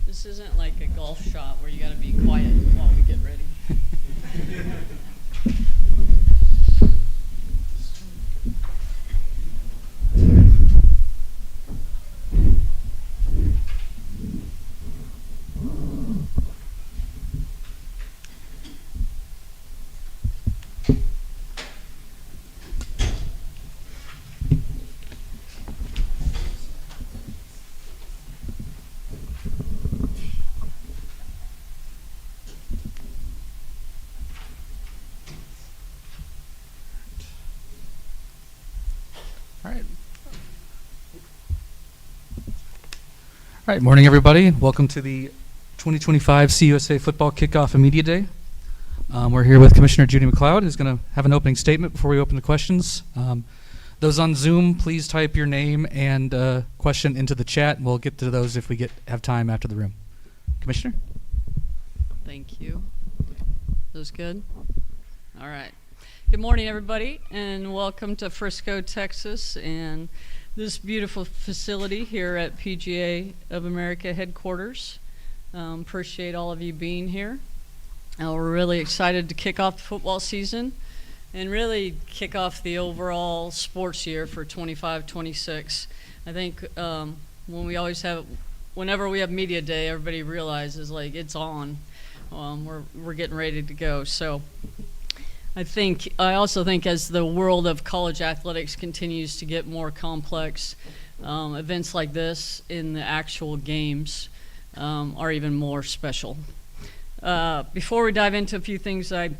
This isn't like a golf shot where you got to be quiet while we get ready. All right, morning everybody. Welcome to the 2025 CUSA Football Kickoff and Media Day. We're here with Commissioner Judy McLeod, who's going to have an opening statement before we open the questions. Those on Zoom, please type your name and question into the chat, and we'll get to those if we have time after the room. Commissioner? Thank you. Those good? All right. Good morning, everybody, and welcome to Frisco, Texas, and this beautiful facility here at PGA of America headquarters. Appreciate all of you being here. We're really excited to kick off the football season and really kick off the overall sports year for 25-26. I think whenever we have media day, everybody realizes like it's on. We're getting ready to go. So I also think as the world of college athletics continues to get more complex, events like this in the actual games are even more special. Before we dive into a few things, I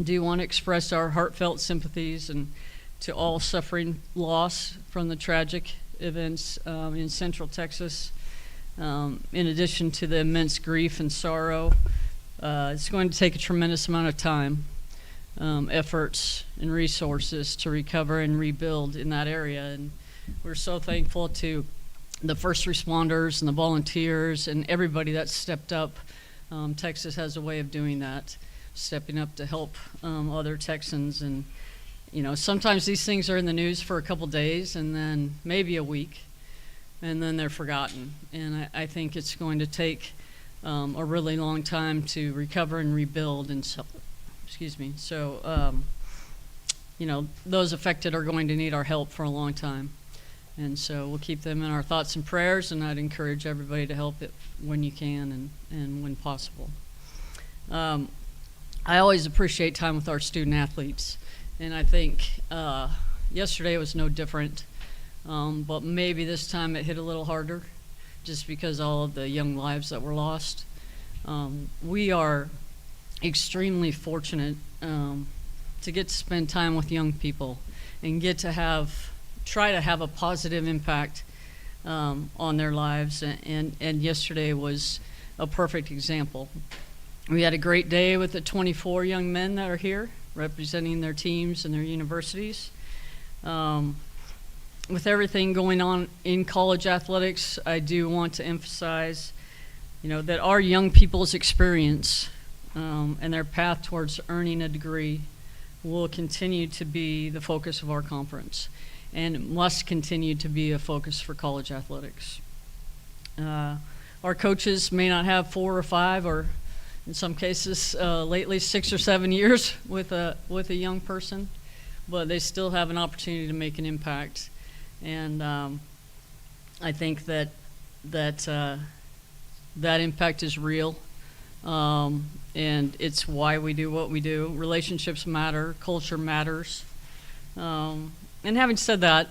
do want to express our heartfelt sympathies and to all suffering loss from the tragic events in Central Texas. In addition to the immense grief and sorrow, it's going to take a tremendous amount of time, efforts and resources to recover and rebuild in that area, and we're so thankful to the first responders and the volunteers and everybody that stepped up. Texas has a way of doing that, stepping up to help other Texans, and sometimes these things are in the news for a couple days and then maybe a week and then they're forgotten, and I think it's going to take a really long time to recover and rebuild, and so those affected are going to need our help for a long time. And so we'll keep them in our thoughts and prayers, and I'd encourage everybody to help it when you can and when possible. I always appreciate time with our student athletes, and I think yesterday was no different, but maybe this time it hit a little harder just because all of the young lives that were lost. We are extremely fortunate to get to spend time with young people and get to try to have a positive impact on their lives, and yesterday was a perfect example. We had a great day with the 24 young men that are here representing their teams and their universities. With everything going on in college athletics, I do want to emphasize that our young people's experience and their path towards earning a degree will continue to be the focus of our conference and must continue to be a focus for college athletics. Our coaches may not have 4 or 5 or in some cases lately 6 or 7 years with a young person, but they still have an opportunity to make an impact, and I think that impact is real. And it's why we do what we do. Relationships matter, culture matters. And having said that,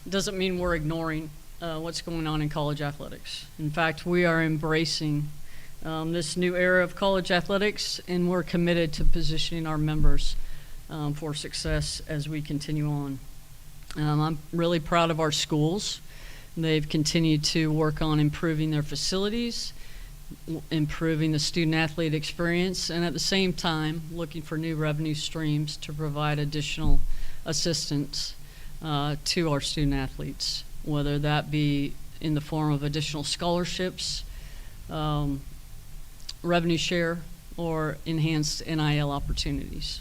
it doesn't mean we're ignoring what's going on in college athletics. In fact, we are embracing this new era of college athletics, and we're committed to positioning our members for success as we continue on. I'm really proud of our schools. They've continued to work on improving their facilities, improving the student-athlete experience, and at the same time looking for new revenue streams to provide additional assistance to our student-athletes, whether that be in the form of additional scholarships, revenue share, or enhanced NIL opportunities.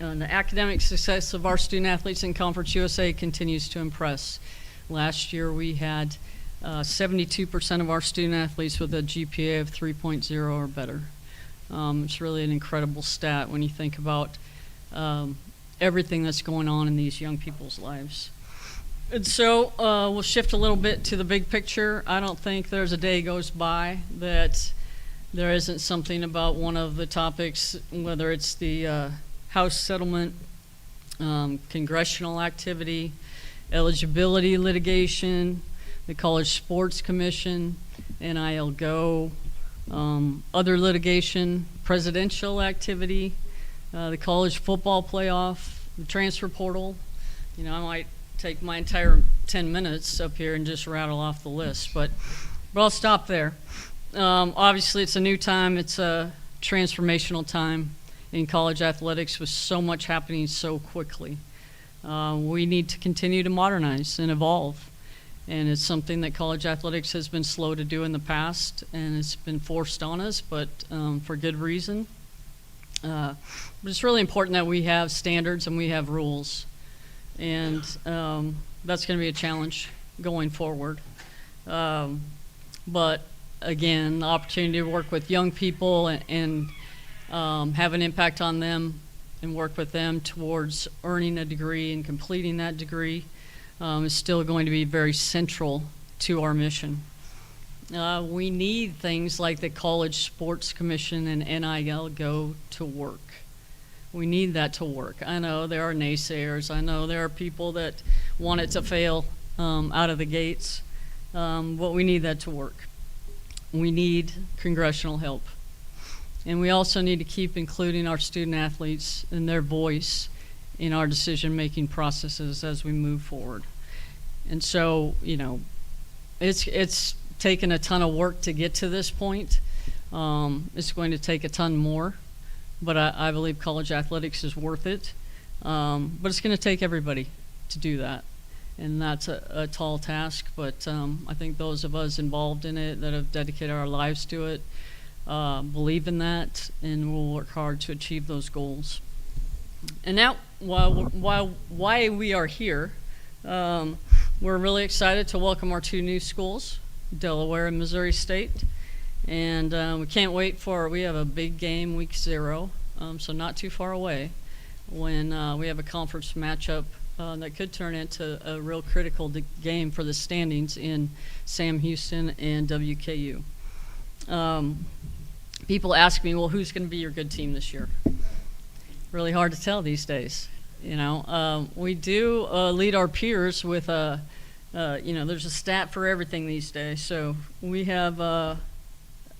And the academic success of our student-athletes in Conference USA continues to impress. Last year we had 72% of our student athletes with a GPA of 3.0 or better. It's really an incredible stat when you think about everything that's going on in these young people's lives. And so we'll shift a little bit to the big picture. I don't think there's a day goes by that there isn't something about one of the topics, whether it's the House settlement, congressional activity, eligibility litigation, the College Sports Commission, NIL Go, other litigation, presidential activity, the college football playoff, the transfer portal. You know, I might take my entire 10 minutes up here and just rattle off the list, but I'll stop there. Obviously, it's a new time. It's a transformational time in college athletics with so much happening so quickly. We need to continue to modernize and evolve. And it's something that college athletics has been slow to do in the past, and it's been forced on us, but for good reason. But it's really important that we have standards and we have rules. And that's going to be a challenge going forward. But again, the opportunity to work with young people and have an impact on them and work with them towards earning a degree and completing that degree is still going to be very central to our mission. We need things like the College Sports Commission and NIL Go to work. We need that to work. I know there are naysayers. I know there are people that want it to fail out of the gates, but we need that to work. We need congressional help. And we also need to keep including our student athletes and their voice in our decision-making processes as we move forward. And so, you know, it's taken a ton of work to get to this point. It's going to take a ton more, but I believe college athletics is worth it. But it's going to take everybody to do that. And that's a tall task, but I think those of us involved in it that have dedicated our lives to it believe in that, and we'll work hard to achieve those goals. And now, why we are here, we're really excited to welcome our two new schools, Delaware and Missouri State. And we can't wait we have a big game week 0, so not too far away, when we have a conference matchup that could turn into a real critical game for the standings in Sam Houston and WKU. People ask me, well, who's going to be your good team this year? Really hard to tell these days. You know, we do lead our peers with you know, there's a stat for everything these days. So we have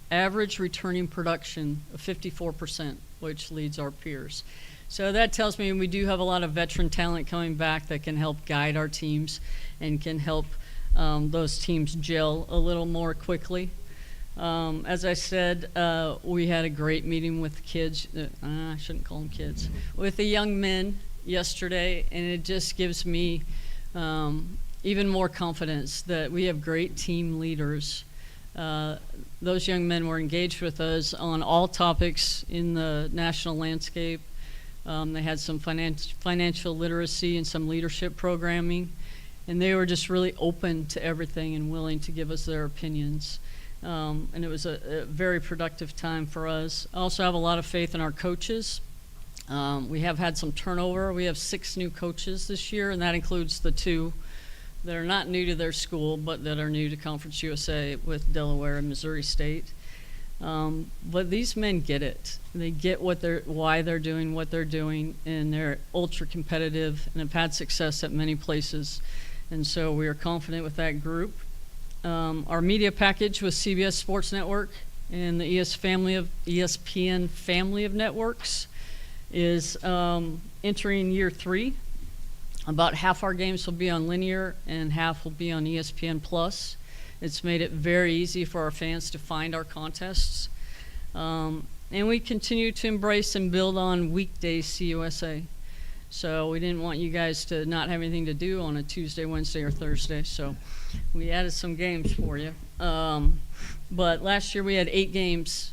average returning production of 54%, which leads our peers. So that tells me we do have a lot of veteran talent coming back that can help guide our teams and can help those teams gel a little more quickly. As I said, we had a great meeting with kids, I shouldn't call them kids, with the young men yesterday, and it just gives me even more confidence that we have great team leaders. Those young men were engaged with us on all topics in the national landscape. They had some financial literacy and some leadership programming, and they were just really open to everything and willing to give us their opinions. And it was a very productive time for us. I also have a lot of faith in our coaches. We have had some turnover. We have 6 new coaches this year, and that includes the 2 that are not new to their school, but that are new to Conference USA with Delaware and Missouri State. But these men get it. They get why they're doing what they're doing, and they're ultra competitive and have had success at many places. And so we are confident with that group. Our media package with CBS Sports Network and the ESPN family of networks is entering year 3. About half our games will be on linear and half will be on ESPN+. It's made it very easy for our fans to find our contests. And we continue to embrace and build on weekday CUSA. So we didn't want you guys to not have anything to do on a Tuesday, Wednesday, or Thursday. So we added some games for you. But last year we had 8 games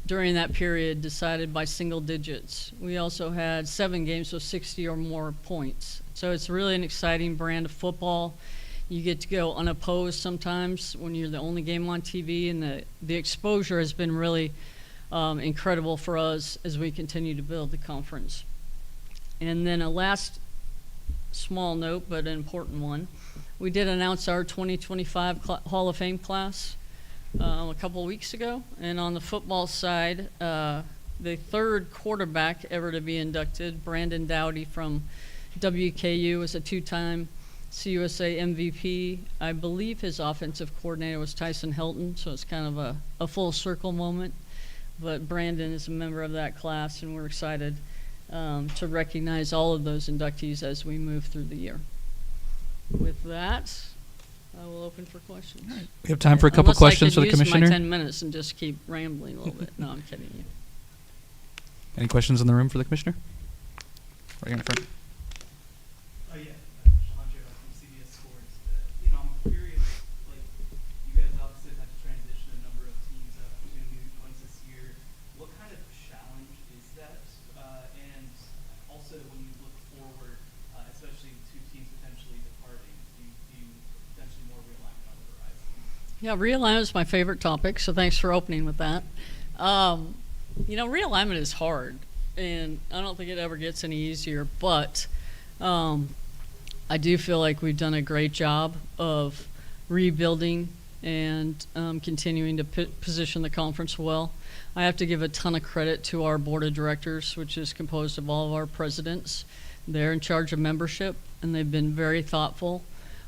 during that period decided by single digits. We also had 7 games with 60 or more points. So it's really an exciting brand of football. You get to go unopposed sometimes when you're the only game on TV, and the exposure has been really incredible for us as we continue to build the conference. And then a last small note, but an important one. We did announce our 2025 Hall of Fame class a couple of weeks ago. And on the football side, the third quarterback ever to be inducted, Brandon Dowdy from WKU, was a two-time CUSA MVP. I believe his offensive coordinator was Tyson Helton, so it's kind of a full circle moment. But Brandon is a member of that class, and we're excited to recognize all of those inductees as we move through the year. With that, I will open for questions. Right. We have time for a couple questions for the commissioner. Unless I could use my 10 minutes and just keep rambling a little bit. No, I'm kidding you. Any questions in the room for the commissioner? Right here in front. Yeah, Sean Joe from CBS Sports. I'm curious, you guys obviously have to transition a number of teams to new points this year. What kind of challenge is that? And also, when you look forward, especially two teams potentially departing, do you potentially more realignment on the horizon? Yeah, realignment is my favorite topic, so thanks for opening with that. Realignment is hard, and I don't think it ever gets any easier, but I do feel like we've done a great job of rebuilding and continuing to position the conference well. I have to give a ton of credit to our board of directors, which is composed of all of our presidents. They're in charge of membership, and they've been very thoughtful.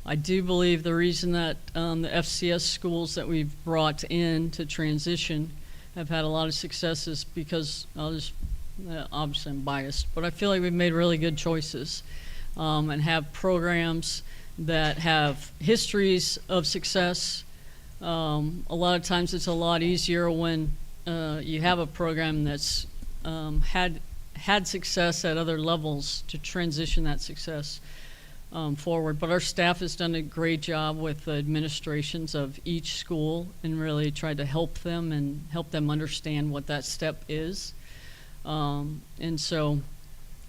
I do believe the reason that the FCS schools that we've brought in to transition have had a lot of successes because obviously I'm biased, but I feel like we've made really good choices and have programs that have histories of success. A lot of times it's a lot easier when you have a program that's had success at other levels to transition that success forward. But our staff has done a great job with the administrations of each school and really tried to help them and help them understand what that step is. And so,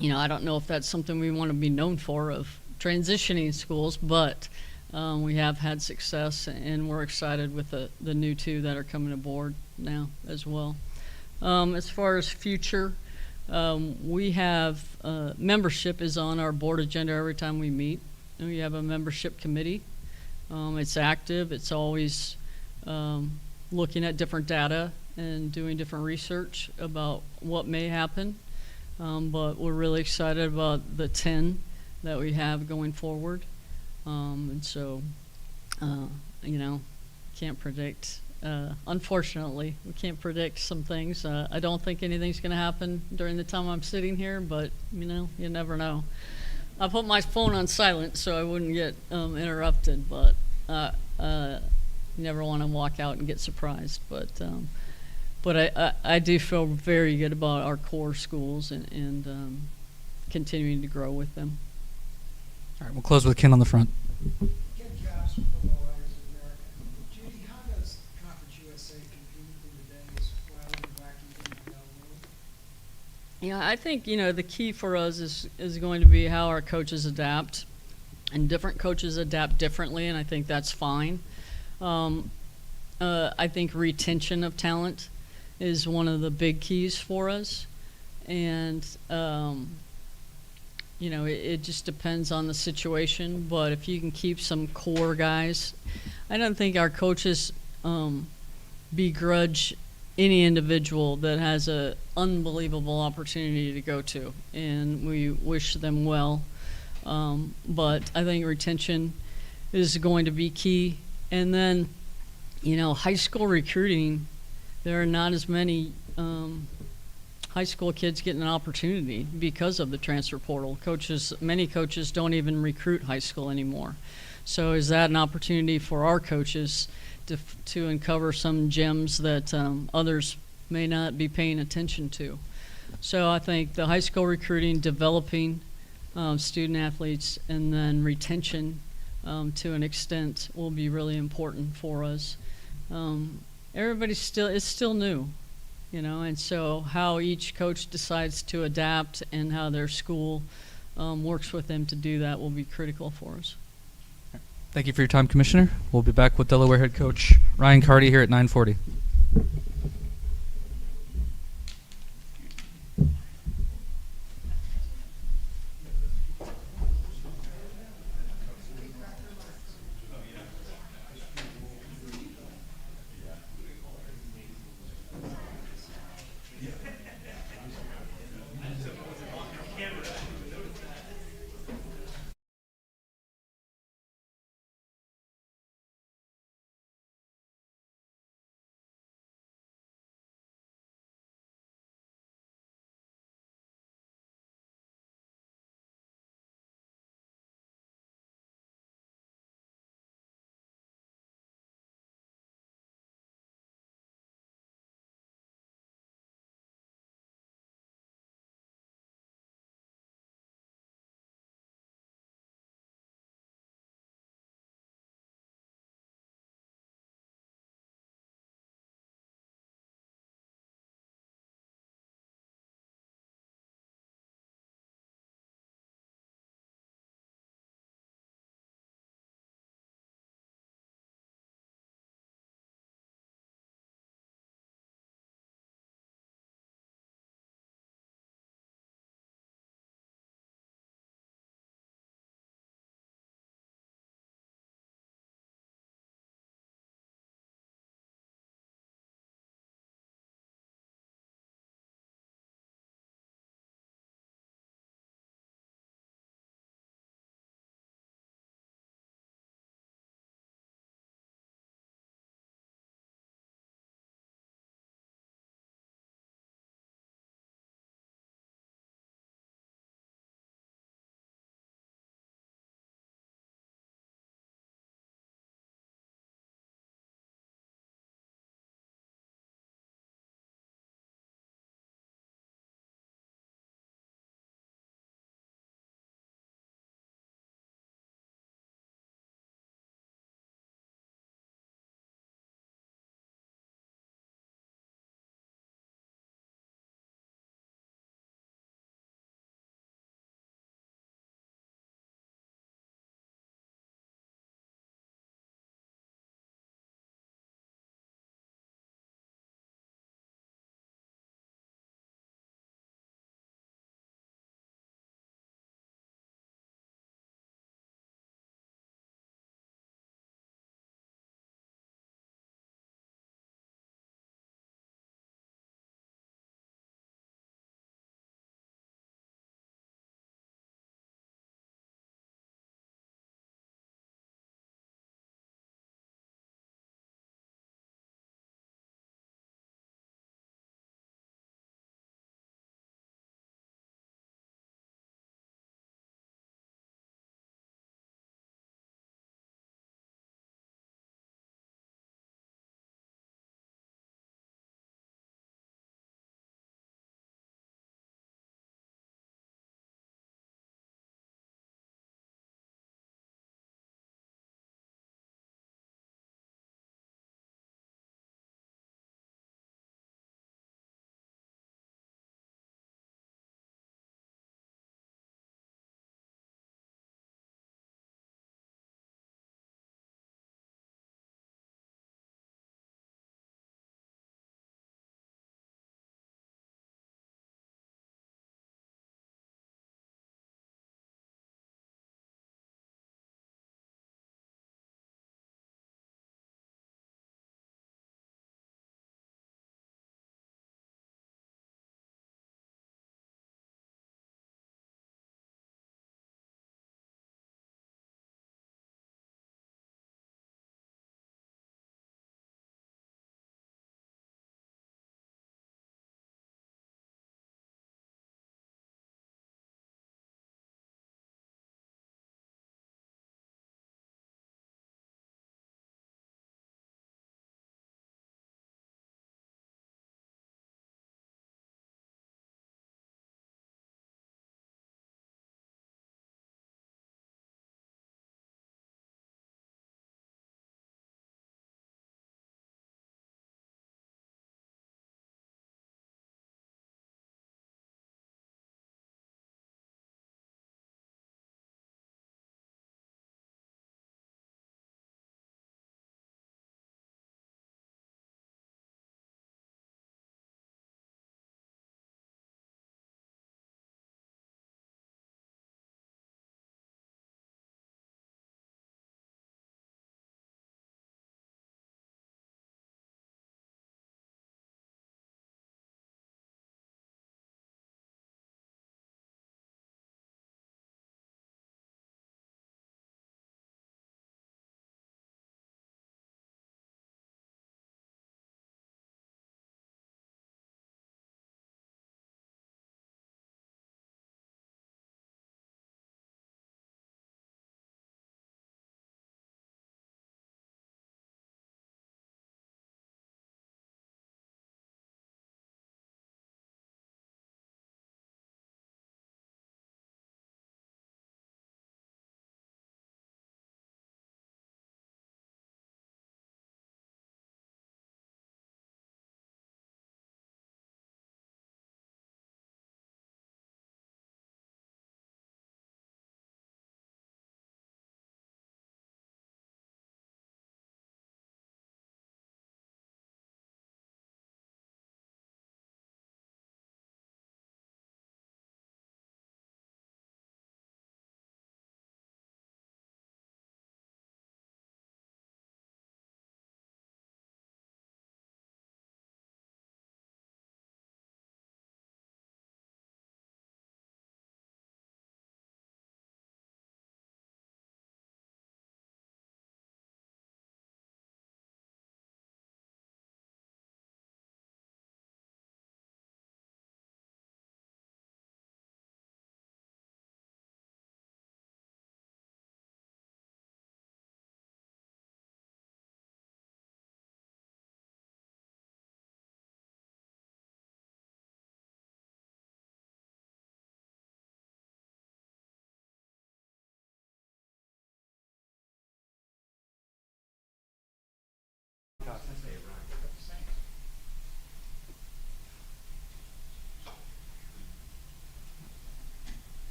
I don't know if that's something we want to be known for, of transitioning schools, but we have had success, and we're excited with the new two that are coming aboard now as well. As far as future, we have membership is on our board agenda every time we meet. And we have a membership committee. It's active. It's always looking at different data and doing different research about what may happen. But we're really excited about the 10 that we have going forward. And so, can't predict. Unfortunately, we can't predict some things. I don't think anything's going to happen during the time I'm sitting here, but you never know. I put my phone on silent so I wouldn't get interrupted, but you never want to walk out and get surprised. But I do feel very good about our core schools and continuing to grow with them. All right, we'll close with Ken on the front. Yeah, I think, the key for us is going to be how our coaches adapt. And different coaches adapt differently, and I think that's fine. I think retention of talent is one of the big keys for us. And, it just depends on the situation. But if you can keep some core guys, I don't think our coaches begrudge any individual that has an unbelievable opportunity to go to, and we wish them well. But I think retention is going to be key. And then, high school recruiting, there are not as many high school kids getting an opportunity because of the transfer portal. Many coaches don't even recruit high school anymore. So is that an opportunity for our coaches to uncover some gems that others may not be paying attention to? So I think the high school recruiting, developing student athletes, and then retention to an extent will be really important for us. It's still new, and so how each coach decides to adapt and how their school works with them to do that will be critical for us. Thank you for your time, Commissioner. We'll be back with Delaware head coach Ryan Carty here at 9:40.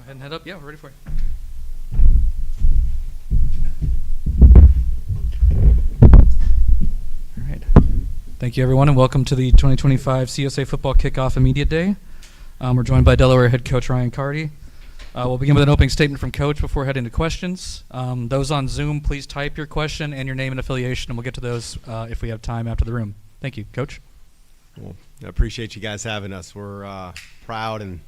ahead and head up. Yeah, we're ready for you. All right. Thank you, everyone, and welcome to the 2025 CUSA Football Kickoff Immediate Day. We're joined by Delaware head coach Ryan Carty. We'll begin with an opening statement from Coach before heading to questions. Those on Zoom, please type your question and your name and affiliation, and we'll get to those if we have time after the room. Thank you, Coach. Well, I appreciate you guys having us. We're proud and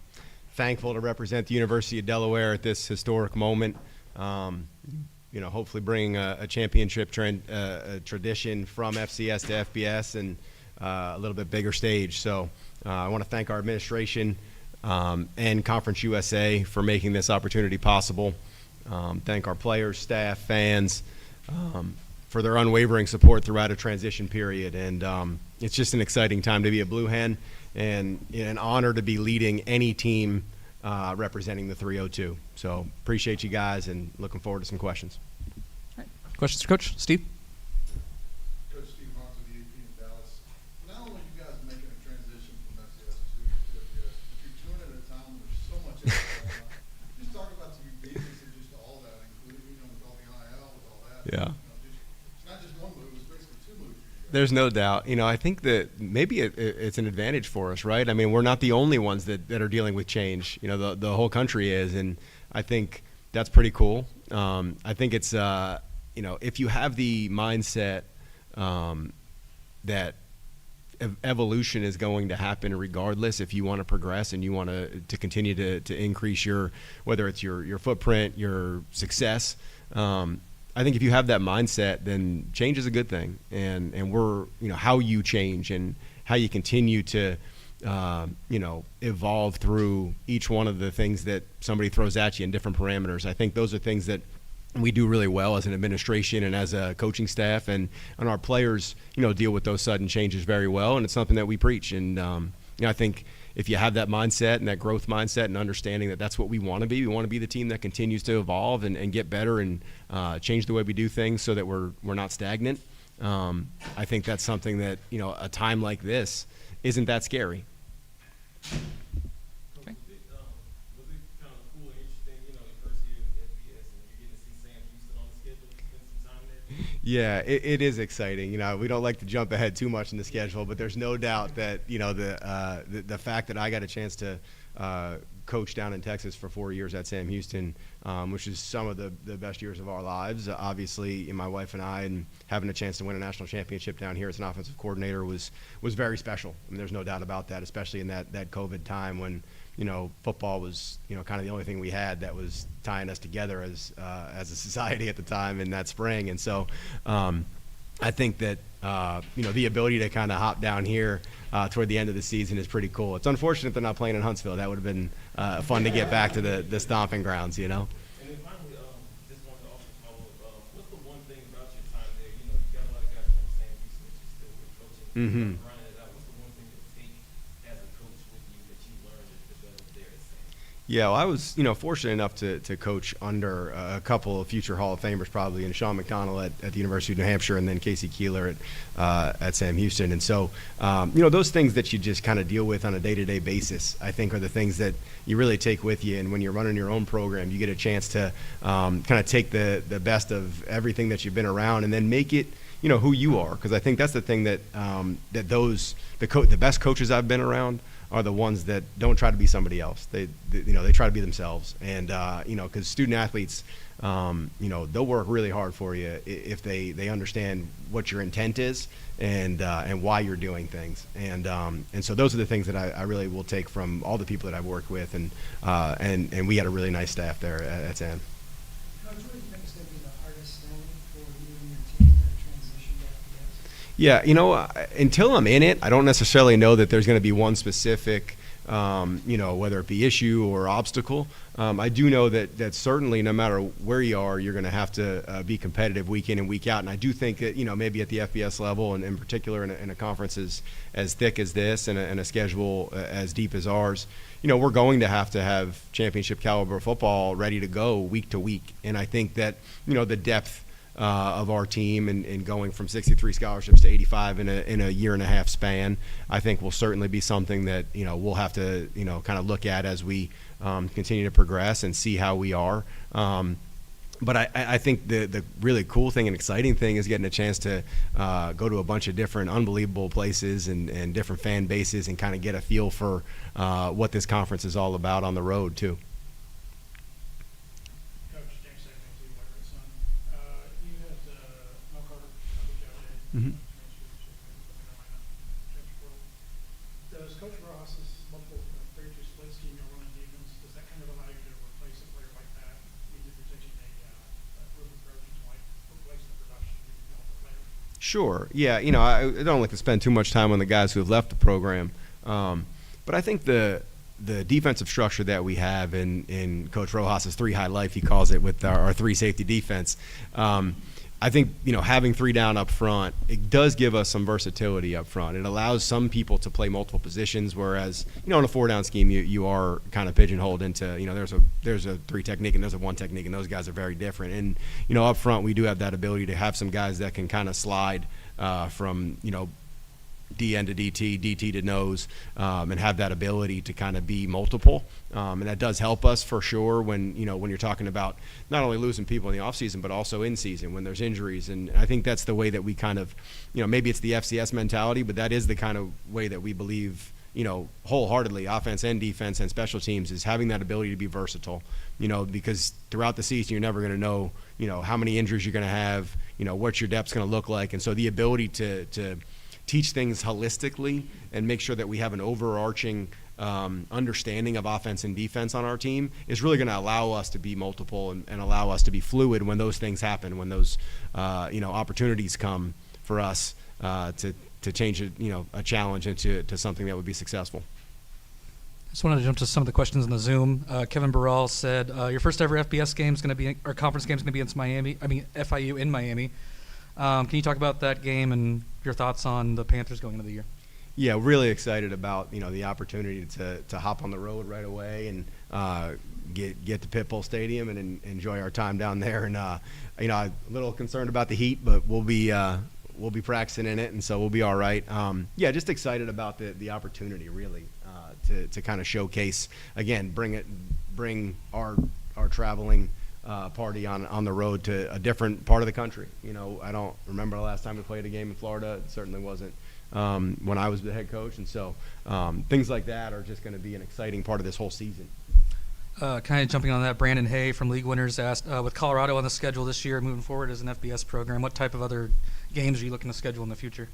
thankful to represent the University of Delaware at this historic moment. Hopefully bringing a championship tradition from FCS to FBS and a little bit bigger stage. So I want to thank our administration and Conference USA for making this opportunity possible. Thank our players, staff, fans for their unwavering support throughout a transition period. And it's just an exciting time to be a Blue Hen and an honor to be leading any team representing the 302. So appreciate you guys and looking forward to some questions. All right. Questions for Coach? Steve? Coach Steve Hahn of the AP in Dallas. Not only you guys making a transition from FCS to FBS, but you're doing it at a time when there's so much else going on. Just talk about the uniqueness of just all that, including, with all the NIL, with all that. Yeah. It's not just one move, it's basically two moves for you guys. There's no doubt. I think that maybe it's an advantage for us, right? I mean, we're not the only ones that are dealing with change. The whole country is, and I think that's pretty cool. I think it's, if you have the mindset that evolution is going to happen regardless, if you want to progress and you want to continue to increase whether it's your footprint, your success, I think if you have that mindset, then change is a good thing. And we're, how you change and how you continue to, evolve through each one of the things that somebody throws at you in different parameters. I think those are things that we do really well as an administration and as a coaching staff, and our players, deal with those sudden changes very well. And it's something that we preach. And, I think if you have that mindset and that growth mindset and understanding that that's what we want to be the team that continues to evolve and get better and change the way we do things so that we're not stagnant. I think that's something that, a time like this isn't that scary. Okay. Was it kind of cool and interesting, your first year in FBS and you're getting to see Sam Houston on the schedule and spend some time there? Yeah, it is exciting. We don't like to jump ahead too much in the schedule, but there's no doubt that the fact that I got a chance to coach down in Texas for 4 years at Sam Houston, which is some of the best years of our lives. Obviously, my wife and I, and having a chance to win a national championship down here as an offensive coordinator was very special. I mean, there's no doubt about that, especially in that COVID time when football was kind of the only thing we had that was tying us together as a society at the time in that spring. And so I think that the ability to kind of hop down here toward the end of the season is pretty cool. It's unfortunate they're not playing in Huntsville. That would have been fun to get back to the stomping grounds, And then finally, just wanted to also follow up, what's the one thing about your time there? You got a lot of guys from Sam Houston that you're still with coaching. Mhm. Grinding it out. What's the one thing that you take as a coach with you that you learned and developed there at Sam? Yeah, well, I was, fortunate enough to coach under a couple of future Hall of Famers, probably, and Sean McDonald at the University of New Hampshire, and then Casey Keeler at Sam Houston. And so, those things that you just kind of deal with on a day-to-day basis, I think, are the things that you really take with you. And when you're running your own program, you get a chance to kind of take the best of everything that you've been around and then make it, who you are. Because I think that's the thing that the best coaches I've been around are the ones that don't try to be somebody else. They try to be themselves. And, because student athletes, they'll work really hard for you if they understand what your intent is and why you're doing things. And so those are the things that I really will take from all the people that I've worked with. And we had a really nice staff there at Sam. Coach, what do you think is going to be the hardest thing for you and your team to transition to FBS? Yeah, until I'm in it, I don't necessarily know that there's going to be one specific, whether it be issue or obstacle. I do know that certainly no matter where you are, you're going to have to be competitive week in and week out. And I do think that, maybe at the FBS level and in particular in a conference as thick as this and a schedule as deep as ours, we're going to have championship caliber football ready to go week to week. And I think that, the depth of our team and going from 63 scholarships to 85 in a year and a half span, I think will certainly be something that we'll have to kind of look at as we continue to progress and see how we are. But I think the really cool thing and exciting thing is getting a chance to go to a bunch of different unbelievable places and different fan bases and kind of get a feel for what this conference is all about on the road too. Coach, James Sagan, you had Mel Carter coach the other day. Mhm. Does Coach Ross's multiple 32 split scheme you're running defense, does that kind of allow you to replace a player like that? Either you're taking a proven approach to like replace the production you develop a player? Sure. Yeah. I don't like to spend too much time on the guys who have left the program, but I think the defensive structure that we have in Coach Rojas's 3 high life, he calls it, with our 3 safety defense. I think, having 3 down up front, it does give us some versatility up front. It allows some people to play multiple positions, whereas, in a 4-down scheme, you are kind of pigeonholed into, there's a 3 technique and there's a 1 technique, and those guys are very different. And, up front, we do have that ability to have some guys that can kind of slide from, DN to DT, DT to nose, and have that ability to kind of be multiple. And that does help us for sure when you're talking about not only losing people in the offseason, but also in season when there's injuries. And I think that's the way that we kind of, maybe it's the FCS mentality, but that is the kind of way that we believe, wholeheartedly, offense and defense and special teams, is having that ability to be versatile, because throughout the season, you're never going to know, how many injuries you're going to have, what your depth's going to look like. And so the ability to teach things holistically and make sure that we have an overarching understanding of offense and defense on our team is really going to allow us to be multiple and allow us to be fluid when those things happen, when those opportunities come for us to change a challenge into something that would be successful. I just wanted to jump to some of the questions on the Zoom. Kevin Burrell said, your first ever FBS game is going to be, or conference game is going to be against FIU in Miami. Can you talk about that game and your thoughts on the Panthers going into the year? Yeah, really excited about the opportunity to hop on the road right away and get to Pitbull Stadium and enjoy our time down there. And a little concerned about the heat, but we'll be practicing in it, and so we'll be all right. Yeah, just excited about the opportunity really to kind of showcase again, bring our traveling party on the road to a different part of the country. I don't remember the last time we played a game in Florida. It certainly wasn't when I was the head coach, and so things like that are just going to be an exciting part of this whole season. Kind of jumping on that, Brandon Hay from League Winners asked, with Colorado on the schedule this year moving forward as an FBS program, what type of other games are you looking to schedule in the future?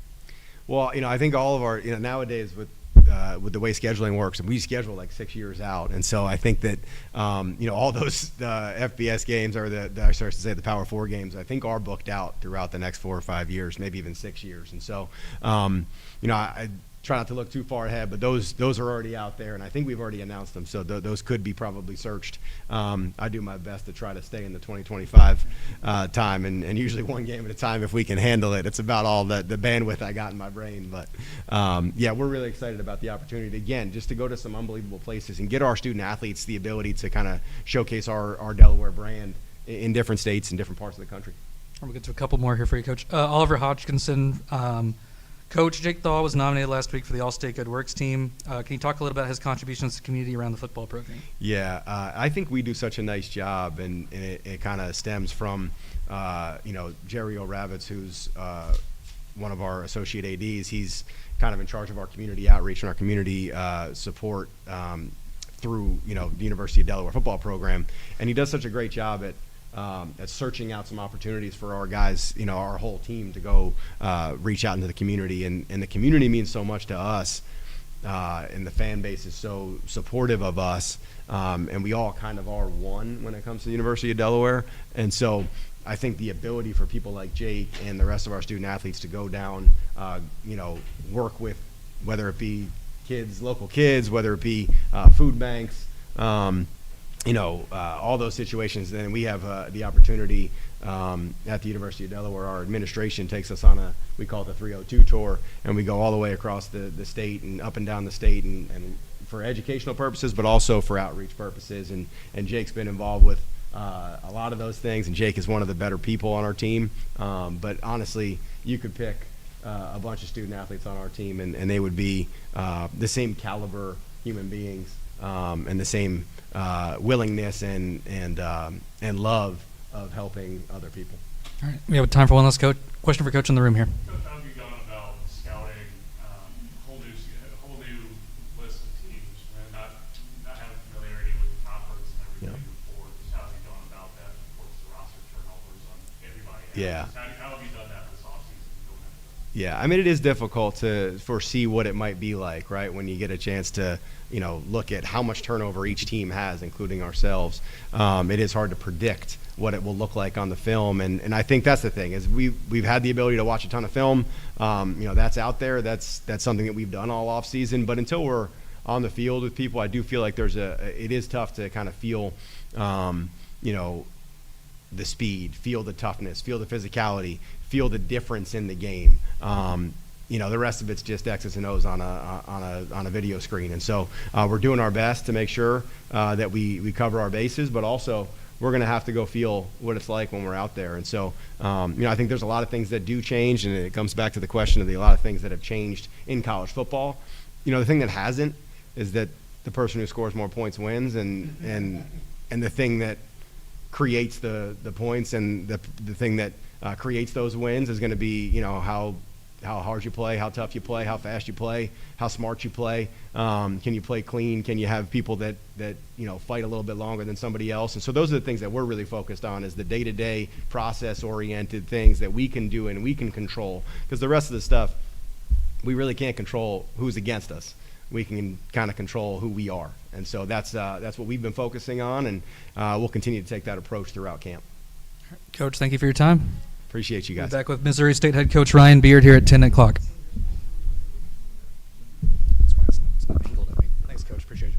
Well, I think all of our, nowadays with the way scheduling works, we schedule like 6 years out, and so I think that all those FBS games or the Power 4 games, I think are booked out throughout the next 4 or 5 years, maybe even 6 years, and so I try not to look too far ahead, but those are already out there, and I think we've already announced them, so those could be probably searched. I do my best to try to stay in the 2025 time, and usually one game at a time if we can handle it. It's about all the bandwidth I got in my brain, but yeah, we're really excited about the opportunity again, just to go to some unbelievable places and get our student athletes the ability to kind of showcase our Delaware brand in different states and different parts of the country. We'll get to a couple more here for you, Coach. Oliver Hodgkinson. Coach Jake Thaw was nominated last week for the All-State Good Works team. Can you talk a little about his contributions to the community around the football program? Yeah, I think we do such a nice job, and it kind of stems from, Jerry O'Ravitz, who's one of our associate ADs. He's kind of in charge of our community outreach and our community support through, the University of Delaware football program. And he does such a great job at searching out some opportunities for our guys, our whole team to go reach out into the community. And the community means so much to us, and the fan base is so supportive of us. And we all kind of are one when it comes to the University of Delaware. And so I think the ability for people like Jake and the rest of our student athletes to go down, work with, whether it be local kids, whether it be food banks, all those situations. Then we have the opportunity at the University of Delaware. Our administration takes us on we call it the 302 tour, and we go all the way across the state and up and down the state, and for educational purposes, but also for outreach purposes. And Jake's been involved with a lot of those things, and Jake is one of the better people on our team. But honestly, you could pick a bunch of student athletes on our team, and they would be the same caliber human beings and the same willingness and love of helping other people. All right, we have time for one last question for Coach in the room here. Coach, how have you gone about scouting a whole new list of teams, and not having familiarity with the conference and everything before? Just how have you gone about that? Of course, the roster turnovers on everybody. Yeah. How have you done that this offseason? Yeah, I mean, it is difficult to foresee what it might be like, right, when you get a chance to, look at how much turnover each team has, including ourselves. It is hard to predict what it will look like on the film, and I think that's the thing, is we've had the ability to watch a ton of film. That's out there. That's something that we've done all off season. But until we're on the field with people, I do feel like it is tough to kind of feel, the speed, feel the toughness, feel the physicality, feel the difference in the game. The rest of it's just X's and O's on a video screen. And so we're doing our best to make sure that we cover our bases, but also we're going to have to go feel what it's like when we're out there. And so, I think there's a lot of things that do change, and it comes back to the question of a lot of things that have changed in college football. The thing that hasn't is that the person who scores more points wins, and the thing that creates the points and the thing that creates those wins is going to be, how hard you play, how tough you play, how fast you play, how smart you play. Can you play clean? Can you have people that fight a little bit longer than somebody else? And so those are the things that we're really focused on, is the day-to-day process-oriented things that we can do and we can control. Because the rest of the stuff, we really can't control who's against us. We can kind of control who we are. And so that's what we've been focusing on, and we'll continue to take that approach throughout camp. Coach, thank you for your time. Appreciate you guys. We'll be back with Missouri State head coach Ryan Beard here at 10 o'clock. Thanks, Coach. Appreciate you.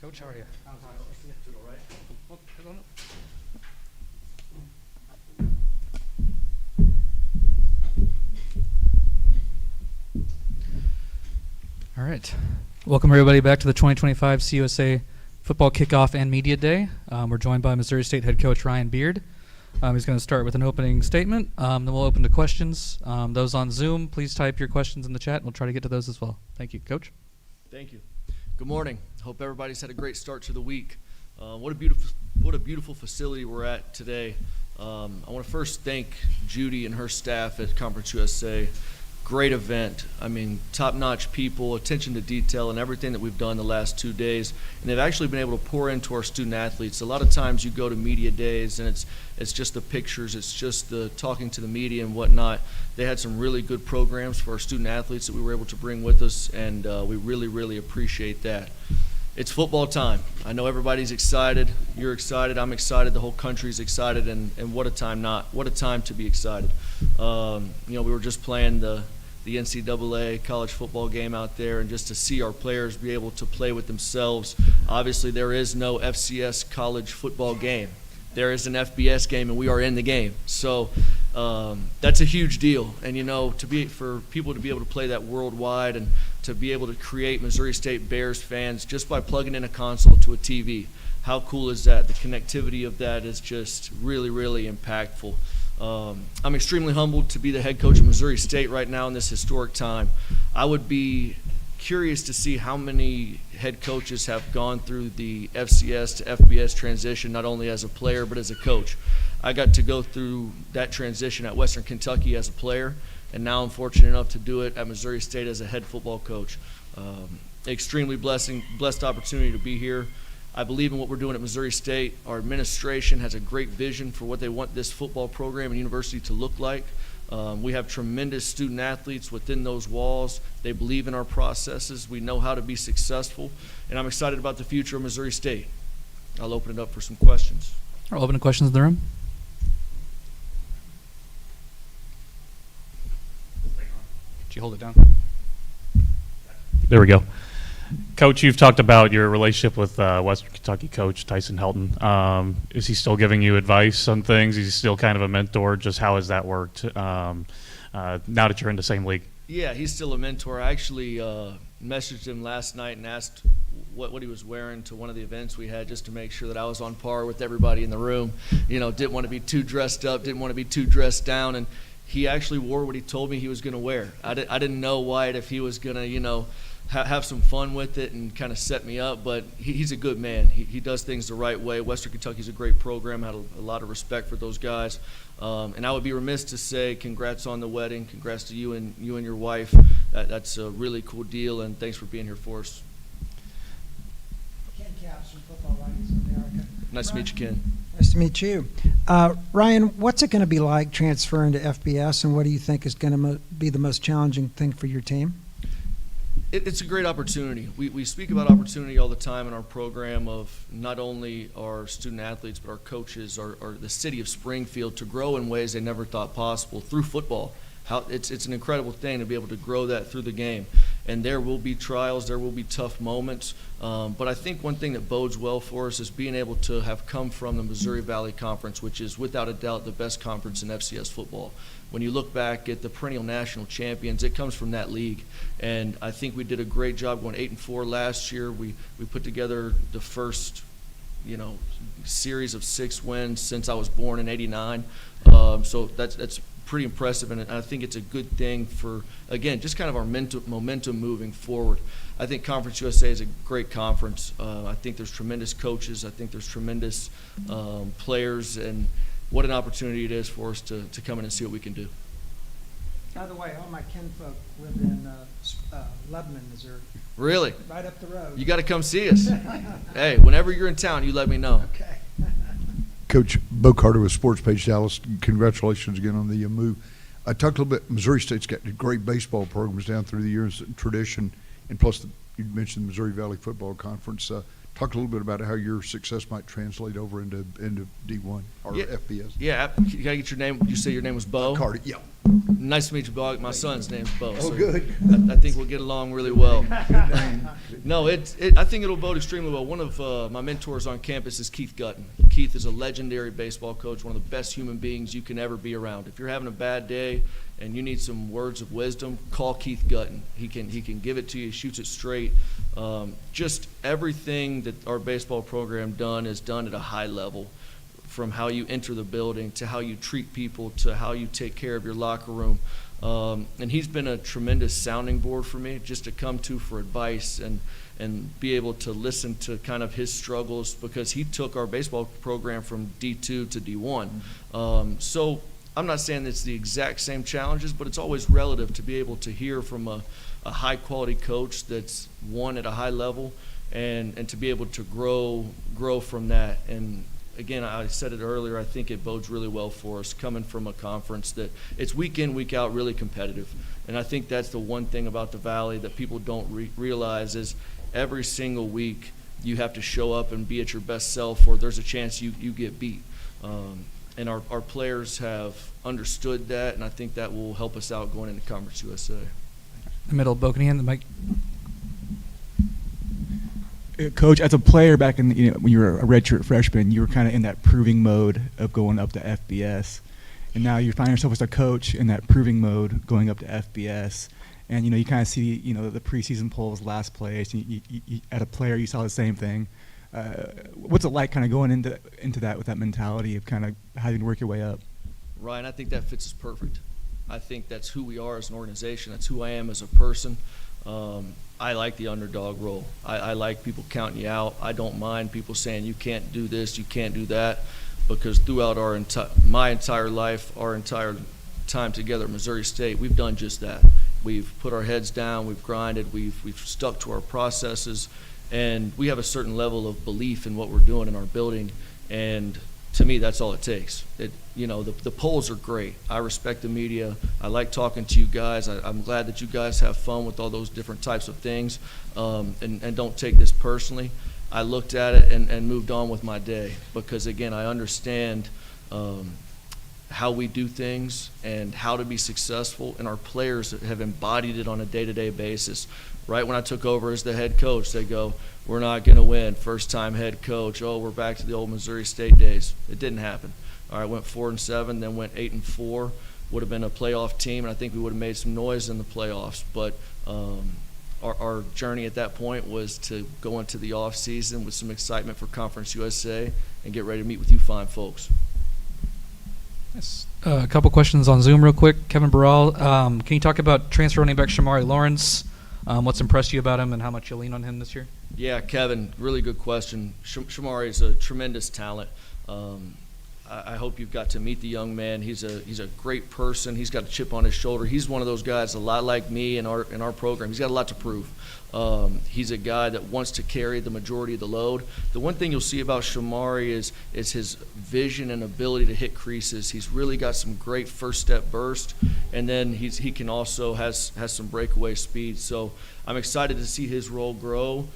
Coach, how are you? Well, head on up. All right. Welcome, everybody, back to the 2025 CUSA Football Kickoff and Media Day. We're joined by Missouri State head coach Ryan Beard. He's going to start with an opening statement. Then we'll open to questions. Those on Zoom, please type your questions in the chat, and we'll try to get to those as well. Thank you. Coach? Thank you. Good morning. Hope everybody's had a great start to the week. What a beautiful facility we're at today. I want to first thank Judy and her staff at Conference USA. Great event. I mean, top-notch people, attention to detail, and everything that we've done the last 2 days. And they've actually been able to pour into our student athletes. A lot of times you go to media days and it's just the pictures, it's just the talking to the media and whatnot. They had some really good programs for our student athletes that we were able to bring with us, and we really, really appreciate that. It's football time. I know everybody's excited. You're excited. I'm excited. The whole country's excited, and what a time to be excited. We were just playing the NCAA college football game out there, and just to see our players be able to play with themselves. Obviously, there is no FCS college football game. There is an FBS game, and we are in the game. So that's a huge deal. And, for people to be able to play that worldwide and to be able to create Missouri State Bears fans just by plugging in a console to a TV, how cool is that? The connectivity of that is just really, really impactful. I'm extremely humbled to be the head coach of Missouri State right now in this historic time. I would be curious to see how many head coaches have gone through the FCS to FBS transition, not only as a player but as a coach. I got to go through that transition at Western Kentucky as a player, and now I'm fortunate enough to do it at Missouri State as a head football coach. Extremely blessed opportunity to be here. I believe in what we're doing at Missouri State. Our administration has a great vision for what they want this football program and university to look like. We have tremendous student athletes within those walls. They believe in our processes. We know how to be successful. And I'm excited about the future of Missouri State. I'll open it up for some questions. I'll open to questions in the room. Could you hold it down? There we go. Coach, you've talked about your relationship with Western Kentucky coach Tyson Helton. Is he still giving you advice on things? Is he still kind of a mentor? Just how has that worked now that you're in the same league? Yeah, he's still a mentor. I actually messaged him last night and asked what he was wearing to one of the events we had, just to make sure that I was on par with everybody in the room. Didn't want to be too dressed up, didn't want to be too dressed down, and he actually wore what he told me he was going to wear. I didn't know Wyatt if he was going to, have some fun with it and kind of set me up, but he's a good man. He does things the right way. Western Kentucky's a great program. I had a lot of respect for those guys. And I would be remiss to say congrats on the wedding. Congrats to you and your wife. That's a really cool deal, and thanks for being here for us. Ken Capps from Football Writings of America. Nice to meet you, Ken. Nice to meet you. Ryan, what's it going to be like transferring to FBS, and what do you think is going to be the most challenging thing for your team? It's a great opportunity. We speak about opportunity all the time in our program of not only our student athletes but our coaches, or the city of Springfield, to grow in ways they never thought possible through football. It's an incredible thing to be able to grow that through the game. And there will be trials, there will be tough moments. But I think one thing that bodes well for us is being able to have come from the Missouri Valley Conference, which is without a doubt the best conference in FCS football. When you look back at the perennial national champions, it comes from that league. And I think we did a great job going 8-4 last year. We put together the first, series of 6 wins since I was born in '89. So that's pretty impressive, and I think it's a good thing for, again, just kind of our momentum moving forward. I think Conference USA is a great conference. I think there's tremendous coaches. I think there's tremendous players, and what an opportunity it is for us to come in and see what we can do. By the way, all my kinfolk live in Lebanon, Missouri. Really? Right up the road. You got to come see us. Hey, whenever you're in town, you let me know. Okay. Coach Bo Carter with Sports Page Dallas, congratulations again on the move. I talked a little bit, Missouri State's got great baseball programs down through the years, tradition, and plus you mentioned the Missouri Valley Football Conference. Talk a little bit about how your success might translate over into D1 or FBS. Yeah, can I get your name? Did you say your name was Bo? Carter, yeah. Nice to meet you, Bog. My son's name's Bo. Oh, so good. I think we'll get along really well. No, I think it'll bode extremely well. One of my mentors on campus is Keith Gutton. Keith is a legendary baseball coach, one of the best human beings you can ever be around. If you're having a bad day and you need some words of wisdom, call Keith Gutton. He can give it to you, shoots it straight. Just everything that our baseball program is done at a high level, from how you enter the building to how you treat people to how you take care of your locker room. And he's been a tremendous sounding board for me just to come to for advice and be able to listen to kind of his struggles, because he took our baseball program from D2 to D1. So I'm not saying it's the exact same challenges, but it's always relative to be able to hear from a high-quality coach that's won at a high level and to be able to grow from that. And again, I said it earlier, I think it bodes really well for us coming from a conference that it's week in, week out, really competitive. And I think that's the one thing about the Valley that people don't realize is every single week you have to show up and be at your best self, or there's a chance you get beat. And our players have understood that, and I think that will help us out going into Conference USA. The middle, Bokanian, the mic. Coach, as a player back in when you were a redshirt freshman, you were kind of in that proving mode of going up to FBS, and now you find yourself as a coach in that proving mode going up to FBS, and you kind of see the preseason polls, last place. And you, at a player, you saw the same thing. What's it like, kind of going into that with that mentality of kind of having to work your way up? Ryan, I think that fits us perfect. I think that's who we are as an organization. That's who I am as a person. I like the underdog role. I like people counting you out. I don't mind people saying you can't do this, you can't do that, because throughout my entire life, our entire time together at Missouri State, we've done just that. We've put our heads down, we've grinded, we've stuck to our processes, and we have a certain level of belief in what we're doing in our building. And to me, that's all it takes. The polls are great. I respect the media. I like talking to you guys. I'm glad that you guys have fun with all those different types of things, and don't take this personally. I looked at it and moved on with my day, because, again, I understand how we do things and how to be successful, and our players have embodied it on a day-to-day basis. Right when I took over as the head coach, they go, "We're not going to win. First-time head coach. Oh, we're back to the old Missouri State days." It didn't happen. All right, went 4-7, then went 8-4. Would have been a playoff team, and I think we would have made some noise in the playoffs. But our journey at that point was to go into the off season with some excitement for Conference USA and get ready to meet with you fine folks. Yes. A couple questions on Zoom real quick. Kevin Burrell, can you talk about transfer running back Shamari Lawrence? What's impressed you about him and how much you lean on him this year? Yeah, Kevin, really good question. Shamari is a tremendous talent. I hope you've got to meet the young man. He's a great person. He's got a chip on his shoulder. He's one of those guys, a lot like me in our program. He's got a lot to prove. He's a guy that wants to carry the majority of the load. The one thing you'll see about Shamari is his vision and ability to hit creases. He's really got some great first step burst, and then he can also has some breakaway speed. So I'm excited to see his role grow.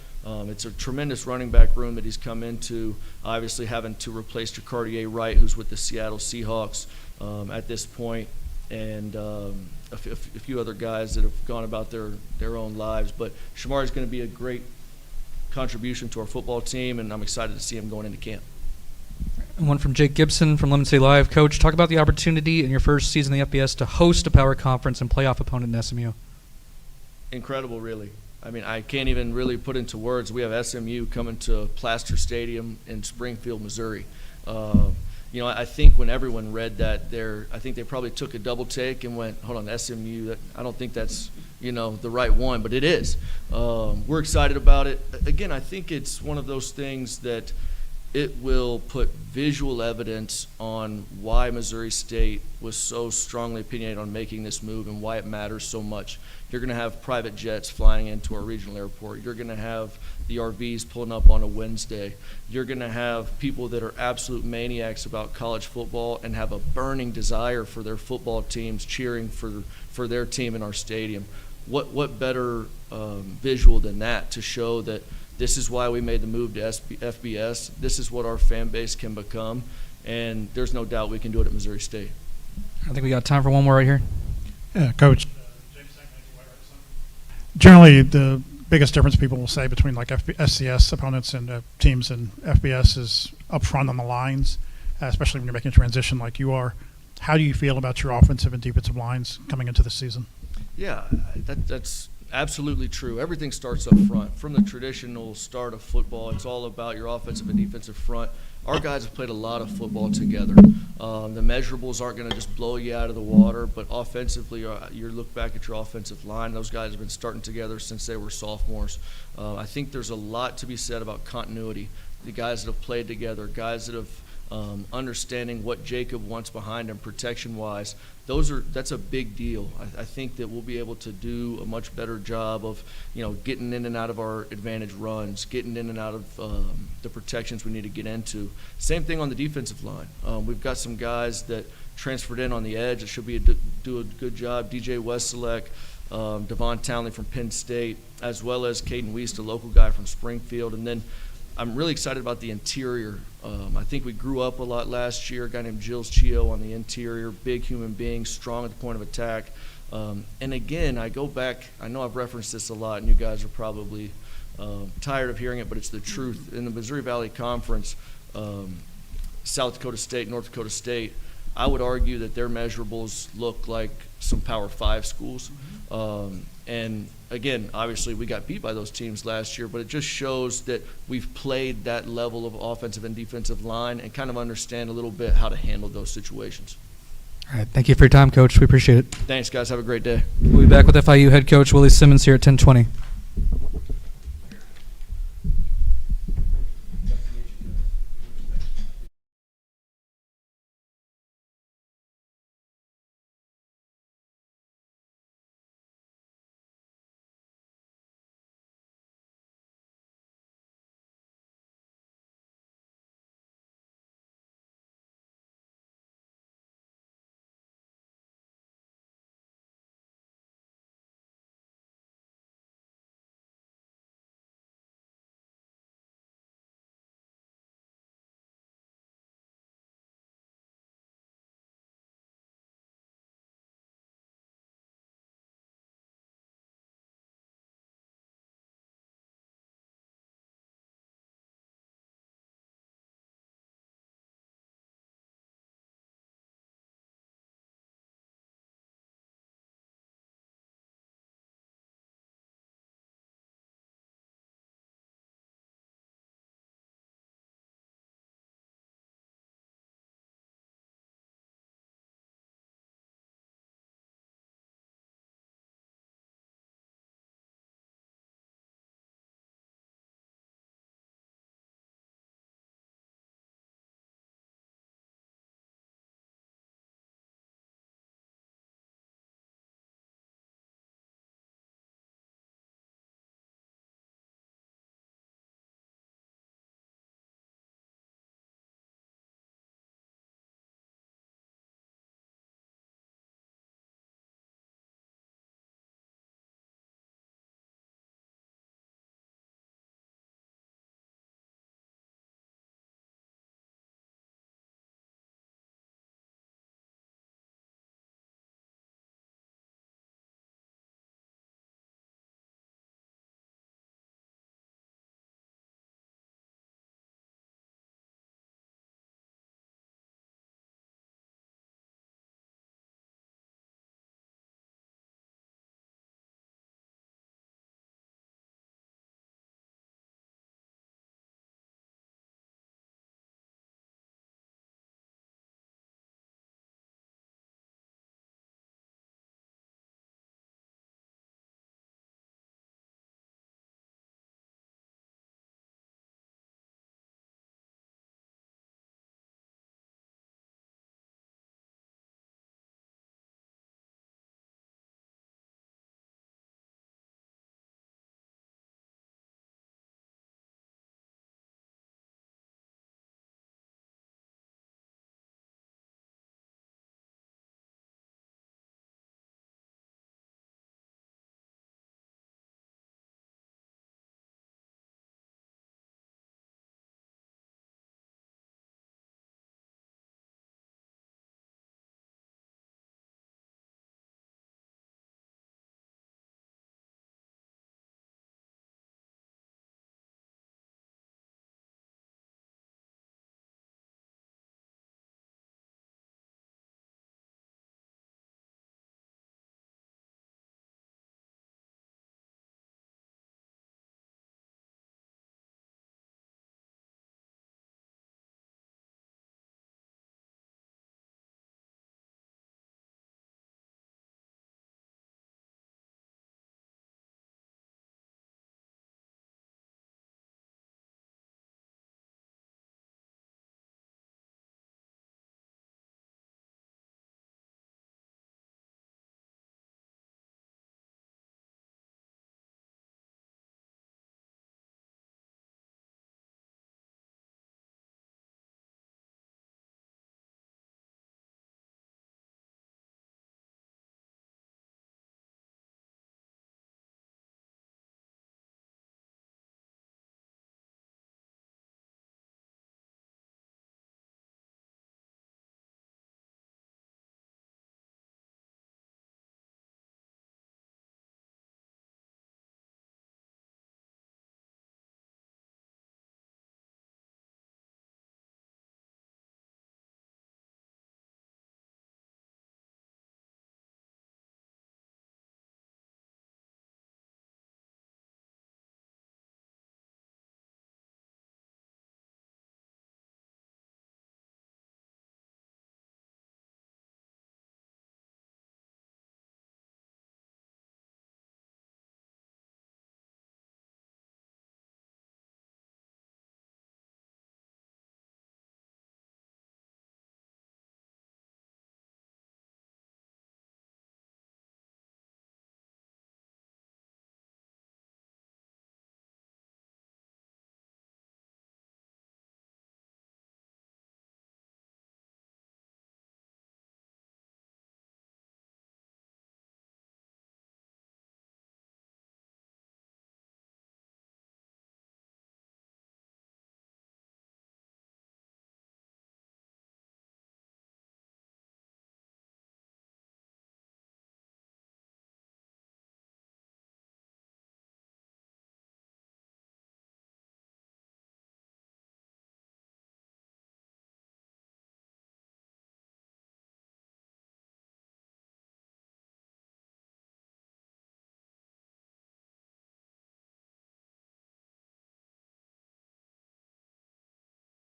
It's a tremendous running back room that he's come into, obviously having to replace Jacardier Wright, who's with the Seattle Seahawks at this point, and a few other guys that have gone about their own lives. But Shamari's going to be a great contribution to our football team, and I'm excited to see him going into camp. And one from Jake Gibson from Lemon City Live. Coach, talk about the opportunity in your first season in the FBS to host a power conference and playoff opponent in SMU. Incredible, really. I mean, I can't even really put into words. We have SMU coming to Plaster Stadium in Springfield, Missouri. I think when everyone read that, I think they probably took a double take and went, hold on, SMU, I don't think that's, the right one, but it is. We're excited about it. Again, I think it's one of those things that it will put visual evidence on why Missouri State was so strongly opinionated on making this move and why it matters so much. You're going to have private jets flying into our regional airport. You're going to have the RVs pulling up on a Wednesday. You're going to have people that are absolute maniacs about college football and have a burning desire for their football teams, cheering for their team in our stadium. What better visual than that to show that this is why we made the move to FBS. This is what our fan base can become, and there's no doubt we can do it at Missouri State. I think we got time for one more right here. Coach, James Sackman, White Rock Sun. Generally, the biggest difference people will say between like SCS opponents and teams in FBS is up front on the lines, especially when you're making a transition like you are. How do you feel about your offensive and defensive lines coming into the season? Yeah, that's absolutely true. Everything starts up front. From the traditional start of football, it's all about your offensive and defensive front. Our guys have played a lot of football together. The measurables aren't going to just blow you out of the water, but offensively, you look back at your offensive line, those guys have been starting together since they were sophomores. I think there's a lot to be said about continuity. The guys that have played together, guys that have understanding what Jacob wants behind him protection-wise, that's a big deal. I think that we'll be able to do a much better job of, getting in and out of our advantage runs, getting in and out of the protections we need to get into. Same thing on the defensive line. We've got some guys that transferred in on the edge that should do a good job. DJ Wesselek, Devon Townley from Penn State, as well as Caden Wiest, a local guy from Springfield. And then I'm really excited about the interior. I think we grew up a lot last year. A guy named Jills Chio on the interior, big human being, strong at the point of attack. And again, I go back, I know I've referenced this a lot, and you guys are probably tired of hearing it, but it's the truth. In the Missouri Valley Conference, South Dakota State, North Dakota State, I would argue that their measurables look like some Power 5 schools. And again, obviously we got beat by those teams last year, but it just shows that we've played that level of offensive and defensive line and kind of understand a little bit how to handle those situations. All right. Thank you for your time, Coach. We appreciate it. Thanks, guys. Have a great day. We'll be back with FIU head coach Willie Simmons here at 10:20.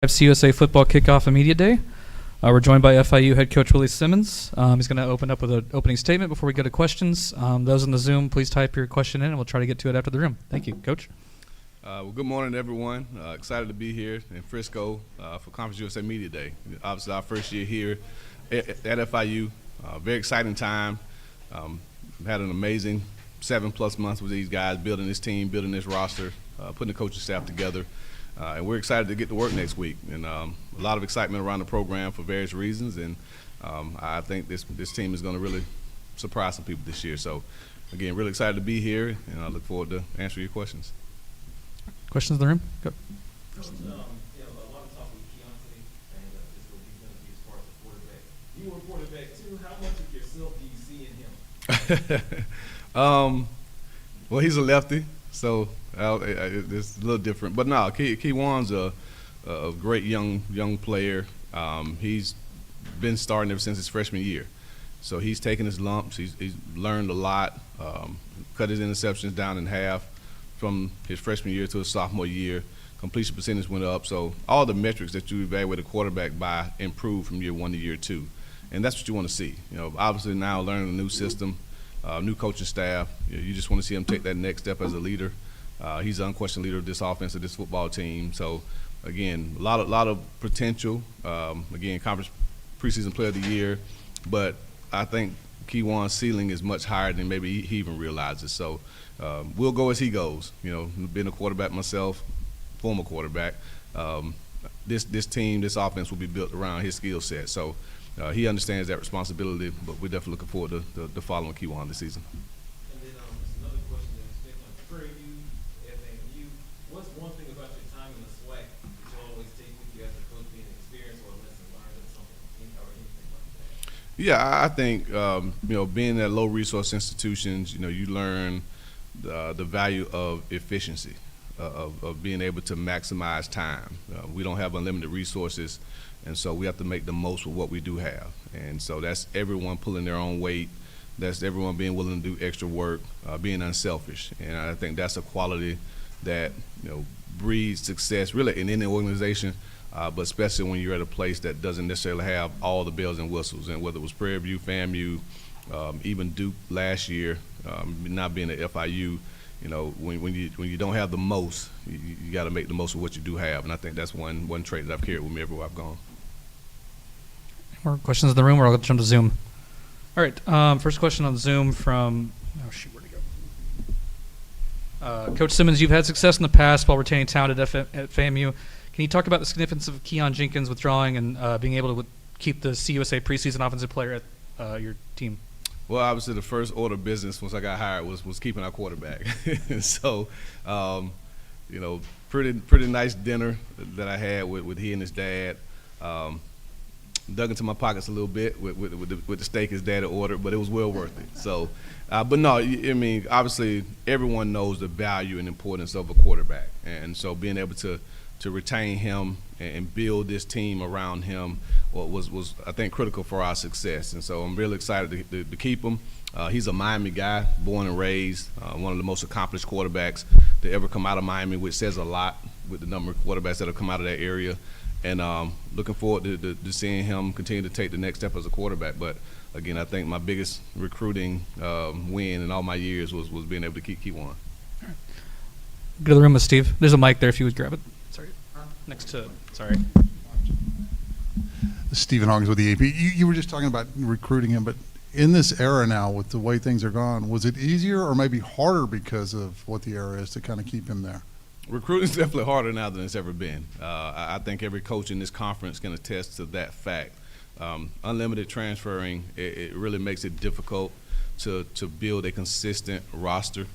CUSA Football Kickoff and Media Day. We're joined by FIU head coach Willie Simmons. He's going to open up with an opening statement before we go to questions. Those in the Zoom, please type your question in, and we'll try to get to it after the room. Thank you, Coach. Well, good morning, everyone. Excited to be here in Frisco for Conference USA Media Day. Obviously, our first year here at FIU. Very exciting time. Had an amazing 7+ months with these guys, building this team, building this roster, putting the coaching staff together. And we're excited to get to work next week. And a lot of excitement around the program for various reasons. And I think this team is going to really surprise some people this year. So, again, really excited to be here, and I look forward to answering your questions. Questions in the room? Go. Coach, a lot of talk with Keontae, and just what he's going to be as far as a quarterback. You were a quarterback too. How much of yourself do you see in him? Well, he's a lefty, so it's a little different. But no, Keywan's a great young player. He's been starting ever since his freshman year. So he's taken his lumps. He's learned a lot, cut his interceptions down in half from his freshman year to his sophomore year. Completion percentage went up. So all the metrics that you evaluate a quarterback by improved from year 1 to year 2. And that's what you want to see. Obviously now learning a new system, new coaching staff, you just want to see him take that next step as a leader. He's the unquestioned leader of this offense, of this football team. So, again, a lot of potential. Again, conference preseason player of the year. But I think Keywan's ceiling is much higher than maybe he even realizes. So we'll go as he goes. Being a quarterback myself, former quarterback, this team, this offense will be built around his skill set. So he understands that responsibility, but we're definitely looking forward to following Keywan this season. And then just another question that's been on Prairie View, FAMU. What's one thing about your time in the SWAC that you always take with you as a coach, being an experience or a lesson learned or something, or anything like that? Yeah, I think being at low resource institutions, you learn the value of efficiency, of being able to maximize time. We don't have unlimited resources, and so we have to make the most of what we do have. And so that's everyone pulling their own weight. That's everyone being willing to do extra work, being unselfish. And I think that's a quality that breeds success really in any organization. But especially when you're at a place that doesn't necessarily have all the bells and whistles. And whether it was Prairie View, FAMU, even Duke last year, not being at FIU, when you don't have the most, you got to make the most of what you do have. And I think that's one trait that I've carried with me everywhere I've gone. More questions in the room, or I'll jump to Zoom. All right, first question on Zoom from, where'd he go? Coach Simmons, you've had success in the past while retaining talent at FAMU. Can you talk about the significance of Keon Jenkins withdrawing and being able to keep the CUSA preseason offensive player at your team? Well, obviously the first order of business once I got hired was keeping our quarterback. So, pretty nice dinner that I had with he and his dad. Dug into my pockets a little bit with the steak his dad had ordered, but it was well worth it. So, but no, obviously everyone knows the value and importance of a quarterback, and so being able to retain him and build this team around him was I think critical for our success. And so I'm really excited to keep him. He's a Miami guy, born and raised, one of the most accomplished quarterbacks to ever come out of Miami, which says a lot with the number of quarterbacks that have come out of that area. And looking forward to seeing him continue to take the next step as a quarterback. But again, I think my biggest recruiting win in all my years was being able to keep Keywan. Go to the room with Steve. There's a mic there if you would grab it. Sorry. Next to, sorry. Stephen Hawkins with the AP. You were just talking about recruiting him, but in this era now with the way things are gone, was it easier or maybe harder because of what the era is to kind of keep him there? Recruiting is definitely harder now than it's ever been. I think every coach in this conference can attest to that fact. Unlimited transferring, it really makes it difficult to build a consistent roster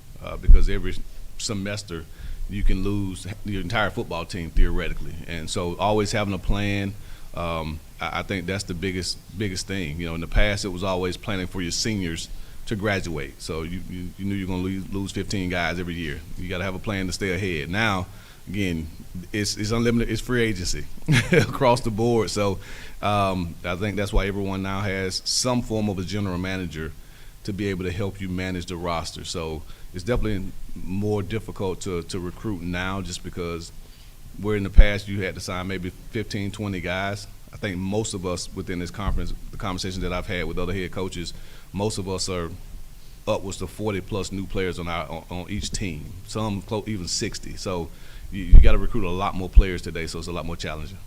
because every semester you can lose your entire football team theoretically. And so always having a plan, I think that's the biggest thing. In the past it was always planning for your seniors to graduate. So you knew you were going to lose 15 guys every year. You got to have a plan to stay ahead. Now, again, it's unlimited. It's free agency across the board. So I think that's why everyone now has some form of a general manager to be able to help you manage the roster. So it's definitely more difficult to recruit now just because where in the past you had to sign maybe 15, 20 guys. I think most of us within this conference, the conversations that I've had with other head coaches, most of us are upwards to 40+ new players on each team. Some even 60. So you got to recruit a lot more players today. So it's a lot more challenging.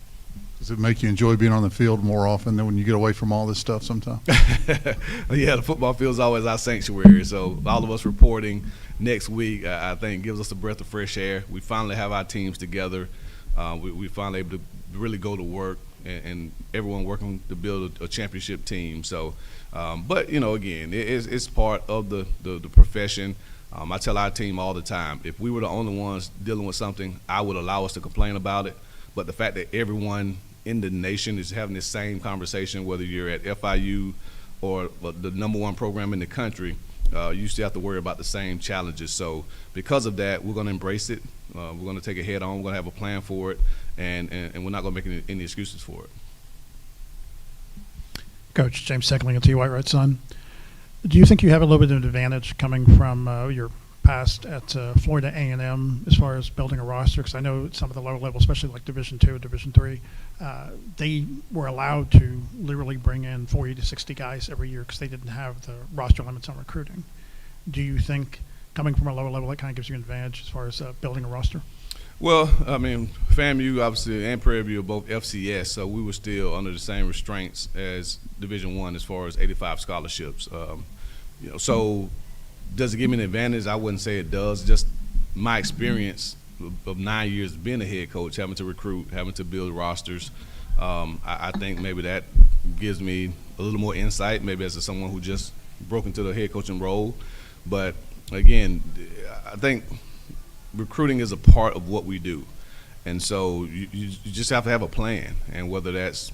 Does it make you enjoy being on the field more often than when you get away from all this stuff sometimes? Yeah, the football field is always our sanctuary. So all of us reporting next week, I think, gives us a breath of fresh air. We finally have our teams together. We finally able to really go to work, and everyone working to build a championship team. So, but again, it's part of the profession. I tell our team all the time, if we were the only ones dealing with something, I would allow us to complain about it. But the fact that everyone in the nation is having this same conversation, whether you're at FIU or the #1 program in the country, you still have to worry about the same challenges. So because of that, we're going to embrace it. We're going to take it head on. We're going to have a plan for it, and we're not going to make any excuses for it. Coach James Seckling at T. White Red Sun. Do you think you have a little bit of an advantage coming from your past at Florida A&M as far as building a roster? Because I know some of the lower level, especially like Division II, Division III, they were allowed to literally bring in 40 to 60 guys every year because they didn't have the roster limits on recruiting. Do you think coming from a lower level that kind of gives you an advantage as far as building a roster? Well, I mean, FAMU obviously and Prairie View are both FCS, so we were still under the same restraints as Division I as far as 85 scholarships. So does it give me an advantage? I wouldn't say it does. Just my experience of 9 years being a head coach, having to recruit, having to build rosters, I think maybe that gives me a little more insight, maybe as someone who just broke into the head coaching role. But again, I think recruiting is a part of what we do. And so you just have to have a plan, and whether that's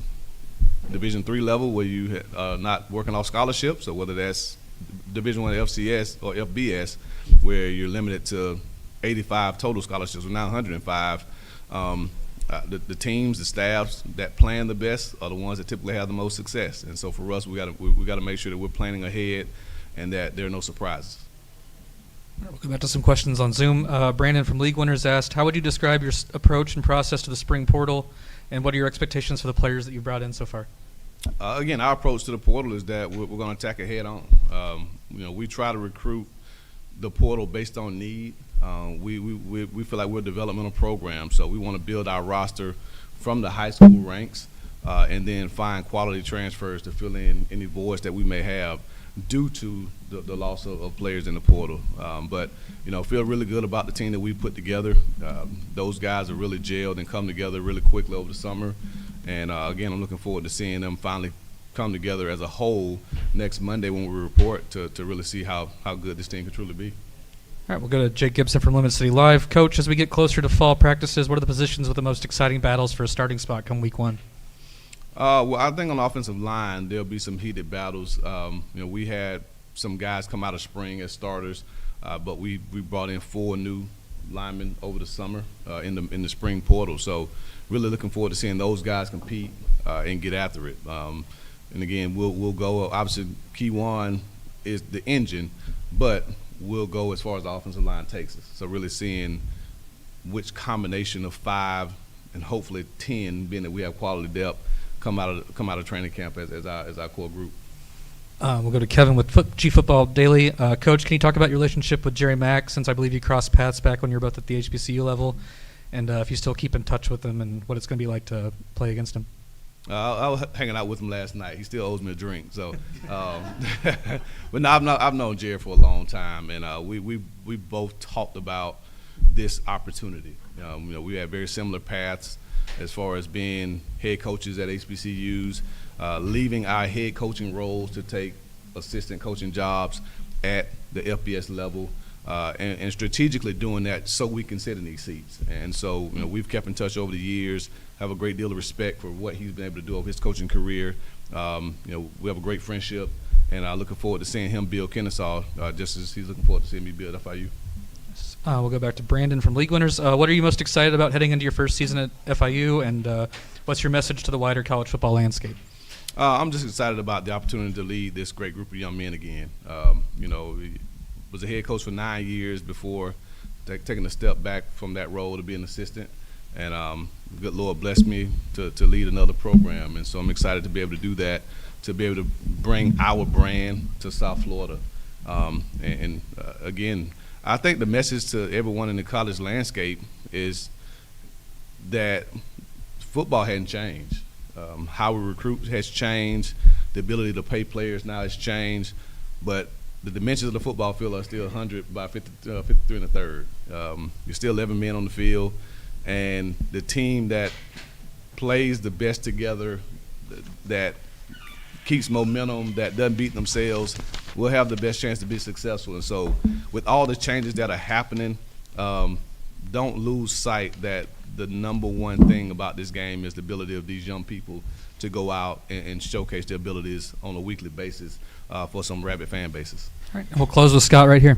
Division III level where you not working off scholarships, or whether that's Division I FCS or FBS where you're limited to 85 total scholarships, or now 105. The teams, the staffs that plan the best are the ones that typically have the most success. And so for us, we got to make sure that we're planning ahead and that there are no surprises. We'll go back to some questions on Zoom. Brandon from League Winners asked, how would you describe your approach and process to the spring portal, and what are your expectations for the players that you've brought in so far? Again, our approach to the portal is that we're going to attack it head on. We try to recruit the portal based on need. We feel like we're a developmental program, so we want to build our roster from the high school ranks and then find quality transfers to fill in any voids that we may have due to the loss of players in the portal. But feel really good about the team that we put together. Those guys are really gelled and come together really quickly over the summer. And again, I'm looking forward to seeing them finally come together as a whole next Monday when we report to really see how good this team can truly be. All right, we'll go to Jake Gibson from Lemon City Live. Coach, as we get closer to fall practices, what are the positions with the most exciting battles for a starting spot come week 1? Well, I think on the offensive line, there'll be some heated battles. We had some guys come out of spring as starters, but we brought in 4 new linemen over the summer in the spring portal. So really looking forward to seeing those guys compete and get after it. And again, we'll go. Obviously, Keywan is the engine, but we'll go as far as the offensive line takes us. So really seeing which combination of 5 and hopefully 10, being that we have quality depth, come out of training camp as our core group. We'll go to Kevin with G Football Daily. Coach, can you talk about your relationship with Jerry Mack, since I believe you crossed paths back when you were both at the HBCU level, and if you still keep in touch with him and what it's going to be like to play against him? I was hanging out with him last night. He still owes me a drink. So, but no, I've known Jerry for a long time, and we both talked about this opportunity. We had very similar paths as far as being head coaches at HBCUs, leaving our head coaching roles to take assistant coaching jobs at the FBS level, and strategically doing that so we can sit in these seats. And so, we've kept in touch over the years, have a great deal of respect for what he's been able to do over his coaching career. We have a great friendship, and I'm looking forward to seeing him build Kennesaw just as he's looking forward to seeing me build FIU. We'll go back to Brandon from League Winners. What are you most excited about heading into your first season at FIU, and what's your message to the wider college football landscape? I'm just excited about the opportunity to lead this great group of young men again. Was a head coach for 9 years before taking a step back from that role to be an assistant. and good Lord blessed me to lead another program, and so I'm excited to be able to do that, to be able to bring our brand to South Florida. Again, I think the message to everyone in the college landscape is that football hadn't changed. How we recruit has changed. The ability to pay players now has changed, but the dimensions of the football field are still 100 by 53 and a third. You're still 11 men on the field, and the team that plays the best together, that keeps momentum, that doesn't beat themselves, will have the best chance to be successful. And so with all the changes that are happening, don't lose sight that the number one thing about this game is the ability of these young people to go out and showcase their abilities on a weekly basis for some rabid fan bases. All right, we'll close with Scott right here.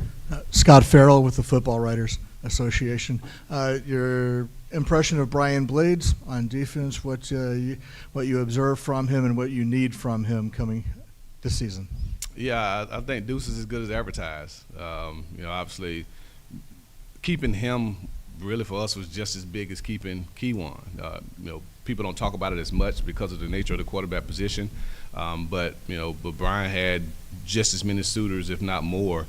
Scott Farrell with the Football Writers Association. Your impression of Brian Blades on defense, what you observe from him and what you need from him coming this season? Yeah, I think Deuce is as good as advertised. Obviously, keeping him really for us was just as big as keeping Keywan. People don't talk about it as much because of the nature of the quarterback position, but Brian had just as many suitors, if not more,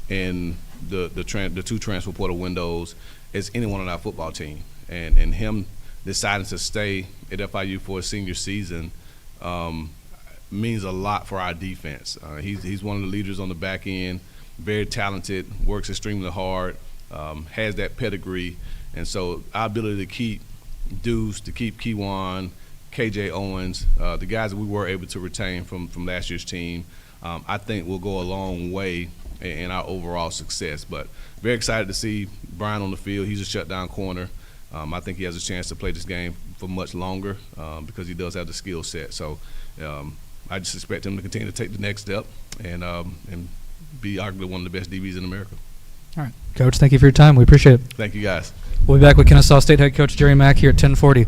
in the two transfer portal windows as anyone on our football team. And him deciding to stay at FIU for his senior season means a lot for our defense. He's one of the leaders on the back end, very talented, works extremely hard, has that pedigree, and so our ability to keep Deuce, to keep Keywan, KJ Owens, the guys that we were able to retain from last year's team, I think will go a long way in our overall success. But very excited to see Brian on the field. He's a shutdown corner. I think he has a chance to play this game for much longer because he does have the skill set. So I just expect him to continue to take the next step and be arguably one of the best DBs in America. All right, Coach, thank you for your time. We appreciate it. Thank you, guys. We'll be back with Kennesaw State head coach Jerry Mack here at 10:40.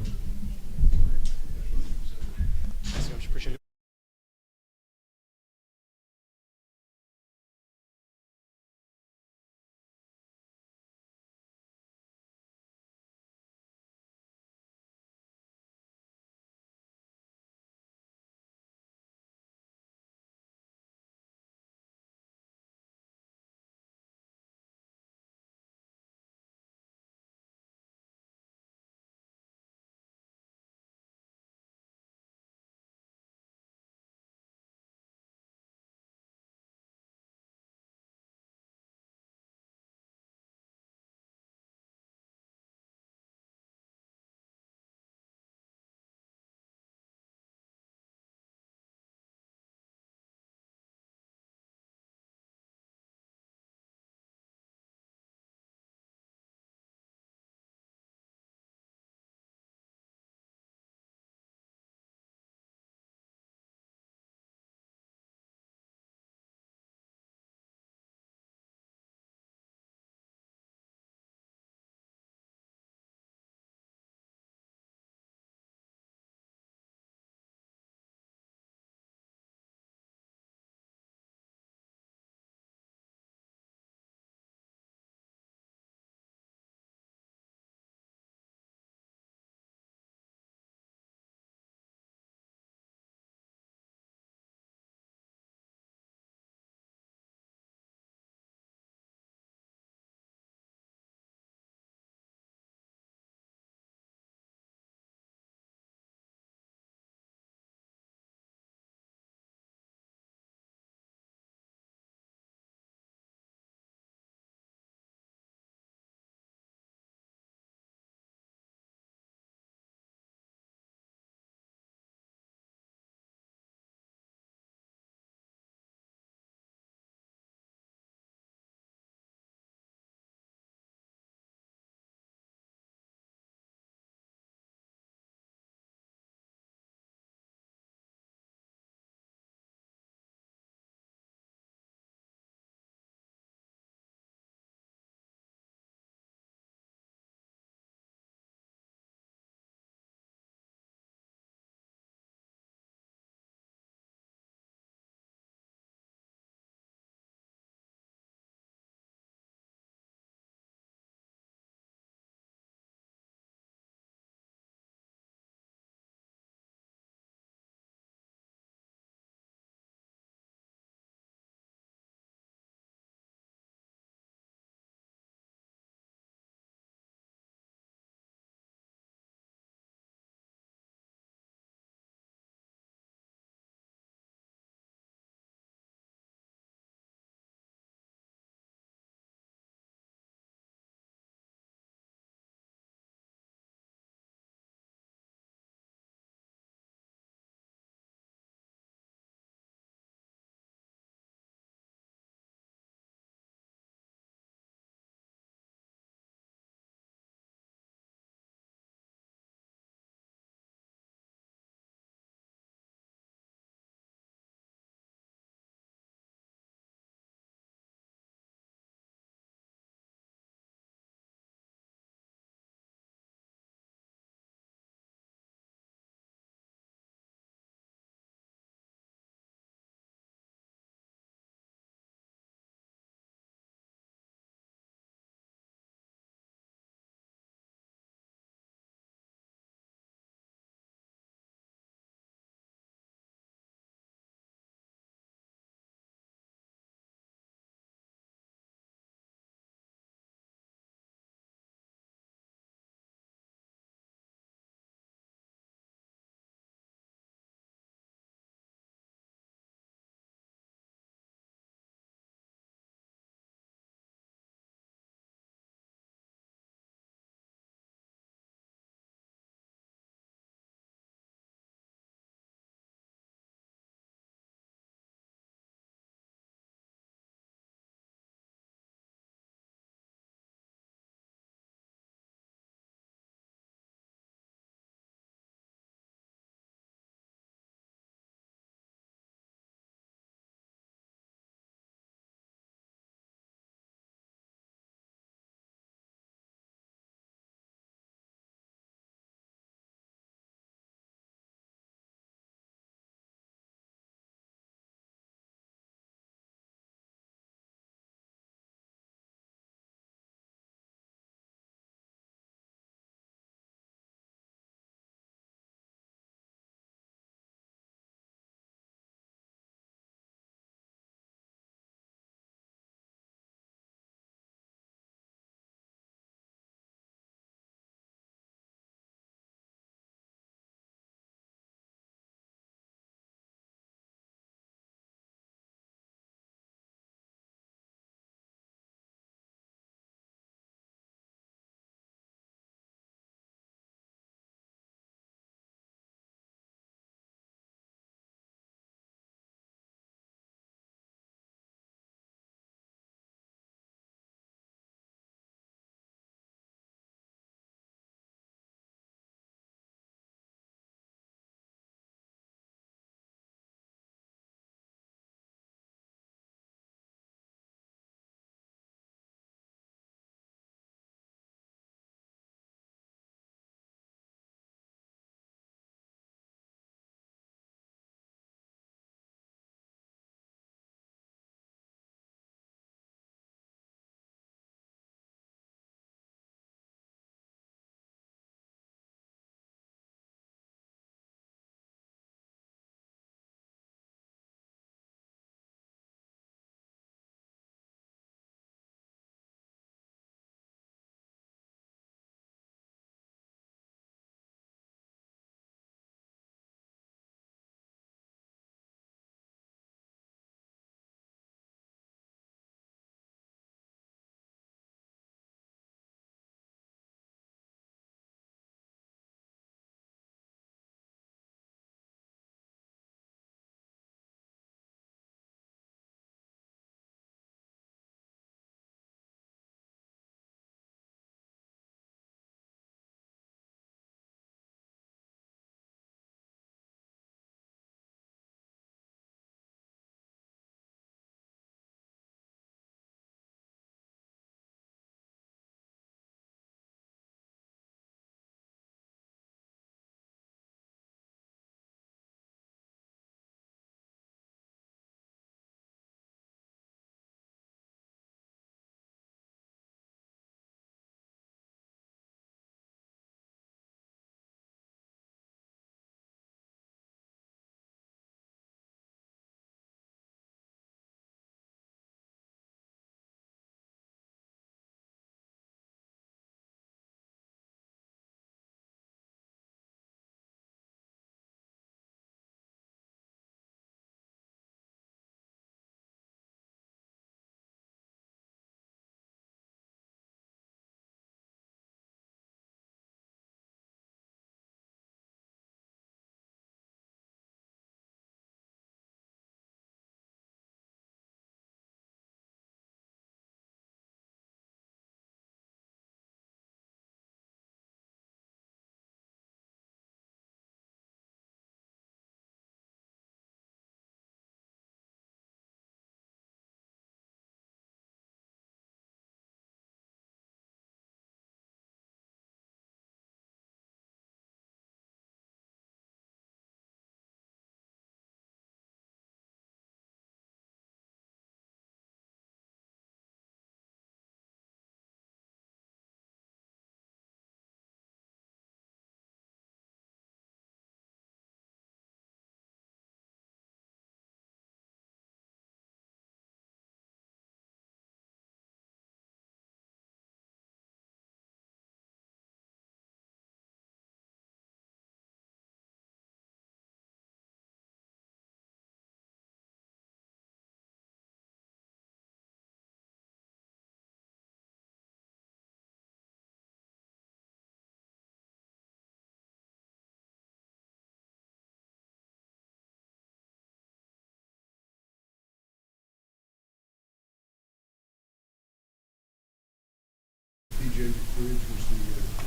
J.B. Bridge was the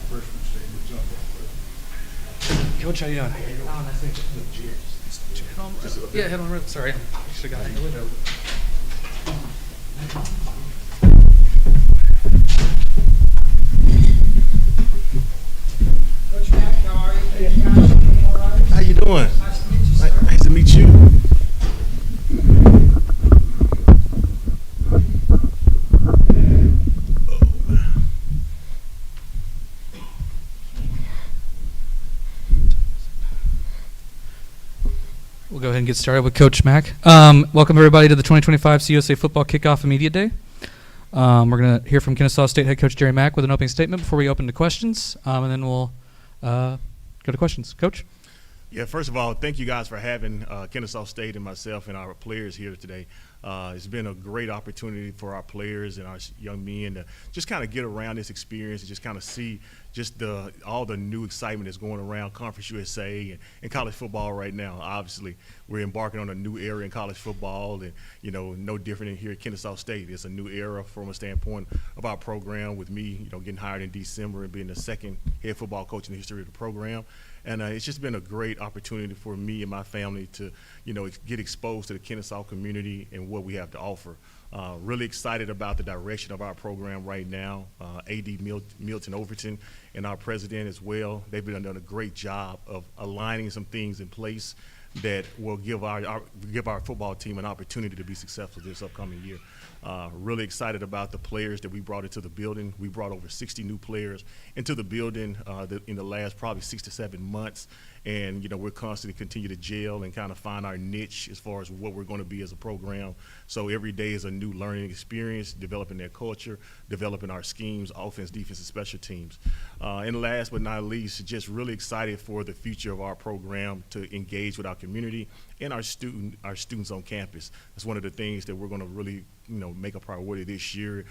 freshman state. What's up? Coach, how you doing? Yeah, head on right. Sorry, I should have got in the window. Coach Mack, how are you? How you doing? Nice to meet you, sir. Nice to meet you. We'll go ahead and get started with Coach Mack. Welcome everybody to the 2025 CUSA Football Kickoff and Media Day. We're going to hear from Kennesaw State head coach Jerry Mack with an opening statement before we open to questions, and then we'll go to questions. Coach? Yeah, first of all, thank you guys for having Kennesaw State and myself and our players here today. It's been a great opportunity for our players and our young men to just kind of get around this experience and just kind of see just all the new excitement that's going around Conference USA and college football right now. Obviously, we're embarking on a new era in college football, and no different than here at Kennesaw State. It's a new era from a standpoint of our program. With me, getting hired in December and being the second head football coach in the history of the program. And it's just been a great opportunity for me and my family to, get exposed to the Kennesaw community and what we have to offer. Really excited about the direction of our program right now. A.D. Milton Overton and our president as well. They've been done a great job of aligning some things in place that will give our football team an opportunity to be successful this upcoming year. Really excited about the players that we brought into the building. We brought over 60 new players into the building in the last probably 6 to 7 months. And, we're constantly continue to gel and kind of find our niche as far as what we're going to be as a program. So every day is a new learning experience, developing their culture, developing our schemes, offense, defense, and special teams. And last but not least, just really excited for the future of our program to engage with our community and our students on campus. That's one of the things that we're going to really, make a priority this year,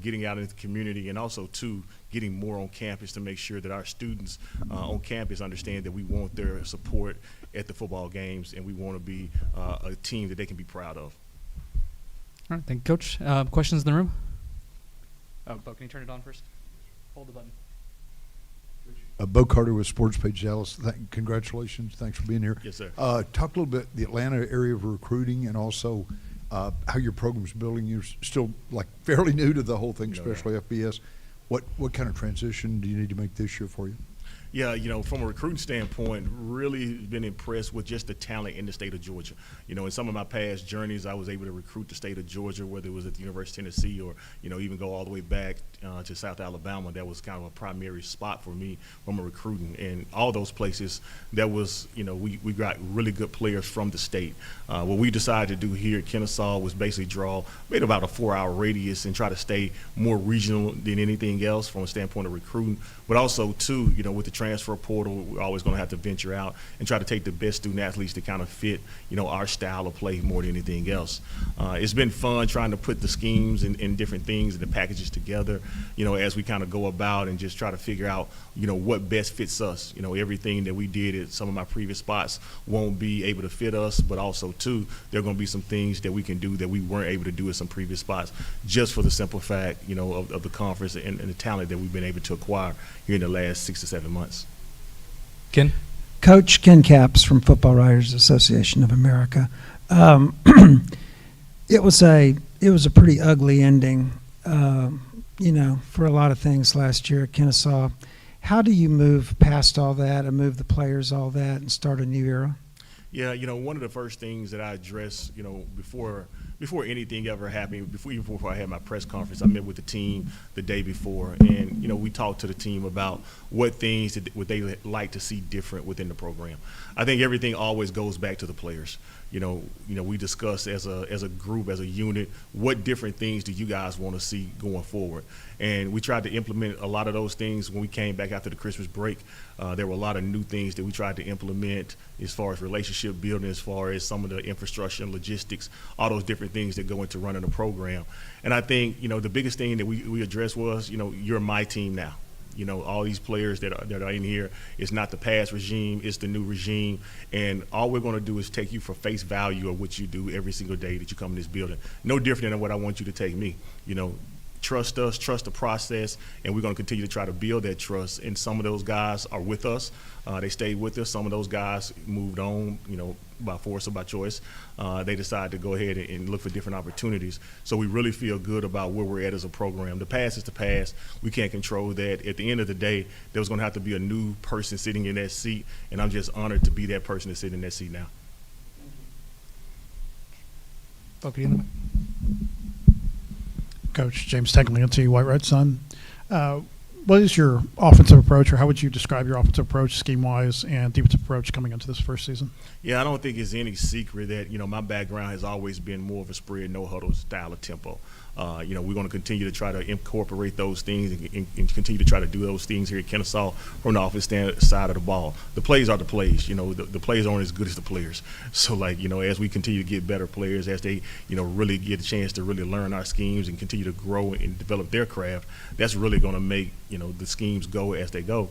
getting out into the community, and also, too, getting more on campus to make sure that our students on campus understand that we want their support at the football games, and we want to be a team that they can be proud of. All right, thank you, Coach. Questions in the room? Bo, can you turn it on first? Hold the button. Bo Carter with Sports Page Dallas. Congratulations. Thanks for being here. Yes, sir. Talk a little bit the Atlanta area of recruiting and also how your program's building. You're still fairly new to the whole thing, especially FBS. What kind of transition do you need to make this year for you? Yeah, from a recruiting standpoint, really been impressed with just the talent in the state of Georgia. In some of my past journeys, I was able to recruit the state of Georgia, whether it was at the University of Tennessee or, even go all the way back to South Alabama. That was kind of a primary spot for me from a recruiting. And all those places, that was, we got really good players from the state. What we decided to do here at Kennesaw was basically made about a 4-hour radius and try to stay more regional than anything else from a standpoint of recruiting. But also, too, with the transfer portal, we're always going to have to venture out and try to take the best student athletes to kind of fit, our style of play more than anything else. It's been fun trying to put the schemes and different things and the packages together, as we kind of go about and just try to figure out, what best fits us. Everything that we did at some of my previous spots won't be able to fit us, but also, too, there are going to be some things that we can do that we weren't able to do at some previous spots, just for the simple fact, of the conference and the talent that we've been able to acquire here in the last 6 to 7 months. Ken? Coach Ken Capps from Football Writers Association of America. It was a pretty ugly ending, for a lot of things last year at Kennesaw. How do you move past all that and move the players all that and start a new era? Yeah, one of the first things that I addressed, before anything ever happened, before I had my press conference, I met with the team the day before, and we talked to the team about what things would they like to see different within the program. I think everything always goes back to the players. We discussed as a group, as a unit, what different things do you guys want to see going forward? And we tried to implement a lot of those things when we came back after the Christmas break. There were a lot of new things that we tried to implement as far as relationship building, as far as some of the infrastructure and logistics, all those different things that go into running a program. And I think, the biggest thing that we addressed was, you're my team now. All these players that are in here, it's not the past regime, it's the new regime. And all we're going to do is take you for face value of what you do every single day that you come in this building. No different than what I want you to take me. trust us, trust the process, and we're going to continue to try to build that trust. And some of those guys are with us. They stayed with us. Some of those guys moved on, by force or by choice. They decided to go ahead and look for different opportunities. So we really feel good about where we're at as a program. The past is the past. We can't control that. At the end of the day, there was going to have to be a new person sitting in that seat, and I'm just honored to be that person that's sitting in that seat now. Coach James Tangley, MTSU White Red Sun. What is your offensive approach, or how would you describe your offensive approach, scheme-wise, and defensive approach coming into this first season? Yeah, I don't think it's any secret that, my background has always been more of a spread, no huddle style of tempo. We're going to continue to try to incorporate those things and continue to try to do those things here at Kennesaw from the offense side of the ball. The plays are the plays. The plays aren't as good as the players. So, as we continue to get better players, as they, really get a chance to really learn our schemes and continue to grow and develop their craft, that's really going to make, the schemes go as they go.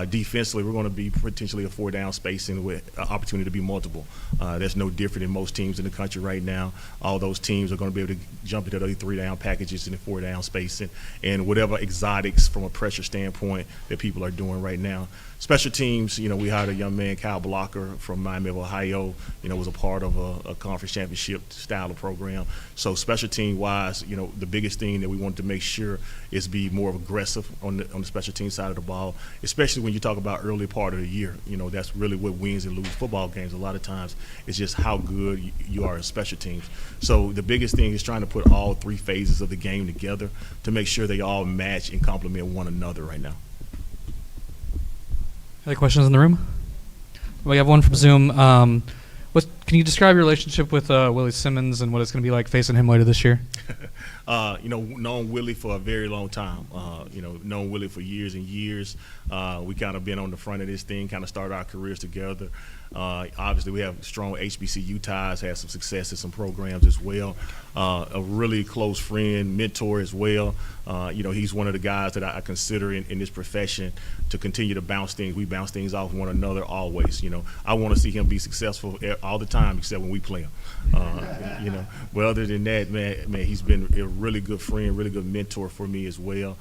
Defensively, we're going to be potentially a 4-down spacing with opportunity to be multiple. That's no different than most teams in the country right now. All those teams are going to be able to jump into those 3-down packages in the 4-down spacing and whatever exotics from a pressure standpoint that people are doing right now. Special teams, we hired a young man, Kyle Blocker, from Miami of Ohio, was a part of a conference championship style of program. So special team wise, the biggest thing that we wanted to make sure is be more aggressive on the special team side of the ball, especially when you talk about early part of the year. That's really what wins and loses football games a lot of times. It's just how good you are in special teams. So the biggest thing is trying to put all three phases of the game together to make sure they all match and complement one another right now. Any questions in the room? We have one from Zoom. Can you describe your relationship with Willie Simmons and what it's going to be like facing him later this year? Known Willie for a very long time. Known Willie for years and years. We kind of been on the front of this thing, kind of started our careers together. Obviously, we have strong HBCU ties, had some success in some programs as well. A really close friend, mentor as well. He's one of the guys that I consider in this profession to continue to bounce things. We bounce things off one another always. I want to see him be successful all the time, except when we play him. But other than that, man, he's been a really good friend, really good mentor for me as well.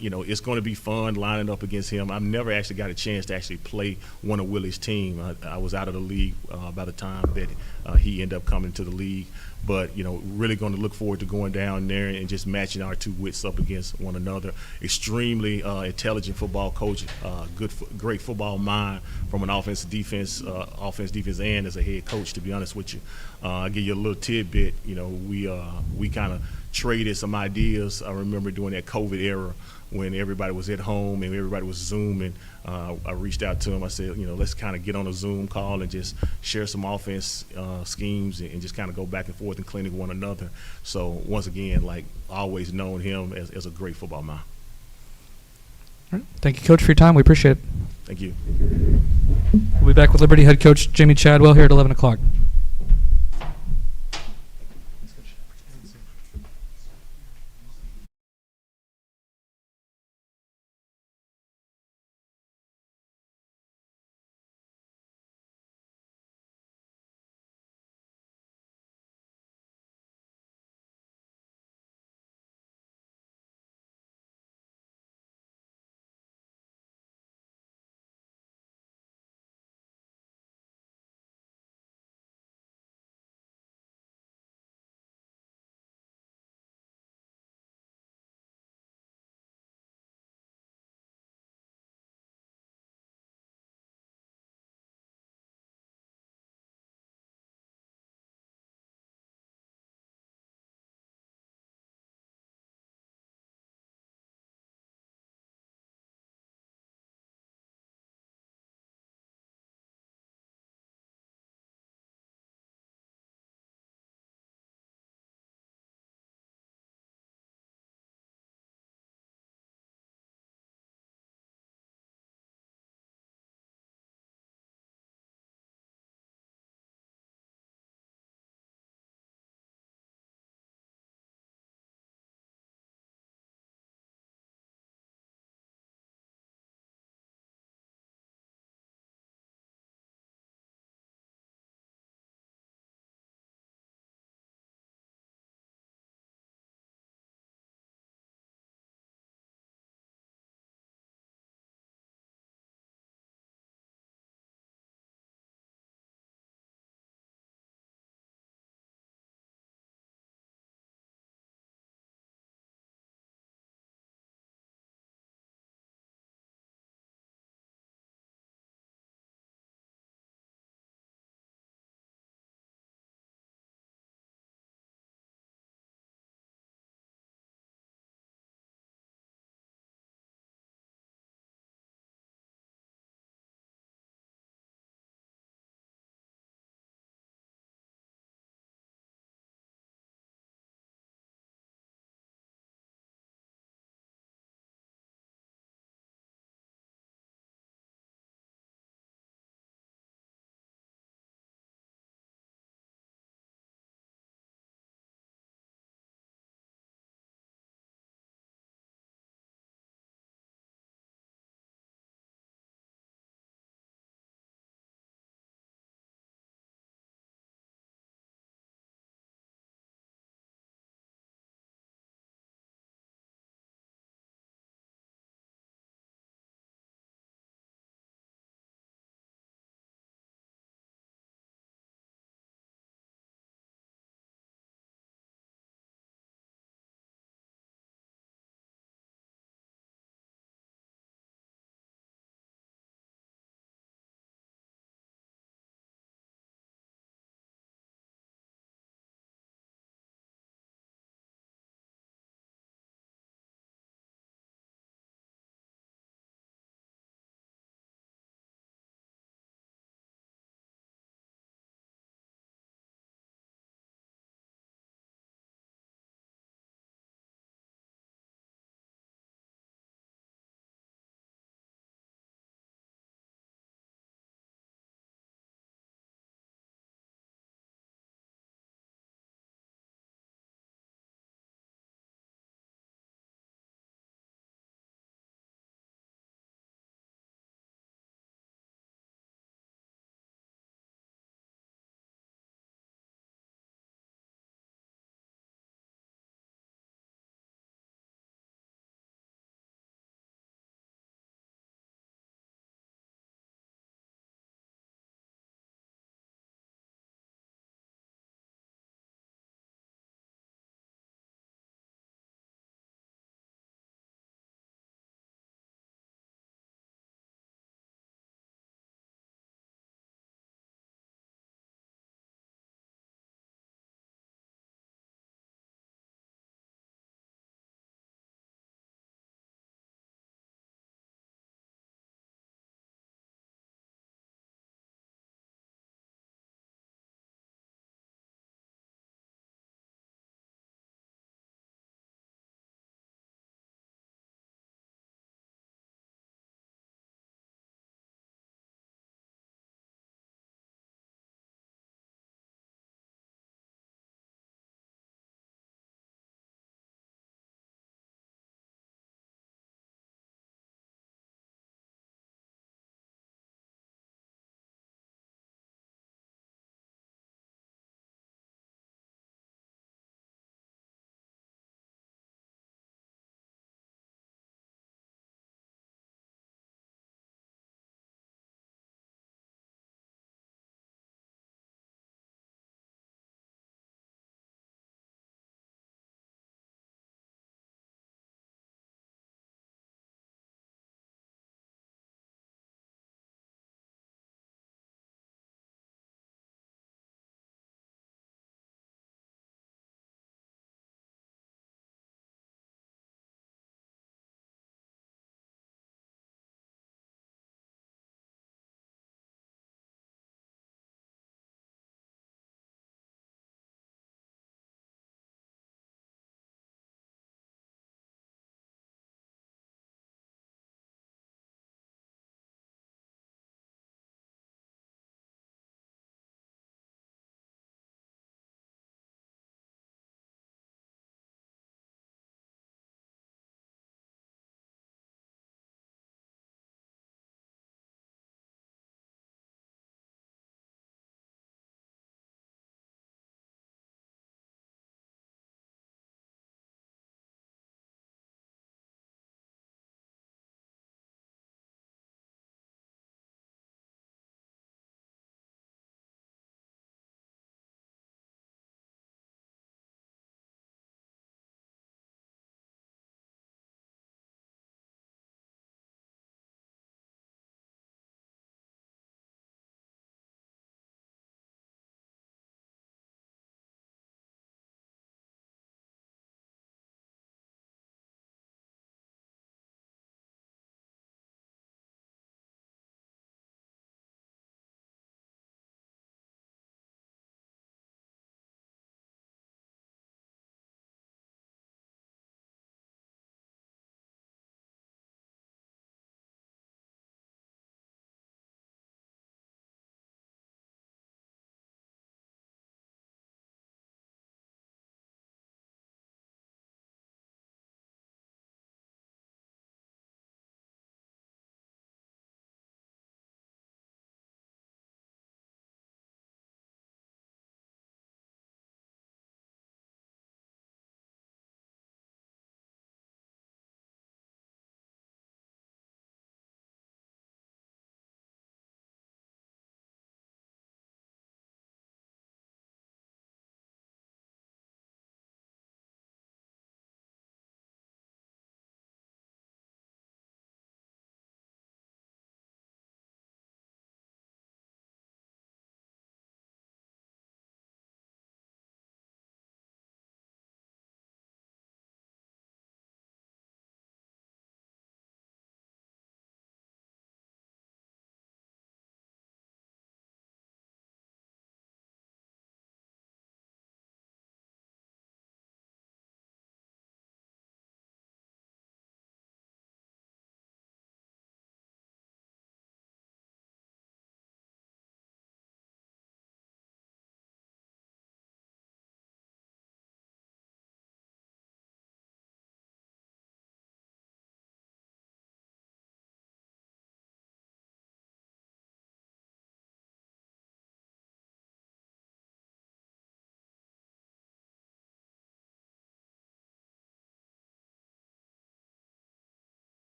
It's going to be fun lining up against him. I've never actually got a chance to actually play one of Willie's team. I was out of the league by the time that he ended up coming to the league. But, really going to look forward to going down there and just matching our two wits up against one another. Extremely intelligent football coach, great football mind from an offense, defense, and as a head coach, to be honest with you. I'll give you a little tidbit. We kind of traded some ideas. I remember during that COVID era when everybody was at home and everybody was Zooming. I reached out to him. I said, let's kind of get on a Zoom call and just share some offense schemes and just kind of go back and forth and clinic one another. So once again, always known him as a great football mind. All right. Thank you, Coach, for your time. We appreciate it. Thank you. We'll be back with Liberty head coach Jamie Chadwell here at 11 o'clock.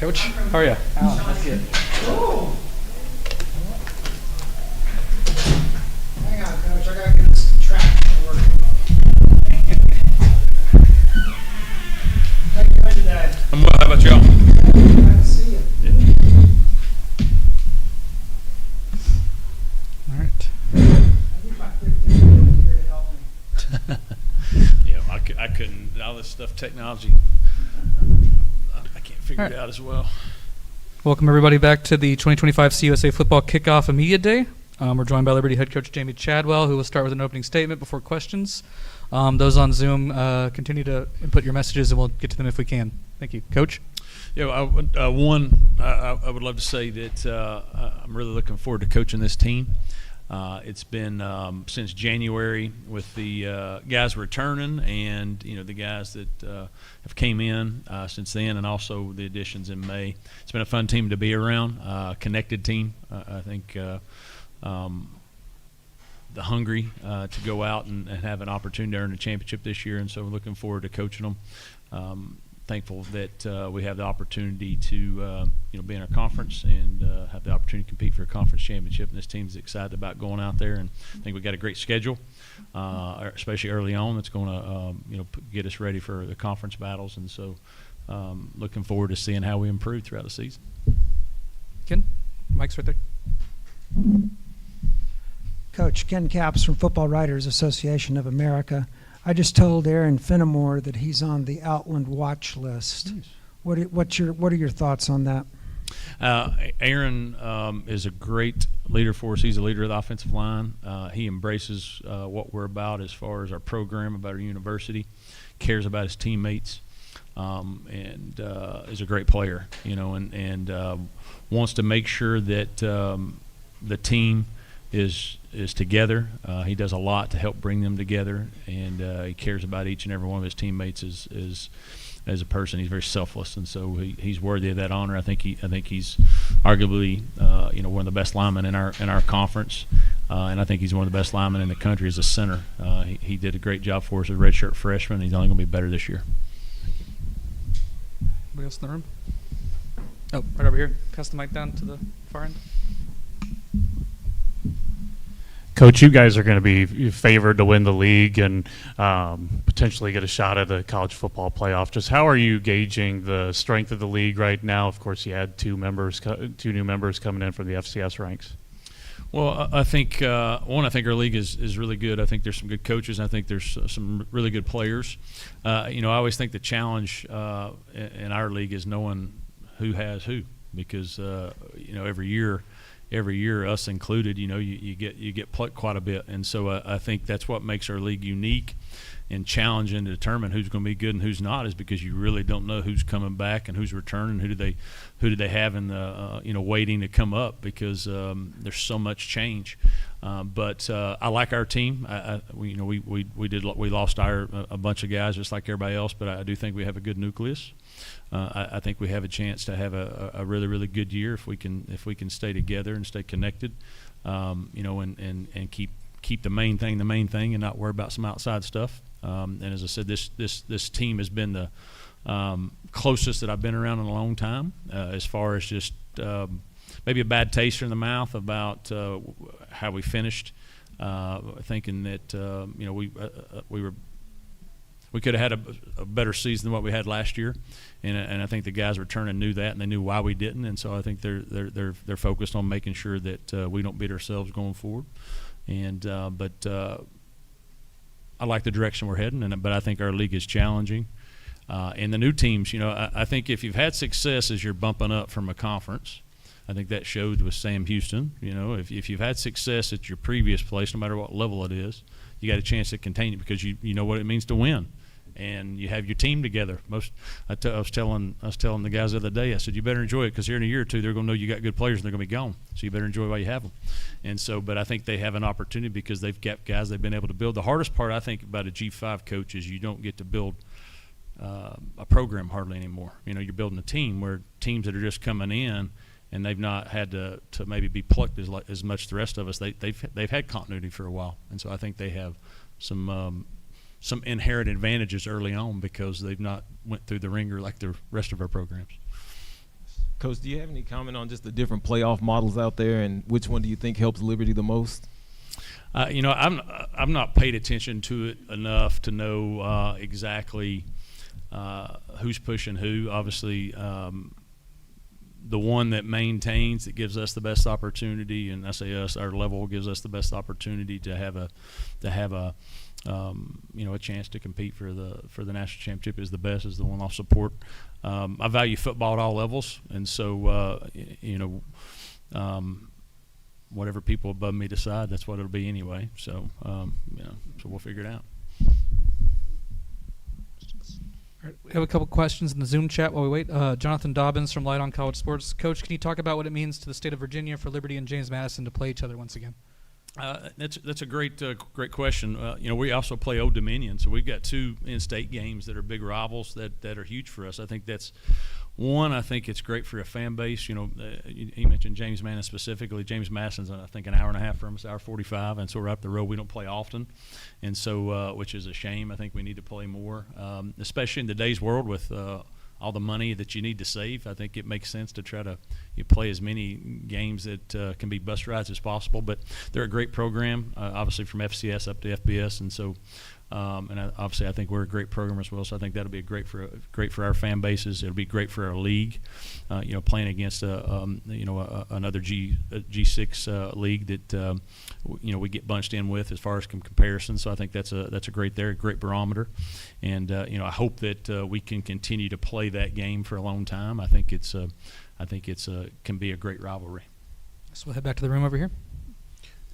Coach, how are you? Alan, that's good. Hang on, Coach. I gotta get this track to work. How you doing today? I'm well. How about y'all? Glad to see you. All right. I need my 15-year-old here to help me. Yeah, I couldn't. All this stuff, technology, I can't figure it out as well. Welcome everybody back to the 2025 CUSA Football Kickoff Immediate Day. We're joined by Liberty head coach Jamie Chadwell, who will start with an opening statement before questions. Those on Zoom, continue to input your messages, and we'll get to them if we can. Thank you, Coach. Yeah, I would love to say that I'm really looking forward to coaching this team. It's been since January with the guys returning, and the guys that have came in since then, and also the additions in May. It's been a fun team to be around, connected team. I think the hungry to go out and have an opportunity to earn a championship this year, and so we're looking forward to coaching them. Thankful that we have the opportunity to be in our conference and have the opportunity to compete for a conference championship. And this team's excited about going out there, and I think we've got a great schedule, especially early on. That's going to get us ready for the conference battles. And so, looking forward to seeing how we improve throughout the season. Ken, Mike's right there. Coach, Ken Capps from Football Writers Association of America. I just told Aaron Fenimore that he's on the Outland watch list. Nice. What are your thoughts on that? Aaron is a great leader for us. He's a leader of the offensive line. He embraces what we're about as far as our program, about our university, cares about his teammates, and is a great player, and wants to make sure that the team is together. He does a lot to help bring them together, and he cares about each and every one of his teammates as a person. He's very selfless, and so he's worthy of that honor. I think he's arguably one of the best linemen in our conference, and I think he's one of the best linemen in the country as a center. He did a great job for us as a redshirt freshman. He's only going to be better this year. Anybody else in the room? Oh, right over here. Pass the mic down to the far end. Coach, you guys are going to be favored to win the league and potentially get a shot at the college football playoff. Just how are you gauging the strength of the league right now? Of course, you had two new members coming in from the FCS ranks. Well, I think I think our league is really good. I think there's some good coaches. I think there's some really good players. I always think the challenge in our league is knowing who has who, because every year, us included, you get plucked quite a bit, and so I think that's what makes our league unique and challenging to determine who's going to be good and who's not, is because you really don't know who's coming back and who's returning, who do they have in the waiting to come up, because there's so much change. But I like our team. We lost a bunch of guys just like everybody else, but I do think we have a good nucleus. I think we have a chance to have a really, really good year if we can stay together and stay connected, and keep the main thing and not worry about some outside stuff. And as I said, this team has been the closest that I've been around in a long time, as far as just maybe a bad taste in the mouth about how we finished, thinking that we could have had a better season than what we had last year, and I think the guys returning knew that, and they knew why we didn't, and so I think they're focused on making sure that we don't beat ourselves going forward. And but I like the direction we're heading, but I think our league is challenging. And the new teams, I think if you've had success as you're bumping up from a conference, I think that showed with Sam Houston. If you've had success at your previous place, no matter what level it is, you got a chance to contain it, because you know what it means to win, and you have your team together. I was telling the guys the other day, I said, you better enjoy it, because here in a year or two they're going to know you got good players and they're going to be gone. So you better enjoy while you have them. And so, but I think they have an opportunity because they've got guys they've been able to build. The hardest part I think about a G5 coach is you don't get to build a program hardly anymore. You're building a team, where teams that are just coming in and they've not had to maybe be plucked as much as the rest of us. They've had continuity for a while, and so I think they have some inherent advantages early on because they've not went through the ringer like the rest of our programs. Coach, do you have any comment on just the different playoff models out there, and which one do you think helps Liberty the most? I've not paid attention to it enough to know exactly who's pushing who. Obviously, the one that maintains, that gives us the best opportunity, and I say us, our level gives us the best opportunity to have a chance to compete for the national championship is the best, is the one I'll support. I value football at all levels, and so whatever people above me decide, that's what it'll be anyway. So so we'll figure it out. All right, we have a couple questions in the Zoom chat while we wait. Jonathan Dobbins from Light on College Sports. Coach, can you talk about what it means to the state of Virginia for Liberty and James Madison to play each other once again? That's a great question. We also play Old Dominion, so we've got two in-state games that are big rivals that are huge for us. I think that's one. I think it's great for a fan base. You mentioned James Madison specifically. James Madison's I think an hour and a half from us, hour 45, and so we're up the road. We don't play often, and so which is a shame. I think we need to play more, especially in today's world with all the money that you need to save. I think it makes sense to try to play as many games that can be bus rides as possible. But they're a great program, obviously from FCS up to FBS, and so obviously I think we're a great program as well. So I think that'll be great for our fan bases. It'll be great for our league, playing against another G6 league that we get bunched in with as far as comparison. So I think that's a great barometer, and I hope that we can continue to play that game for a long time. I think it's can be a great rivalry. So we'll head back to the room over here.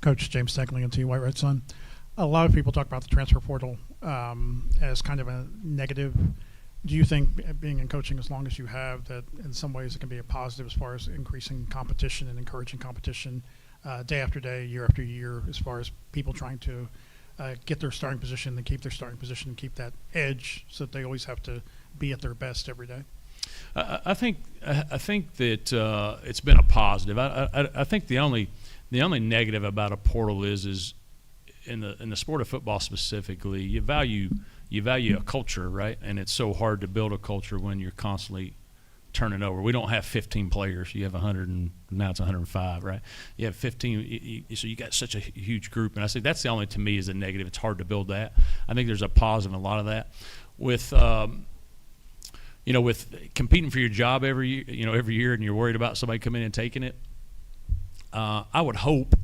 Coach James Steckling and T. White Red Sun. A lot of people talk about the transfer portal as kind of a negative. Do you think, being in coaching as long as you have, that in some ways it can be a positive as far as increasing competition and encouraging competition day after day, year after year, as far as people trying to get their starting position and keep their starting position and keep that edge so that they always have to be at their best every day? I think that it's been a positive. I think the only negative about a portal is in the sport of football specifically, you value a culture, right? And it's so hard to build a culture when you're constantly turning over. We don't have 15 players. You have 100, and now it's 105, right? You have 15, so you got such a huge group. And I say that's the only, to me, is a negative. It's hard to build that. I think there's a positive in a lot of that. With with competing for your job every year, and you're worried about somebody coming in and taking it. I would hope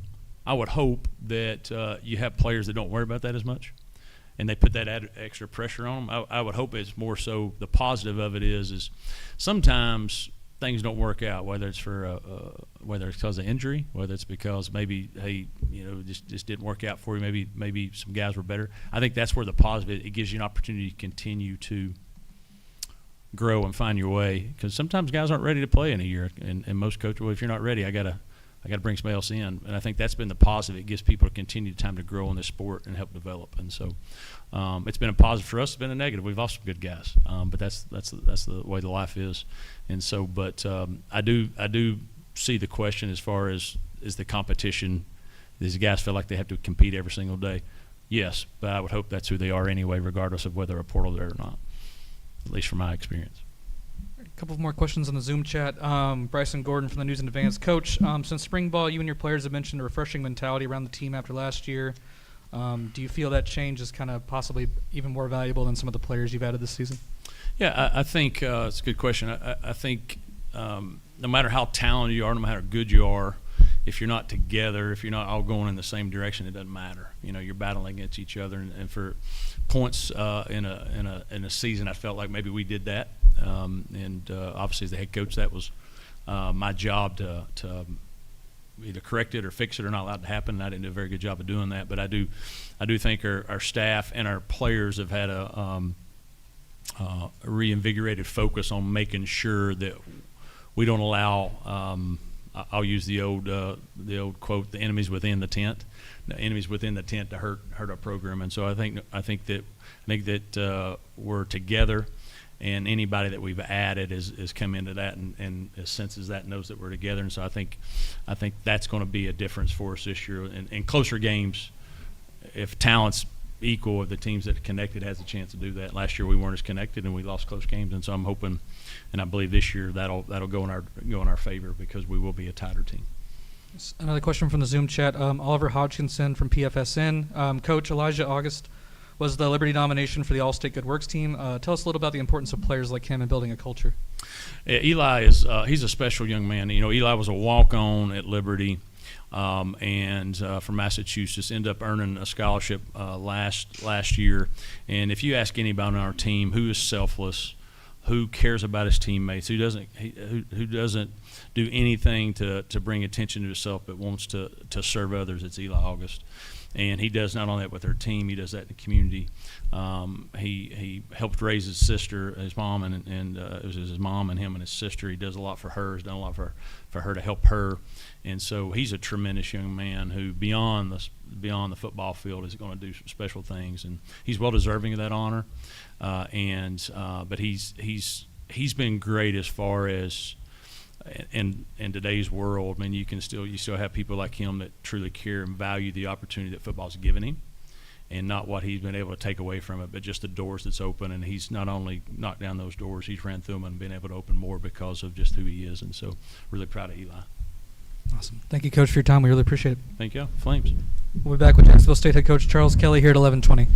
that you have players that don't worry about that as much, and they put that extra pressure on them. I would hope it's more so the positive of it is sometimes things don't work out, whether it's because of injury, whether it's because maybe just didn't work out for you. Maybe some guys were better. I think that's where the positive, it gives you an opportunity to continue to grow and find your way, because sometimes guys aren't ready to play in a year, and most coaches, well, if you're not ready, I gotta bring somebody else in. And I think that's been the positive. It gives people continued time to grow in this sport and help develop. And so it's been a positive for us. It's been a negative. We've lost some good guys, but that's the way the life is. And so, but I do see the question as far as is the competition. These guys feel like they have to compete every single day. Yes, but I would hope that's who they are anyway, regardless of whether a portal there or not, at least from my experience. A couple more questions on the Zoom chat. Bryson Gordon from the News in Advance. Coach, since spring ball, you and your players have mentioned a refreshing mentality around the team after last year. Do you feel that change is kind of possibly even more valuable than some of the players you've added this season? Yeah, I think it's a good question. I think no matter how talented you are, no matter how good you are, if you're not together, if you're not all going in the same direction, it doesn't matter. You're battling against each other, and for points in a season, I felt like maybe we did that. And obviously, as the head coach, that was my job to either correct it or fix it or not allow it to happen. And I didn't do a very good job of doing that. But I do think our staff and our players have had a reinvigorated focus on making sure that we don't allow. I'll use the old quote: "The enemy's within the tent." The enemy's within the tent to hurt our program. And so I think that we're together. And anybody that we've added has come into that and senses that, knows that we're together. And so I think that's going to be a difference for us this year. In closer games, if talent's equal of the teams that connected has a chance to do that. Last year we weren't as connected and we lost close games, and so I'm hoping, and I believe this year that'll go in our favor because we will be a tighter team. Another question from the Zoom chat. Oliver Hodgkinson from PFSN. Coach, Elijah August was the Liberty nomination for the All-State Good Works team. Tell us a little about the importance of players like him in building a culture. Yeah, Eli is he's a special young man. You know, Eli was a walk-on at Liberty. And from Massachusetts, ended up earning a scholarship last year. And if you ask anybody on our team who is selfless, who cares about his teammates, who doesn't do anything to bring attention to himself but wants to serve others, it's Eli August. And he does not only that with our team, he does that in the community. He helped raise his sister, his mom, and it was his mom and him and his sister. He does a lot for her. He's done a lot for her to help her. And so he's a tremendous young man who beyond the football field is going to do some special things, and he's well deserving of that honor. But he's been great as far as in today's world. I mean, you still have people like him that truly care and value the opportunity that football's given him, and not what he's been able to take away from it, but just the doors that's open. And he's not only knocked down those doors, he's ran through them and been able to open more because of just who he is. And so really proud of Eli. Awesome. Thank you, Coach, for your time. We really appreciate it. Thank you. Flames. We'll be back with Jacksonville State head coach Charles Kelly here at 11:20.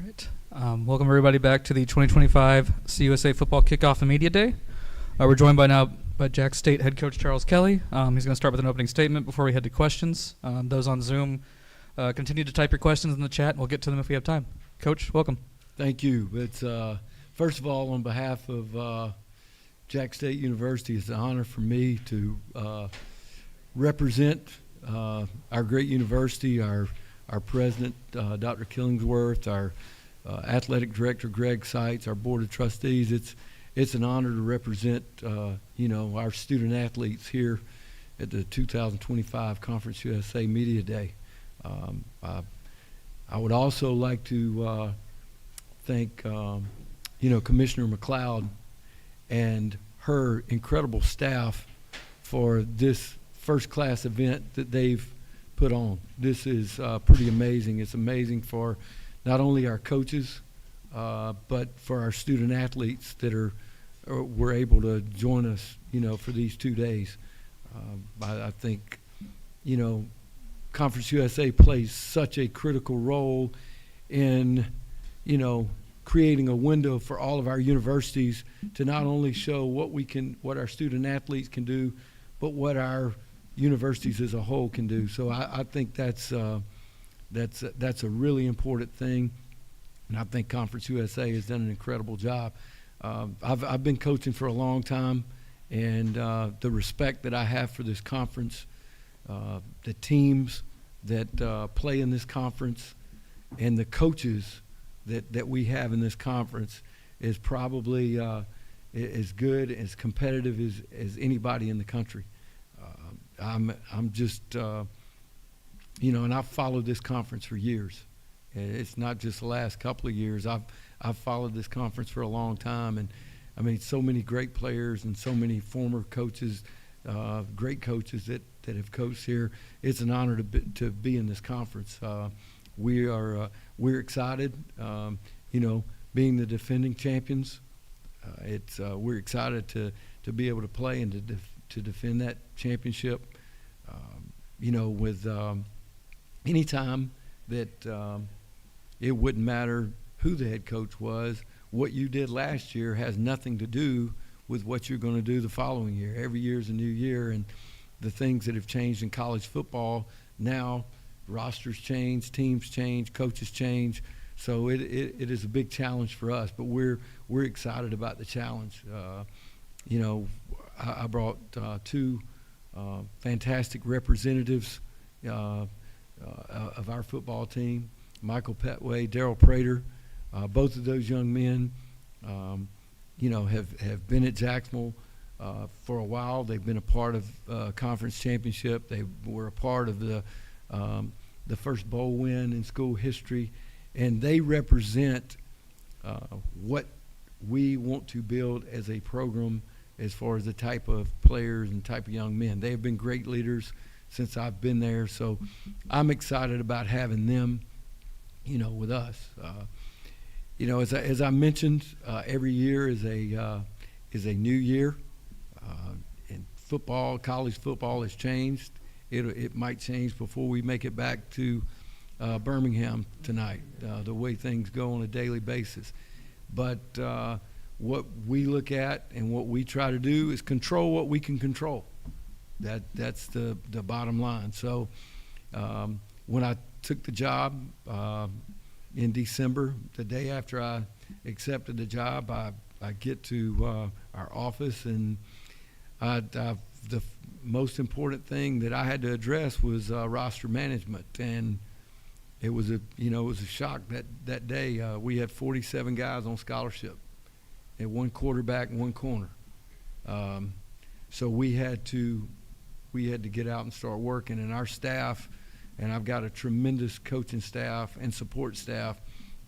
right. Welcome everybody back to the 2025 CUSA Football Kickoff and Media Day. We're joined by Jack State head coach Charles Kelly. He's going to start with an opening statement before we head to questions. Those on Zoom, continue to type your questions in the chat, and we'll get to them if we have time. Coach, welcome. Thank you. It's first of all, on behalf of Jack State University, it's an honor for me to represent our great university, our president, Dr. Killingsworth, our athletic director, Greg Seitz, our board of trustees. It's an honor to represent, our student athletes here at the 2025 Conference USA Media Day. I would also like to thank, Commissioner McLeod and her incredible staff for this first-class event that they've put on. This is pretty amazing. It's amazing for not only our coaches, but for our student athletes that were able to join us, for these 2 days. I think, Conference USA plays such a critical role in, creating a window for all of our universities to not only show what our student athletes can do, but what our universities as a whole can do. So I think that's a really important thing, and I think Conference USA has done an incredible job. I've been coaching for a long time, and the respect that I have for this conference, the teams that play in this conference, and the coaches that we have in this conference is probably as good, as competitive as anybody in the country. I'm just, and I've followed this conference for years. It's not just the last couple of years. I've followed this conference for a long time, and I mean, so many great players and so many former coaches, great coaches that have coached here. It's an honor to be in this conference. We're excited, being the defending champions. We're excited to be able to play and to defend that championship. With any time that it wouldn't matter who the head coach was. What you did last year has nothing to do with what you're going to do the following year. Every year is a new year, and the things that have changed in college football now, rosters change, teams change, coaches change. So it is a big challenge for us, but we're excited about the challenge. I brought two fantastic representatives of our football team, Michael Petway, Daryl Prater. Both of those young men, have been at Jacksonville for a while. They've been a part of conference championship. They were a part of the first bowl win in school history, and they represent what we want to build as a program as far as the type of players and type of young men. They have been great leaders since I've been there, so I'm excited about having them, with us. As I mentioned, every year is a new year, and football, college football has changed. It might change before we make it back to Birmingham tonight, the way things go on a daily basis. But what we look at and what we try to do is control what we can control. That's the bottom line. So when I took the job in December, the day after I accepted the job, I get to our office, and the most important thing that I had to address was roster management, and it was a shock that day. We had 47 guys on scholarship, and one quarterback and one corner. So we had to get out and start working, and our staff, and I've got a tremendous coaching staff and support staff.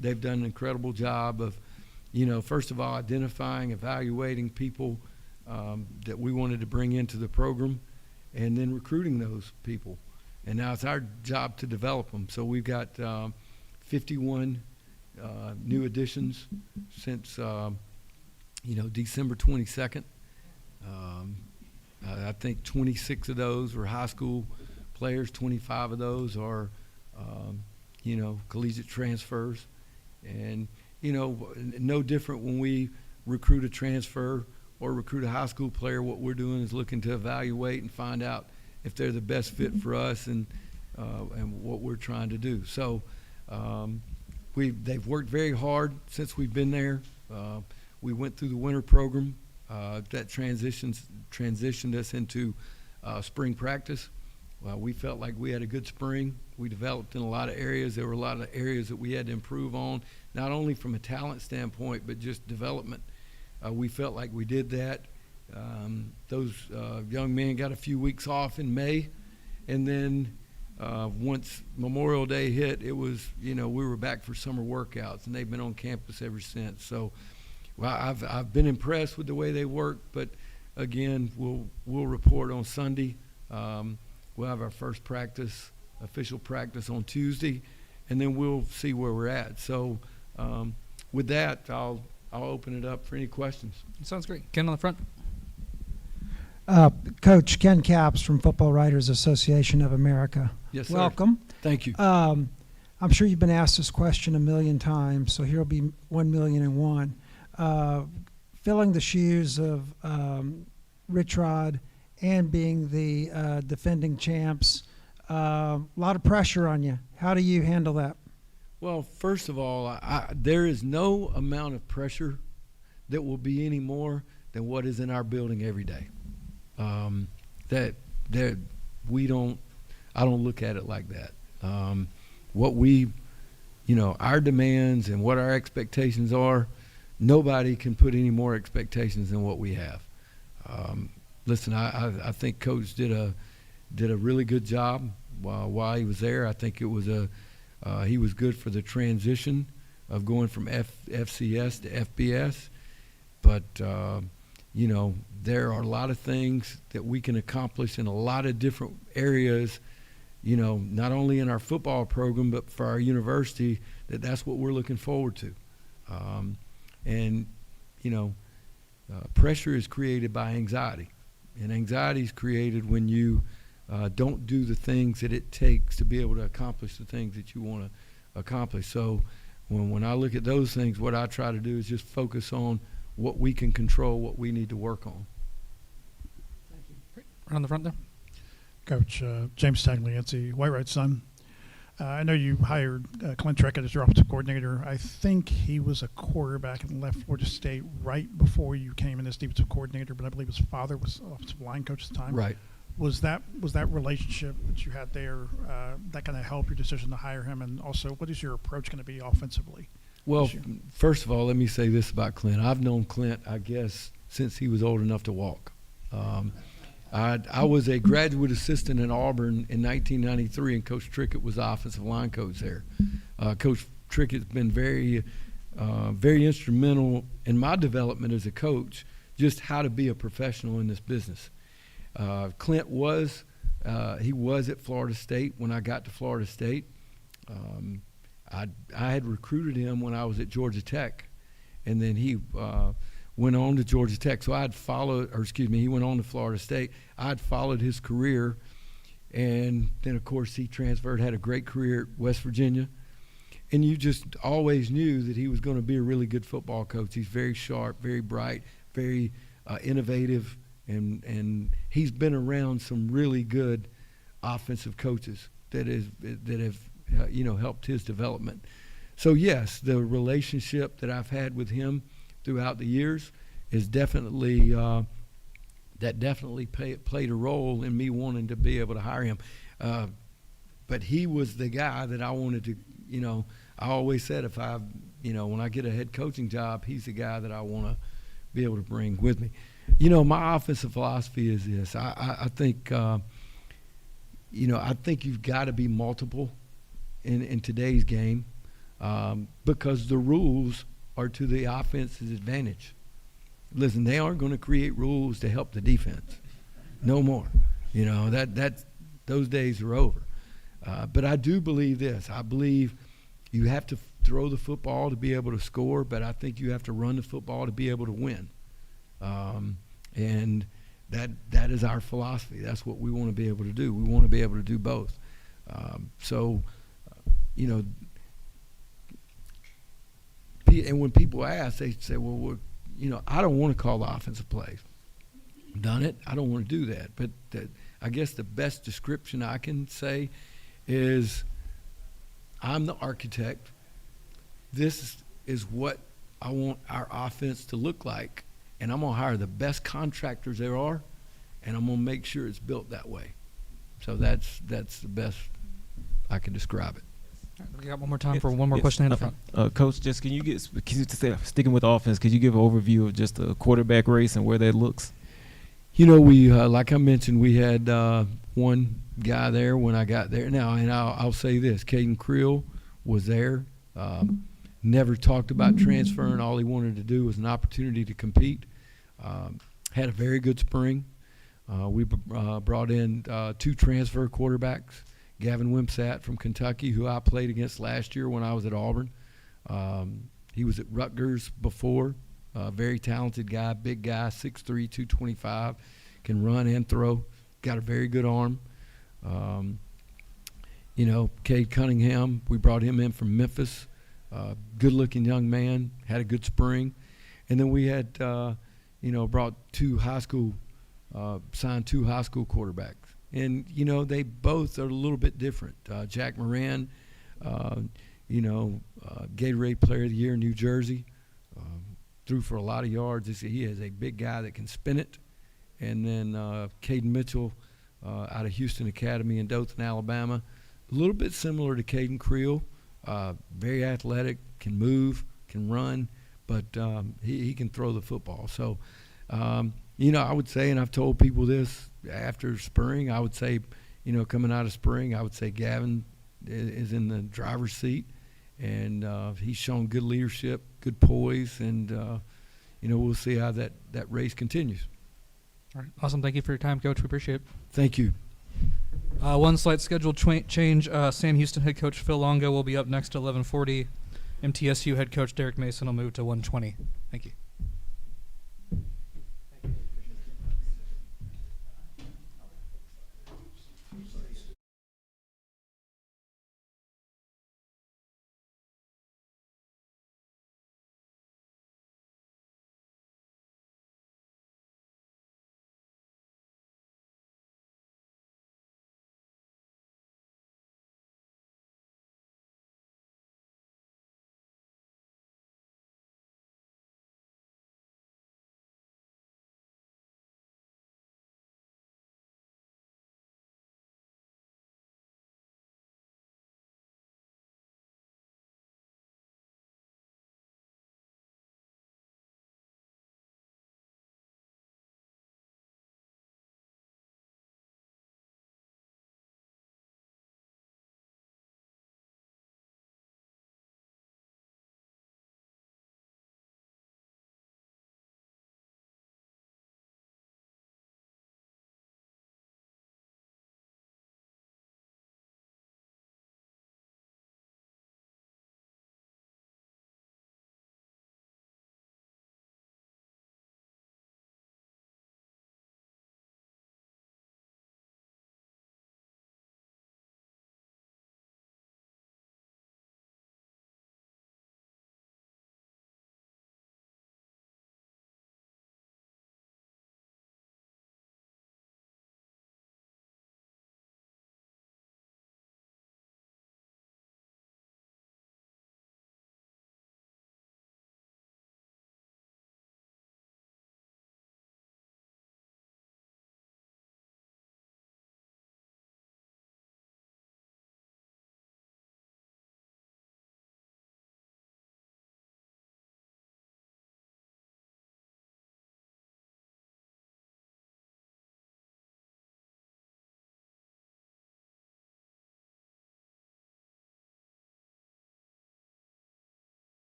They've done an incredible job of, first of all, identifying, evaluating people that we wanted to bring into the program, and then recruiting those people. And now it's our job to develop them. So we've got 51 new additions since, December 22nd. I think 26 of those were high school players. 25 of those are, collegiate transfers. And, you know, no different when we recruit a transfer or recruit a high school player. What we're doing is looking to evaluate and find out if they're the best fit for us and what we're trying to do. So they've worked very hard since we've been there. We went through the winter program that transitioned us into spring practice. We felt like we had a good spring. We developed in a lot of areas. There were a lot of areas that we had to improve on, not only from a talent standpoint, but just development. We felt like we did that. Those young men got a few weeks off in May, and then once Memorial Day hit, it was, you know, we were back for summer workouts, and they've been on campus ever since. So, well, I've been impressed with the way they work, but again, we'll report on Sunday. We'll have our first practice, official practice on Tuesday, and then we'll see where we're at. So, with that, I'll open it up for any questions. Sounds great. Ken on the front. Coach Ken Capps from Football Writers Association of America. Yes, sir. Welcome. Thank you. I'm sure you've been asked this question a million times, so here will be 1,000,001. Filling the shoes of Rich Rod and being the defending champs, a lot of pressure on you. How do you handle that? Well, first of all, there is no amount of pressure that will be any more than what is in our building every day. I don't look at it like that. Our demands and what our expectations are, nobody can put any more expectations than what we have. Listen, I think Coach did a really good job while he was there. I think it was he was good for the transition of going from FCS to FBS. But, there are a lot of things that we can accomplish in a lot of different areas, not only in our football program, but for our university, that's what we're looking forward to. Pressure is created by anxiety. And anxiety is created when you don't do the things that it takes to be able to accomplish the things that you want to accomplish. So when I look at those things, what I try to do is just focus on what we can control, what we need to work on. Thank you. Great. Right on the front there. Coach James Taglianzi, White Wright's son. I know you hired Clint Trickett as your offensive coordinator. I think he was a quarterback and left Florida State right before you came in as defensive coordinator, but I believe his father was offensive line coach at the time. Right. Was that relationship that you had there that kind of helped your decision to hire him? And also, what is your approach going to be offensively? Well, first of all, let me say this about Clint. I've known Clint, I guess, since he was old enough to walk. I was a graduate assistant in Auburn in 1993, and Coach Trickett was the offensive line coach there. Coach Trickett's been very instrumental in my development as a coach, just how to be a professional in this business. Clint was at Florida State when I got to Florida State. I had recruited him when I was at Georgia Tech, and then he went on to Georgia Tech. So he went on to Florida State. I'd followed his career, and then, of course, he transferred, had a great career at West Virginia. And you just always knew that he was going to be a really good football coach. He's very sharp, very bright, very innovative, and he's been around some really good offensive coaches that have helped his development. So, yes, the relationship that I've had with him throughout the years is definitely played a role in me wanting to be able to hire him. But he was the guy that I wanted to, I always said when I get a head coaching job, he's the guy that I want to be able to bring with me. My offensive philosophy is this. I think you've got to be multiple in today's game because the rules are to the offense's advantage. Listen, they aren't going to create rules to help the defense. No more. Those days are over. But I do believe this. I believe you have to throw the football to be able to score, but I think you have to run the football to be able to win. And that is our philosophy. That's what we want to be able to do. We want to be able to do both. and when people ask, they say, well, you know, I don't want to call the offensive plays. Done it. I don't want to do that. But I guess the best description I can say is I'm the architect. This is what I want our offense to look like, and I'm going to hire the best contractors there are, and I'm going to make sure it's built that way. So that's the best I can describe it. All right, we got one more time for one more question in the front. Coach, just can you say, sticking with offense, could you give an overview of just the quarterback race and where that looks? You know, we like I mentioned, we had one guy there when I got there. Now, and I'll say this: Caden Creel was there. Never talked about transferring. All he wanted to do was an opportunity to compete. Had a very good spring. We brought in 2 transfer quarterbacks. Gavin Wimsat from Kentucky, who I played against last year when I was at Auburn. He was at Rutgers before. Very talented guy, big guy, 6'3", 225, can run and throw. Got a very good arm. You know, Cade Cunningham, we brought him in from Memphis. Good-looking young man, had a good spring. And then we had, you know, brought 2 high school, signed 2 high school quarterbacks. And, you know, they both are a little bit different. Jack Moran, you know, Gatorade Player of the Year in New Jersey. Threw for a lot of yards. He is a big guy that can spin it. And then Caden Mitchell out of Houston Academy in Dothan, Alabama. A little bit similar to Caden Creel. Very athletic, can move, can run, but he can throw the football. So, you know, I would say, and I've told people this after spring, I would say, you know, coming out of spring, I would say Gavin is in the driver's seat. And he's shown good leadership, good poise, and, you know, we'll see how that race continues. All right, awesome. Thank you for your time, Coach. We appreciate it. Thank you. One slight schedule change. Sam Houston head coach Phil Longo will be up next at 11:40. MTSU head coach Derek Mason will move to 1:20. Thank you.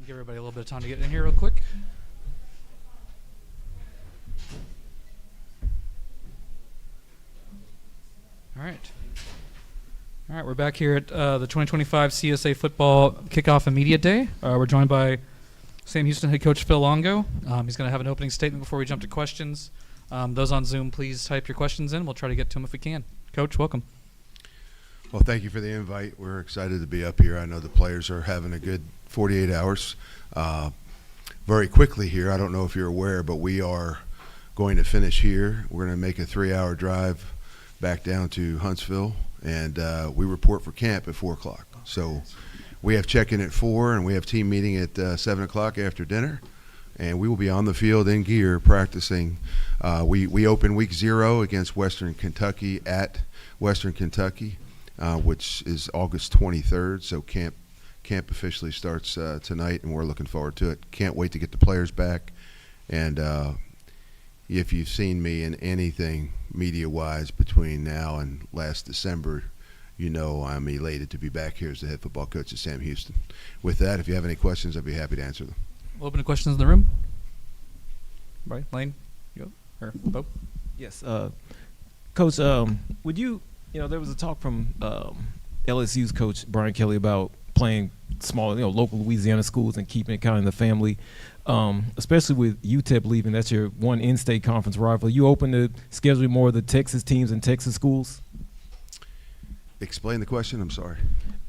Give everybody a little bit of time to get in here real quick. All right. All right, we're back here at the 2025 CUSA Football Kickoff and Media Day. We're joined by Sam Houston head coach Phil Longo. He's going to have an opening statement before we jump to questions. Those on Zoom, please type your questions in. We'll try to get to them if we can. Coach, welcome. Well, thank you for the invite. We're excited to be up here. I know the players are having a good 48 hours. Very quickly here, I don't know if you're aware, but we are going to finish here. We're going to make a 3-hour drive back down to Huntsville, and we report for camp at 4 o'clock. So we have check-in at 4, and we have team meeting at 7 o'clock after dinner, and we will be on the field in gear practicing. We open week 0 against Western Kentucky at Western Kentucky, which is August 23rd, so camp officially starts tonight, and we're looking forward to it. Can't wait to get the players back, and if you've seen me in anything media-wise between now and last December, you know I'm elated to be back here as the head football coach at Sam Houston. With that, if you have any questions, I'd be happy to answer them. We'll open to questions in the room. Right, Lane, you go, or Bo? Yes, Coach. Would you there was a talk from LSU's coach Brian Kelly about playing small, local Louisiana schools and keeping it kind of in the family. Especially with UTEP leaving, that's your one in-state conference rival. You open to scheduling more of the Texas teams and Texas schools? Explain the question. I'm sorry.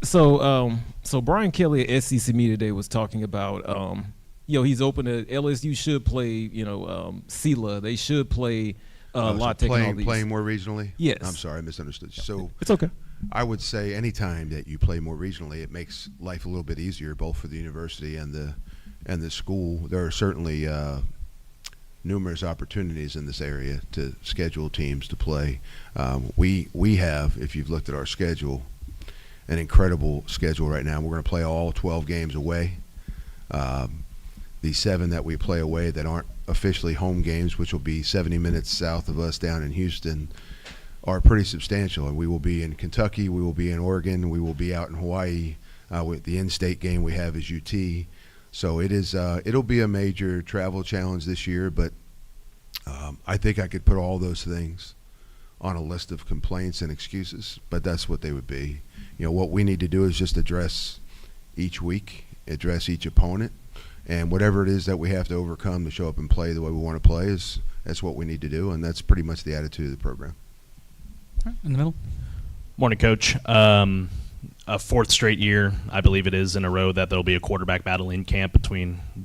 So Brian Kelly at SEC Media Day was talking about, he's open to LSU should play, SELA. They should play La Tech and all these. Playing more regionally? Yes. I'm sorry, I misunderstood. So it's okay. I would say anytime that you play more regionally, it makes life a little bit easier, both for the university and the school. There are certainly numerous opportunities in this area to schedule teams to play. We have, if you've looked at our schedule, an incredible schedule right now. We're going to play all 12 games away. The 7 that we play away that aren't officially home games, which will be 70 minutes south of us down in Houston, are pretty substantial. And we will be in Kentucky, we will be in Oregon, we will be out in Hawaii. With the in-state game we have is UT. So it'll be a major travel challenge this year, but I think I could put all those things on a list of complaints and excuses, but that's what they would be. What we need to do is just address each week, address each opponent, and whatever it is that we have to overcome to show up and play the way we want to play that's what we need to do, and that's pretty much the attitude of the program. All right, in the middle. Morning, Coach. A 4th straight year, I believe it is, in a row that there'll be a quarterback battle in camp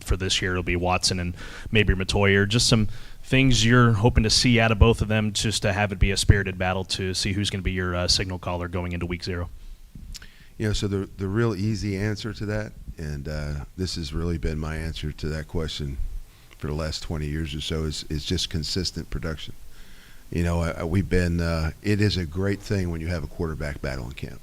for this year. It'll be Watson and maybe Matoyer. Just some things you're hoping to see out of both of them, just to have it be a spirited battle to see who's going to be your signal caller going into week 0. So the real easy answer to that, and this has really been my answer to that question for the last 20 years or so, is just consistent production. We've been it is a great thing when you have a quarterback battle in camp.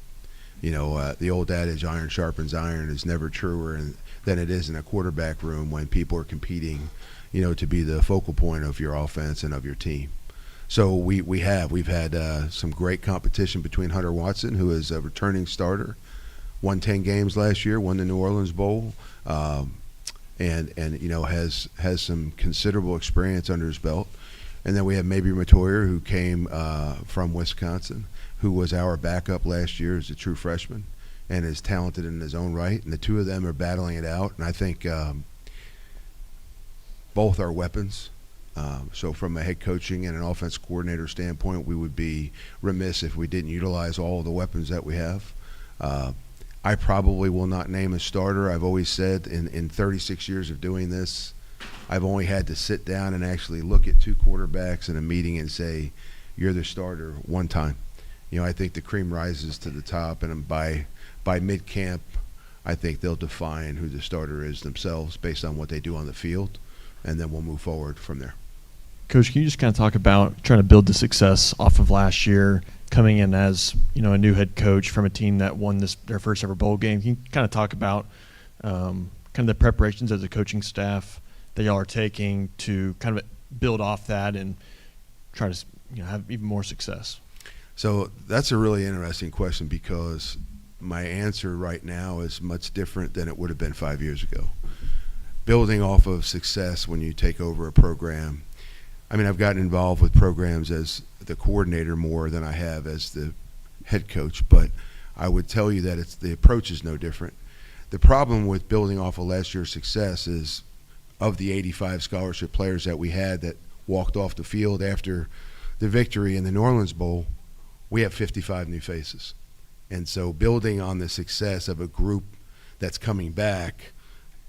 The old adage, iron sharpens iron, is never truer than it is in a quarterback room when people are competing, to be the focal point of your offense and of your team. So we've had some great competition between Hunter Watson, who is a returning starter, won 10 games last year, won the New Orleans Bowl, and has some considerable experience under his belt. And then we have Maybe Matoyer, who came from Wisconsin, who was our backup last year as a true freshman and is talented in his own right. And the two of them are battling it out. And I think both are weapons. So from a head coaching and an offense coordinator standpoint, we would be remiss if we didn't utilize all of the weapons that we have. I probably will not name a starter. I've always said in 36 years of doing this, I've only had to sit down and actually look at 2 quarterbacks in a meeting and say, you're the starter, one time. I think the cream rises to the top, and by mid-camp, I think they'll define who the starter is themselves based on what they do on the field, and then we'll move forward from there. Coach, can you just kind of talk about trying to build the success off of last year, coming in as a new head coach from a team that won their first ever bowl game? Can you kind of talk about kind of the preparations as a coaching staff that y'all are taking to kind of build off that and try to have even more success? So that's a really interesting question, because my answer right now is much different than it would have been 5 years ago. building off of success when you take over a program. I mean, I've gotten involved with programs as the coordinator more than I have as the head coach, but I would tell you that the approach is no different. The problem with building off of last year's success is, of the 85 scholarship players that we had that walked off the field after the victory in the New Orleans Bowl, we have 55 new faces. And so building on the success of a group that's coming back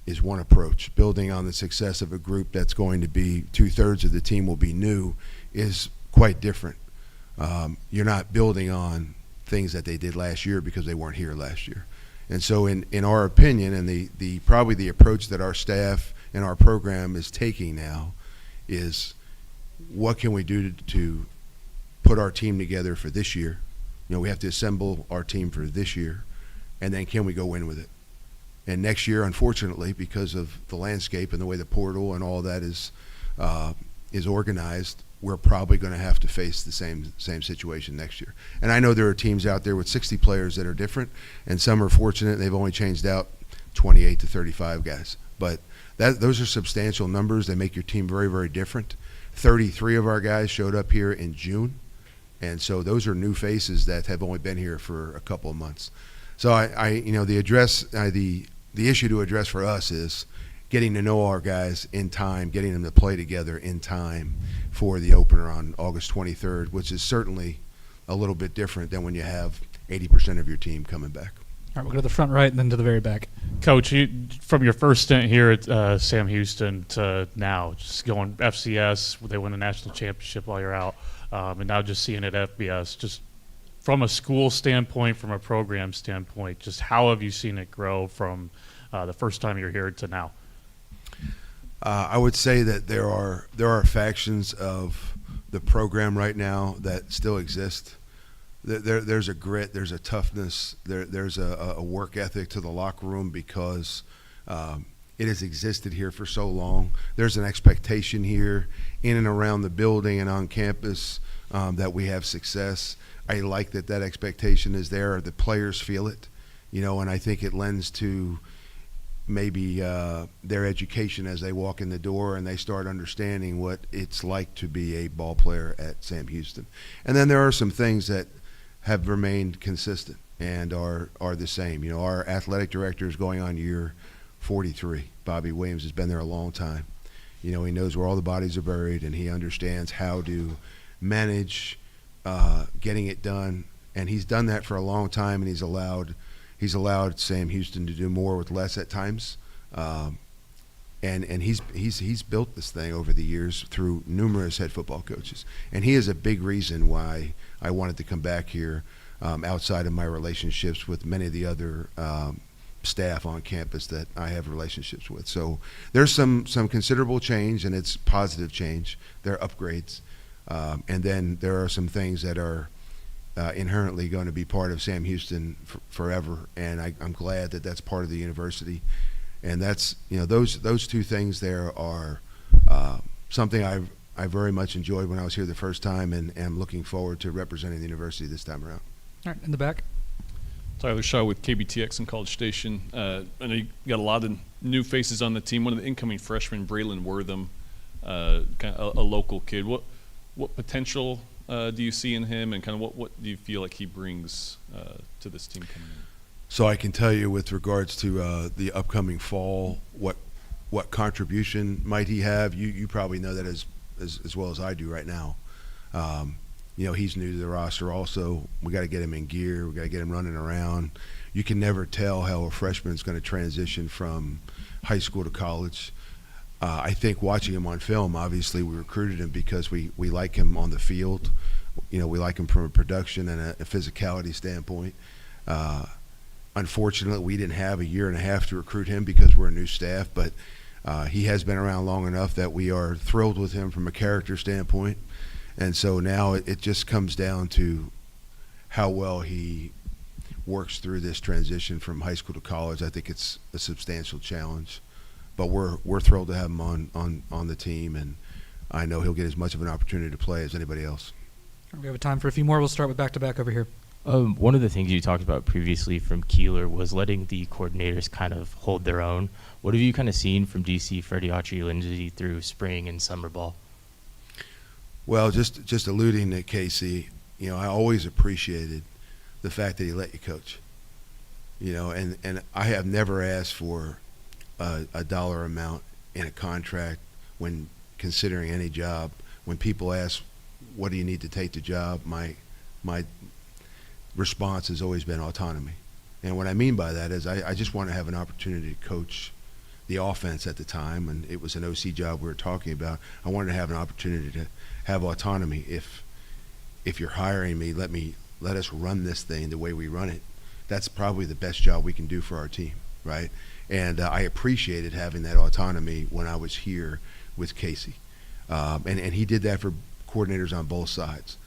is one approach. Building on the success of a group that's going to be 2/3 of the team will be new is quite different. You're not building on things that they did last year because they weren't here last year. And so in our opinion, and probably the approach that our staff and our program is taking now is, what can we do to put our team together for this year? You know, we have to assemble our team for this year, and then can we go win with it? And next year, unfortunately, because of the landscape and the way the portal and all that is organized, we're probably going to have to face the same situation next year. And I know there are teams out there with 60 players that are different, and some are fortunate they've only changed out 28 to 35 guys. But those are substantial numbers. They make your team very, very different. 33 of our guys showed up here in June, and so those are new faces that have only been here for a couple of months. So the issue to address for us is getting to know our guys in time, getting them to play together in time for the opener on August 23rd, which is certainly a little bit different than when you have 80% of your team coming back. All right, we'll go to the front right and then to the very back. Coach, from your first stint here at Sam Houston to now, just going FCS, they win the national championship while you're out, and now just seeing it at FBS, just from a school standpoint, from a program standpoint, just how have you seen it grow from the first time you're here to now? I would say that there are factions of the program right now that still exist. There's a grit, there's a toughness, there's a work ethic to the locker room because it has existed here for so long. There's an expectation here in and around the building and on campus that we have success. I like that expectation is there. The players feel it, and I think it lends to maybe their education as they walk in the door and they start understanding what it's like to be a ball player at Sam Houston. And then there are some things that have remained consistent and are the same. Our athletic director is going on year 43. Bobby Williams has been there a long time. He knows where all the bodies are buried, and he understands how to manage getting it done. And he's done that for a long time, and he's allowed Sam Houston to do more with less at times. And he's built this thing over the years through numerous head football coaches. And he is a big reason why I wanted to come back here, outside of my relationships with many of the other staff on campus that I have relationships with. So there's some considerable change, and it's positive change. There are upgrades. And then there are some things that are inherently going to be part of Sam Houston forever. And I'm glad that that's part of the university. And that's, those two things there are something I very much enjoyed when I was here the first time, and am looking forward to representing the university this time around. All right, in the back. Tyler Shaw with KBTX in College Station. I know you got a lot of new faces on the team. One of the incoming freshmen, Braylon Wortham, kind of a local kid. What potential do you see in him, and kind of what do you feel like he brings to this team coming in? So I can tell you with regards to the upcoming fall, what contribution might he have. You probably know that as well as I do right now. He's new to the roster also. We got to get him in gear. We got to get him running around. You can never tell how a freshman is going to transition from high school to college. I think watching him on film, obviously we recruited him because we like him on the field. We like him from a production and a physicality standpoint. Unfortunately, we didn't have a year and a half to recruit him because we're a new staff, but he has been around long enough that we are thrilled with him from a character standpoint. And so now it just comes down to how well he works through this transition from high school to college. I think it's a substantial challenge, but we're thrilled to have him on the team, and I know he'll get as much of an opportunity to play as anybody else. We have time for a few more. We'll start with back-to-back over here. One of the things you talked about previously from Keeler was letting the coordinators kind of hold their own. What have you kind of seen from DC, Freddie Autry, Lindsey through spring and summer ball? Well, just alluding to Casey, you know, I always appreciated the fact that he let you coach. You know, and I have never asked for a dollar amount in a contract when considering any job. When people ask, what do you need to take the job, my response has always been autonomy. And what I mean by that is I just want to have an opportunity to coach the offense at the time, and it was an OC job we were talking about. I wanted to have an opportunity to have autonomy. If you're hiring me, let us run this thing the way we run it. That's probably the best job we can do for our team, right? And I appreciated having that autonomy when I was here with Casey. And he did that for coordinators on both sides.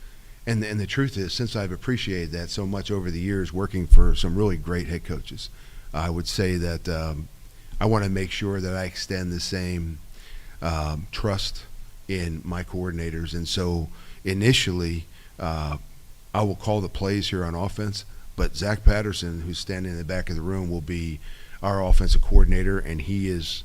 And the truth is, since I've appreciated that so much over the years working for some really great head coaches, I would say that I want to make sure that I extend the same trust in my coordinators. And so initially, I will call the plays here on offense, but Zach Patterson, who's standing in the back of the room, will be our offensive coordinator, and he is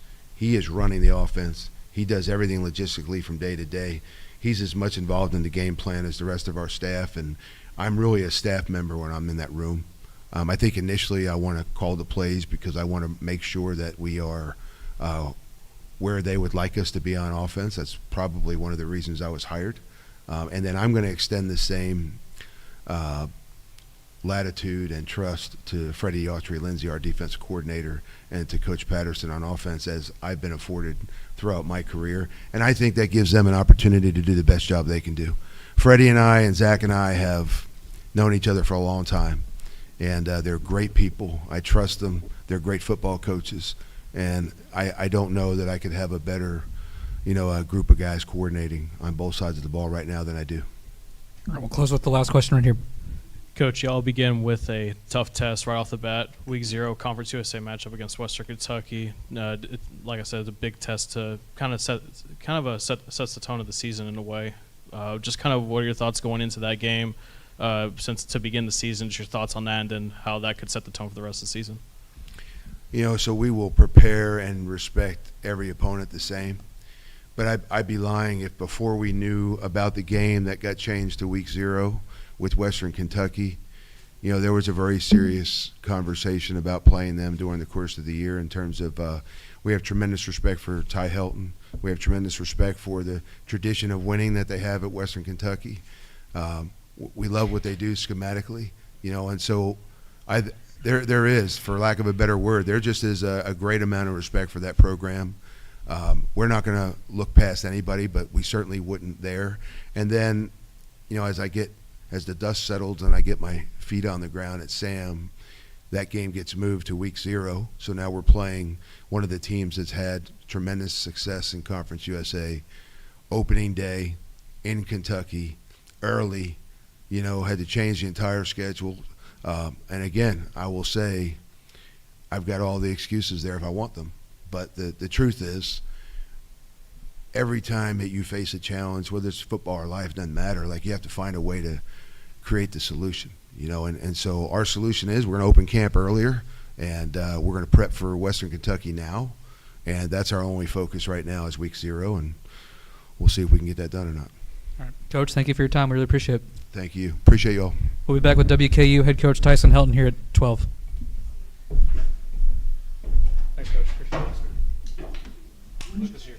running the offense. He does everything logistically from day to day. He's as much involved in the game plan as the rest of our staff, and I'm really a staff member when I'm in that room. I think initially I want to call the plays because I want to make sure that we are where they would like us to be on offense. That's probably one of the reasons I was hired. And then I'm going to extend the same latitude and trust to Freddie Autry Lindsey, our defense coordinator, and to Coach Patterson on offense as I've been afforded throughout my career. And I think that gives them an opportunity to do the best job they can do. Freddie and I and Zach and I have known each other for a long time, and they're great people. I trust them. They're great football coaches, and I don't know that I could have a better, a group of guys coordinating on both sides of the ball right now than I do. All right, we'll close with the last question right here. Coach, y'all begin with a tough test right off the bat. Week 0, Conference USA matchup against Western Kentucky. Like I said, it's a big test to sets the tone of the season in a way. Just kind of what are your thoughts going into that game? Since to begin the season, just your thoughts on that, and then how that could set the tone for the rest of the season. So we will prepare and respect every opponent the same. But I'd be lying if before we knew about the game that got changed to week 0 with Western Kentucky, there was a very serious conversation about playing them during the course of the year in terms of we have tremendous respect for Ty Helton. We have tremendous respect for the tradition of winning that they have at Western Kentucky. We love what they do schematically, and so there is, for lack of a better word, there just is a great amount of respect for that program. We're not going to look past anybody, but we certainly wouldn't there. And then, as the dust settles and I get my feet on the ground at Sam, that game gets moved to week 0. So now we're playing one of the teams that's had tremendous success in Conference USA. Opening day in Kentucky, early, had to change the entire schedule. And again, I will say I've got all the excuses there if I want them. But the truth is, every time that you face a challenge, whether it's football or life, doesn't matter. Like, you have to find a way to create the solution, and so our solution is we're going to open camp earlier, and we're going to prep for Western Kentucky now, and that's our only focus right now is week 0, and we'll see if we can get that done or not. All right, Coach, thank you for your time. We really appreciate it. Thank you. Appreciate you all. We'll be back with WKU head coach Tyson Helton here at 12. Thanks, Coach. Appreciate it. Lucas here.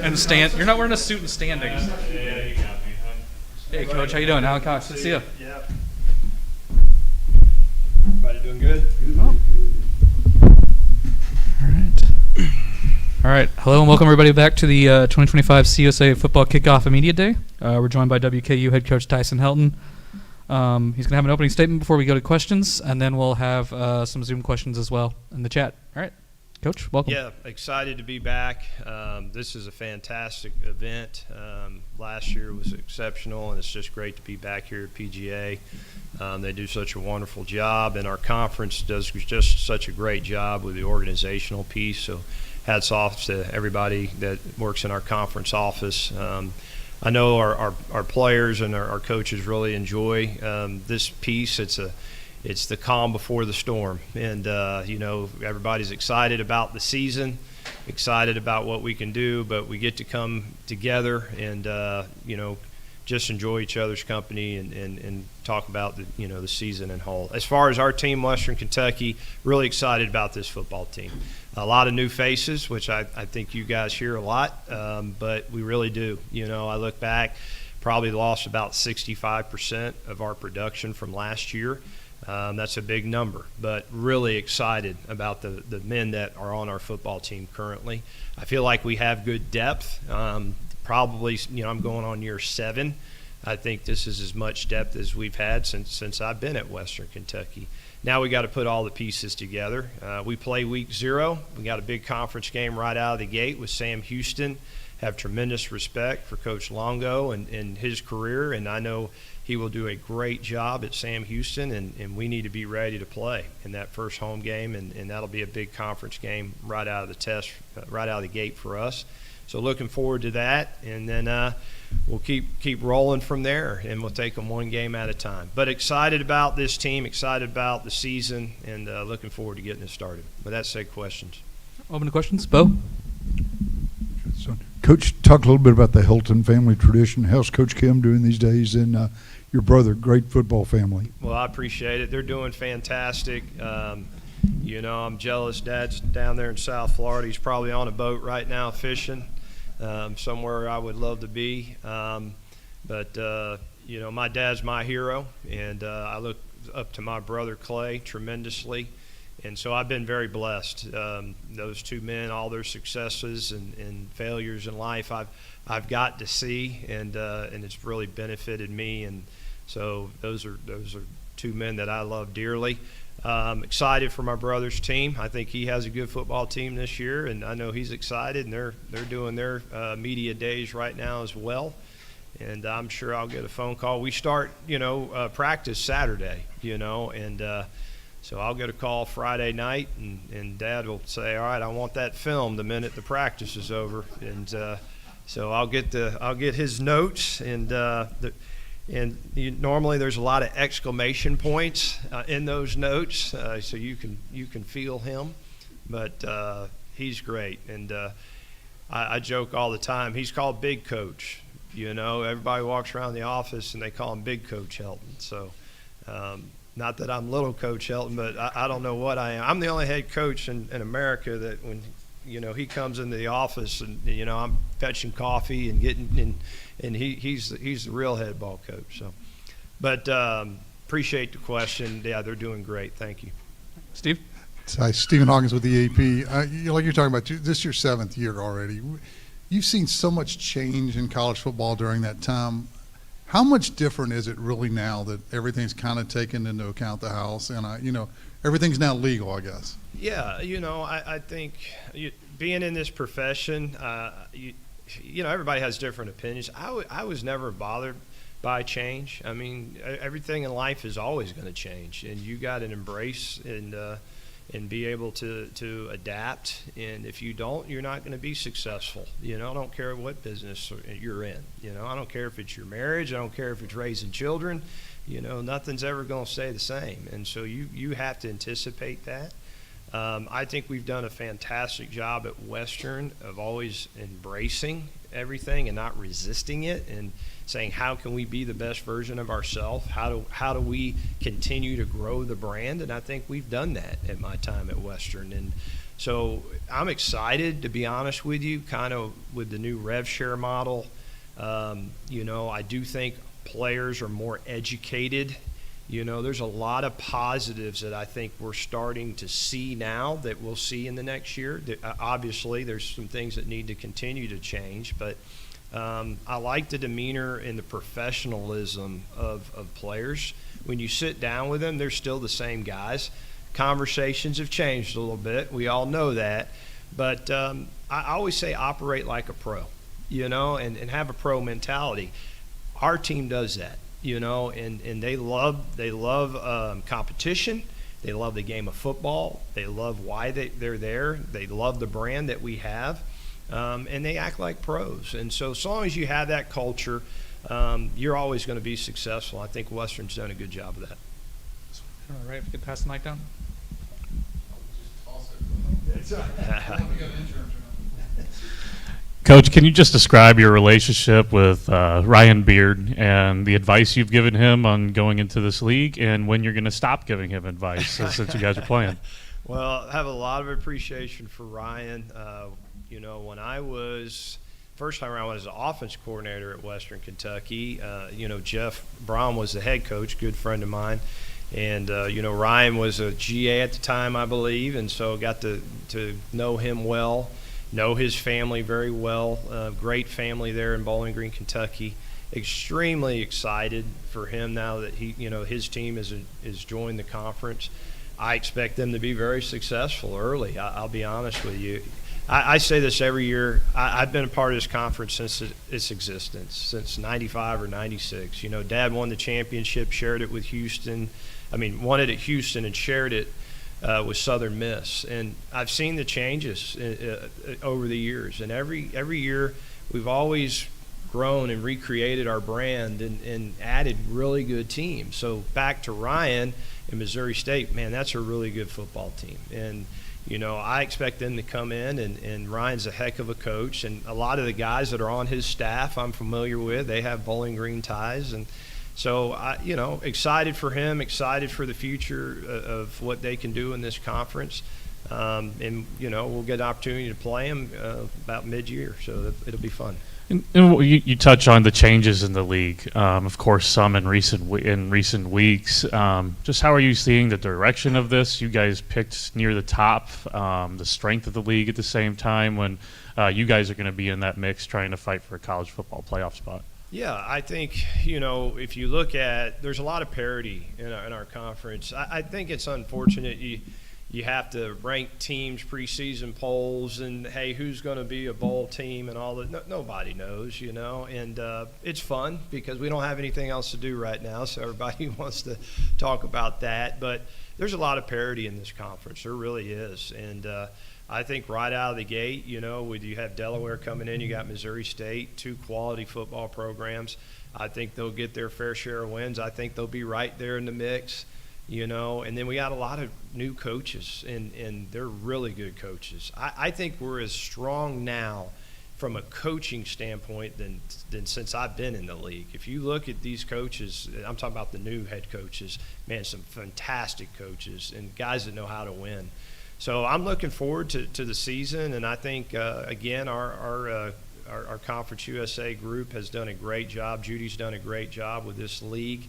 And stand. You're not wearing a suit and standing. Yeah, you got me. Hey, Coach, how you doing? Alan Cox, good to see you. Yeah. Everybody doing good? All right. Hello and welcome everybody back to the 2025 CUSA Football Kickoff Immediate Day. We're joined by WKU head coach Tyson Helton. He's going to have an opening statement before we go to questions, and then we'll have some Zoom questions as well in the chat. All right. Coach, welcome. Yeah, excited to be back. This is a fantastic event. Last year was exceptional, and it's just great to be back here at PGA. They do such a wonderful job, and our conference does just such a great job with the organizational piece. So hats off to everybody that works in our conference office. I know our players and our coaches really enjoy this piece. It's the calm before the storm, and everybody's excited about the season, excited about what we can do, but we get to come together and just enjoy each other's company and talk about the season in whole. As far as our team, Western Kentucky, really excited about this football team. A lot of new faces, which I think you guys hear a lot, but we really do. I look back, probably lost about 65% of our production from last year. That's a big number, but really excited about the men that are on our football team currently. I feel like we have good depth. Probably, I'm going on year 7. I think this is as much depth as we've had since I've been at Western Kentucky. Now we got to put all the pieces together. We play week 0. We got a big conference game right out of the gate with Sam Houston. Have tremendous respect for Coach Longo and his career, and I know he will do a great job at Sam Houston, and we need to be ready to play in that first home game, and that'll be a big conference game right out of the test, right out of the gate for us. So looking forward to that, and then we'll keep rolling from there, and we'll take them one game at a time. But excited about this team, excited about the season, and looking forward to getting it started. With that said, questions. Open to questions. Bo? So, Coach, talk a little bit about the Hilton family tradition. How's Coach Kim doing these days, and your brother, great football family? Well, I appreciate it. They're doing fantastic. I'm jealous. Dad's down there in South Florida. He's probably on a boat right now fishing somewhere I would love to be. But my dad's my hero, and I look up to my brother Clay tremendously. And so I've been very blessed. Those two men, all their successes and failures in life, I've got to see, and it's really benefited me. And so those are two men that I love dearly. Excited for my brother's team. I think he has a good football team this year, and I know he's excited. And they're doing their media days right now as well. And I'm sure I'll get a phone call. We start, practice Saturday, and. So I'll get a call Friday night, and Dad will say, "All right, I want that film the minute the practice is over." And so I'll get his notes, and normally there's a lot of exclamation points in those notes, so you can feel him. But he's great, and I joke all the time. He's called Big Coach. Everybody walks around the office and they call him Big Coach Helton. So. Not that I'm little Coach Helton, but I don't know what I am. I'm the only head coach in America that when, he comes into the office and, I'm fetching coffee and getting and he's the real head ball coach. So, but appreciate the question. Yeah, they're doing great. Thank you. Steve? Hi, Stephen Hawkins with the AP. Like you're talking about, this is your 7th year already. You've seen so much change in college football during that time. How much different is it really now that everything's kind of taken into account the House and, everything's now legal, I guess? Yeah, I think being in this profession, everybody has different opinions. I was never bothered by change. I mean, everything in life is always going to change, and you got to embrace and be able to adapt. And if you don't, you're not going to be successful. I don't care what business you're in. I don't care if it's your marriage. I don't care if it's raising children. Nothing's ever going to stay the same. And so you have to anticipate that. I think we've done a fantastic job at Western of always embracing everything and not resisting it, and saying, how can we be the best version of ourselves? How do we continue to grow the brand? And I think we've done that at my time at Western. And So I'm excited, to be honest with you, kind of with the new rev share model. I do think players are more educated. There's a lot of positives that I think we're starting to see now that we'll see in the next year. Obviously, there's some things that need to continue to change, but I like the demeanor and the professionalism of players. When you sit down with them, they're still the same guys. Conversations have changed a little bit. We all know that. But I always say operate like a pro, and have a pro mentality. Our team does that, and they love competition. They love the game of football. They love why they're there. They love the brand that we have. And they act like pros. And so as long as you have that culture, you're always going to be successful. I think Western's done a good job of that. All right, if you could pass the mic down. Coach, can you just describe your relationship with Ryan Beard and the advice you've given him on going into this league, and when you're going to stop giving him advice since you guys are playing? Well, I have a lot of appreciation for Ryan. When I was first time around, I was the offense coordinator at Western Kentucky. Jeff Braun was the head coach, good friend of mine. And, Ryan was a GA at the time, I believe, and so got to know him well, know his family very well. Great family there in Bowling Green, Kentucky. Extremely excited for him now that his team has joined the conference. I expect them to be very successful early. I'll be honest with you. I say this every year. I've been a part of this conference since its existence, since 95 or 96. Dad won the championship, shared it with Houston. Won it at Houston and shared it with Southern Miss. And I've seen the changes over the years. And every year we've always grown and recreated our brand and added really good teams. So back to Ryan and Missouri State, man, that's a really good football team. And I expect them to come in, and Ryan's a heck of a coach. And a lot of the guys that are on his staff I'm familiar with. They have Bowling Green ties. And so, excited for him, excited for the future of what they can do in this conference. We'll get an opportunity to play them about mid-year, so it'll be fun. And you touch on the changes in the league, of course, some in recent weeks. Just how are you seeing the direction of this? You guys picked near the top, the strength of the league at the same time when you guys are going to be in that mix trying to fight for a college football playoff spot. Yeah, I think, if you look at, there's a lot of parity in our conference. I think it's unfortunate you have to rank teams preseason polls and, hey, who's going to be a bowl team and all that. Nobody knows, and it's fun because we don't have anything else to do right now, so everybody wants to talk about that. But there's a lot of parity in this conference. There really is. And I think right out of the gate, you have Delaware coming in, you got Missouri State, two quality football programs. I think they'll get their fair share of wins. I think they'll be right there in the mix, and then we got a lot of new coaches, and they're really good coaches. I think we're as strong now from a coaching standpoint than since I've been in the league. If you look at these coaches, I'm talking about the new head coaches, man, some fantastic coaches and guys that know how to win. So I'm looking forward to the season, and I think, again, our Conference USA group has done a great job. Judy's done a great job with this league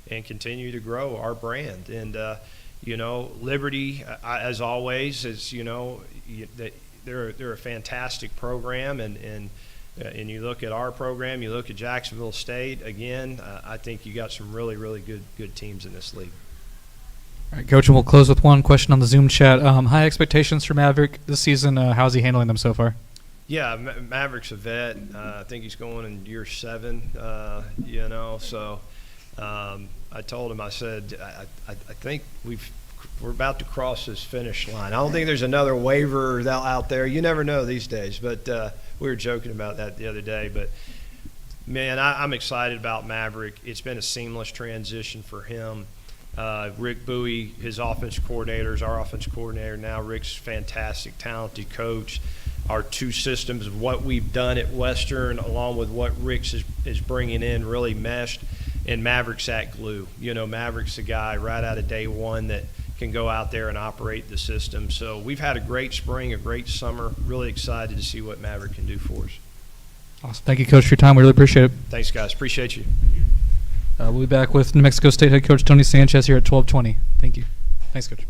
and continue to grow our brand. And, Liberty, as always, is, they're a fantastic program. And you look at our program, you look at Jacksonville State, again, I think you got some really, really good teams in this league. All right, Coach, and we'll close with one question on the Zoom chat. High expectations for Maverick this season. How's he handling them so far? Yeah, Maverick's a vet. I think he's going in year 7, So I told him, I said, I think we're about to cross this finish line. I don't think there's another waiver out there. You never know these days. But we were joking about that the other day. But, man, I'm excited about Maverick. It's been a seamless transition for him. Rick Bowie, his offense coordinator, is our offense coordinator now. Rick's fantastic, talented coach. Our two systems of what we've done at Western along with what Rick's is bringing in really meshed, and Maverick's that glue. Maverick's the guy right out of day one that can go out there and operate the system. So we've had a great spring, a great summer. Really excited to see what Maverick can do for us. Awesome. Thank you, Coach, for your time. We really appreciate it. Thanks, guys. Appreciate you. We'll be back with New Mexico State head coach Tony Sanchez here at 12:20. Thank you. Thanks, Coach.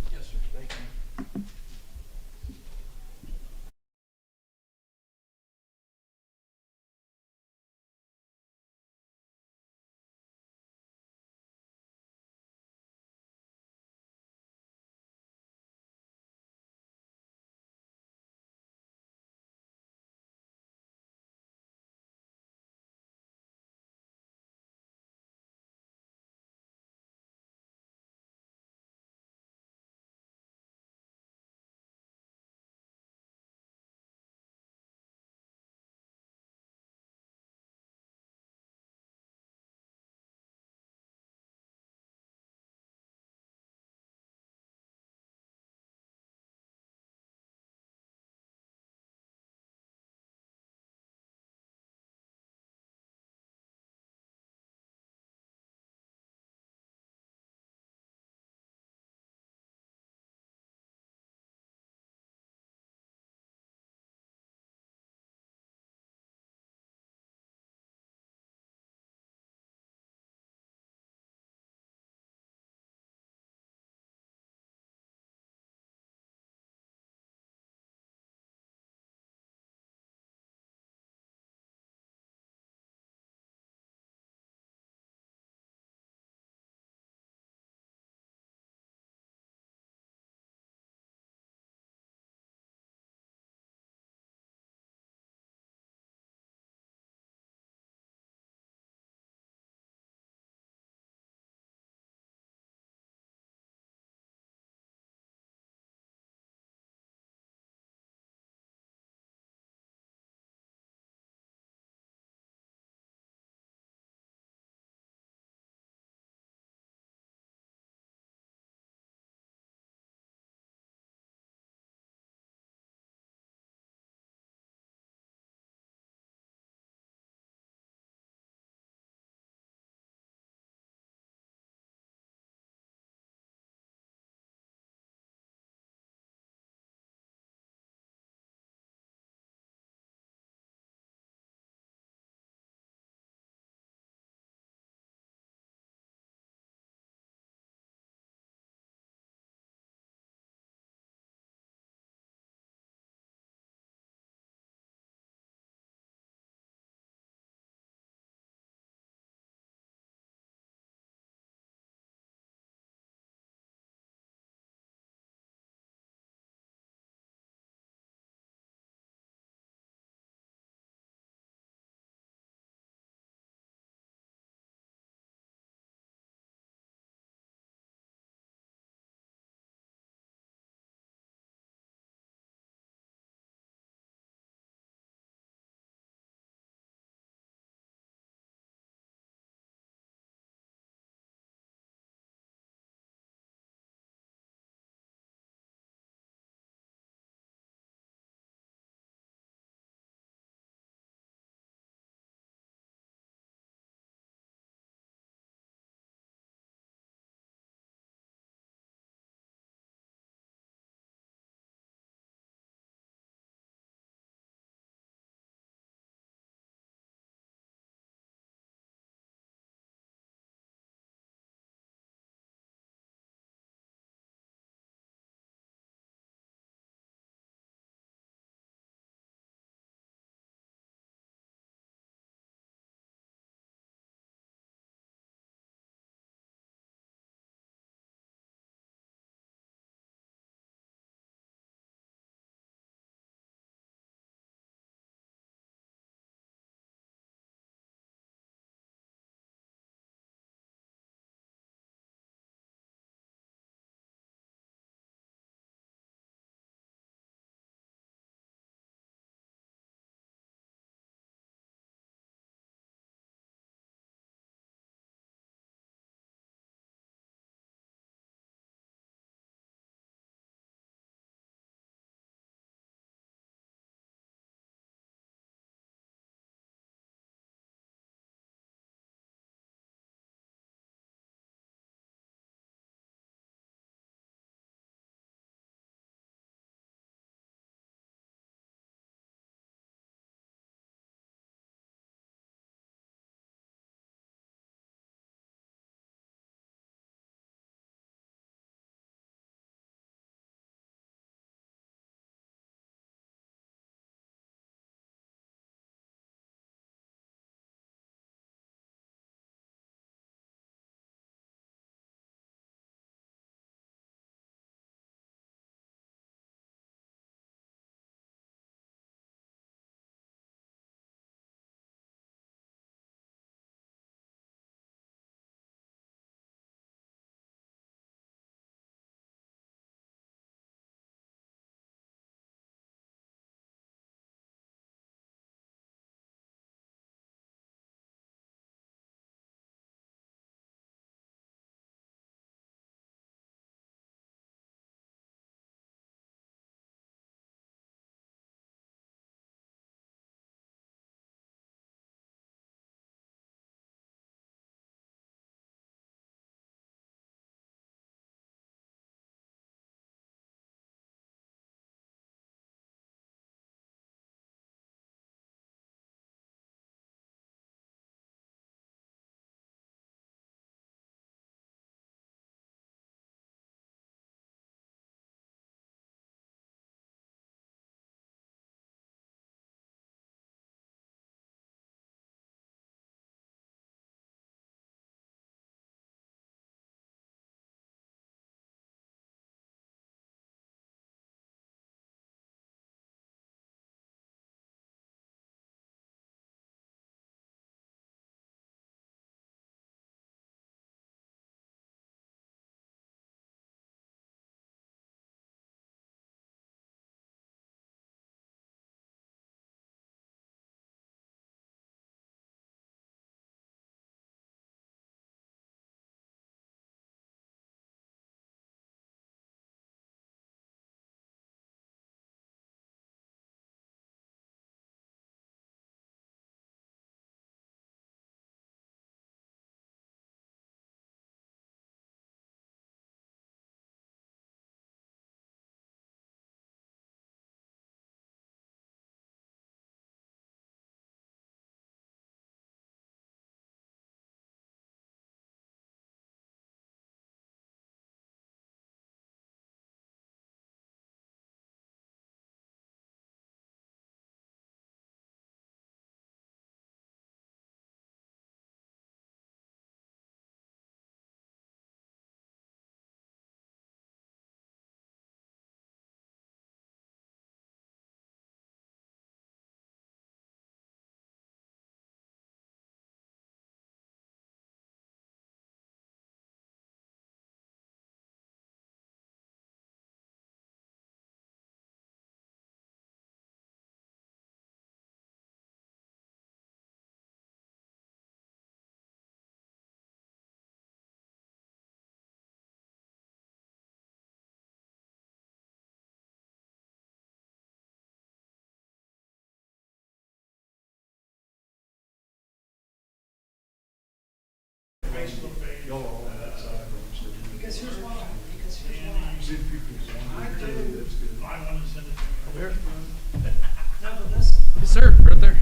Yes, sir, right there.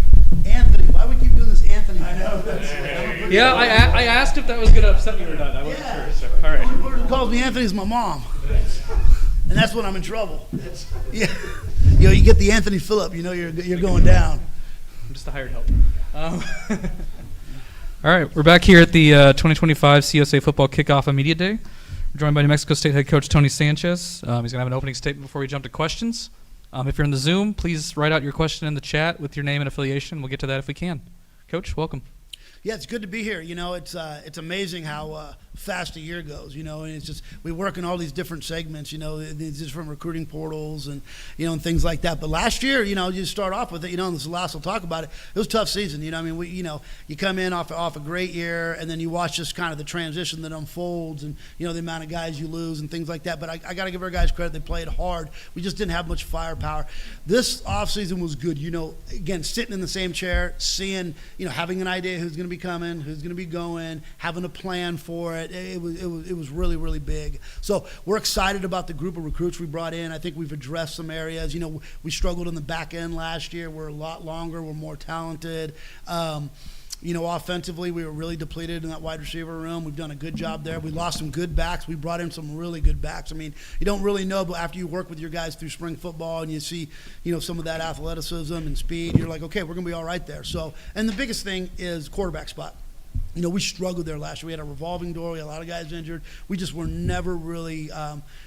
Anthony, why we keep doing this Anthony? I know. Yeah, I asked if that was going to upset me or not. I wasn't sure. So, all right. The only person who calls me Anthony is my mom. And that's when I'm in trouble. Yeah. You know, you get the Anthony Phillip, you know you're going down. I'm just a hired help. All right, we're back here at the 2025 CUSA Football Kickoff and Media Day. We're joined by New Mexico State head coach Tony Sanchez. He's going to have an opening statement before we jump to questions. If you're in the Zoom, please write out your question in the chat with your name and affiliation. We'll get to that if we can. Coach, welcome. Yeah, it's good to be here. You know, it's amazing how fast a year goes, you know, and it's just, we work in all these different segments, you know, these different recruiting portals and, you know, and things like that. But last year, you know, you start off with it, you know, and this last will talk about it. It was a tough season, you know. I mean, you come in off a great year, and then you watch just kind of the transition that unfolds, and, you know, the amount of guys you lose and things like that. But I got to give our guys credit. They played hard. We just didn't have much firepower. This offseason was good, you know, again, sitting in the same chair, seeing, you know, having an idea who's going to be coming, who's going to be going, having a plan for it. It was really, really big. So we're excited about the group of recruits we brought in. I think we've addressed some areas. You know, we struggled in the back end last year. We're a lot longer. We're more talented. You know, offensively, we were really depleted in that wide receiver room. We've done a good job there. We lost some good backs. We brought in some really good backs. I mean, you don't really know, but after you work with your guys through spring football and you see, you know, some of that athleticism and speed, you're like, okay, we're going to be all right there. So, and the biggest thing is quarterback spot. You know, we struggled there last year. We had a revolving door. We had a lot of guys injured. We just were never really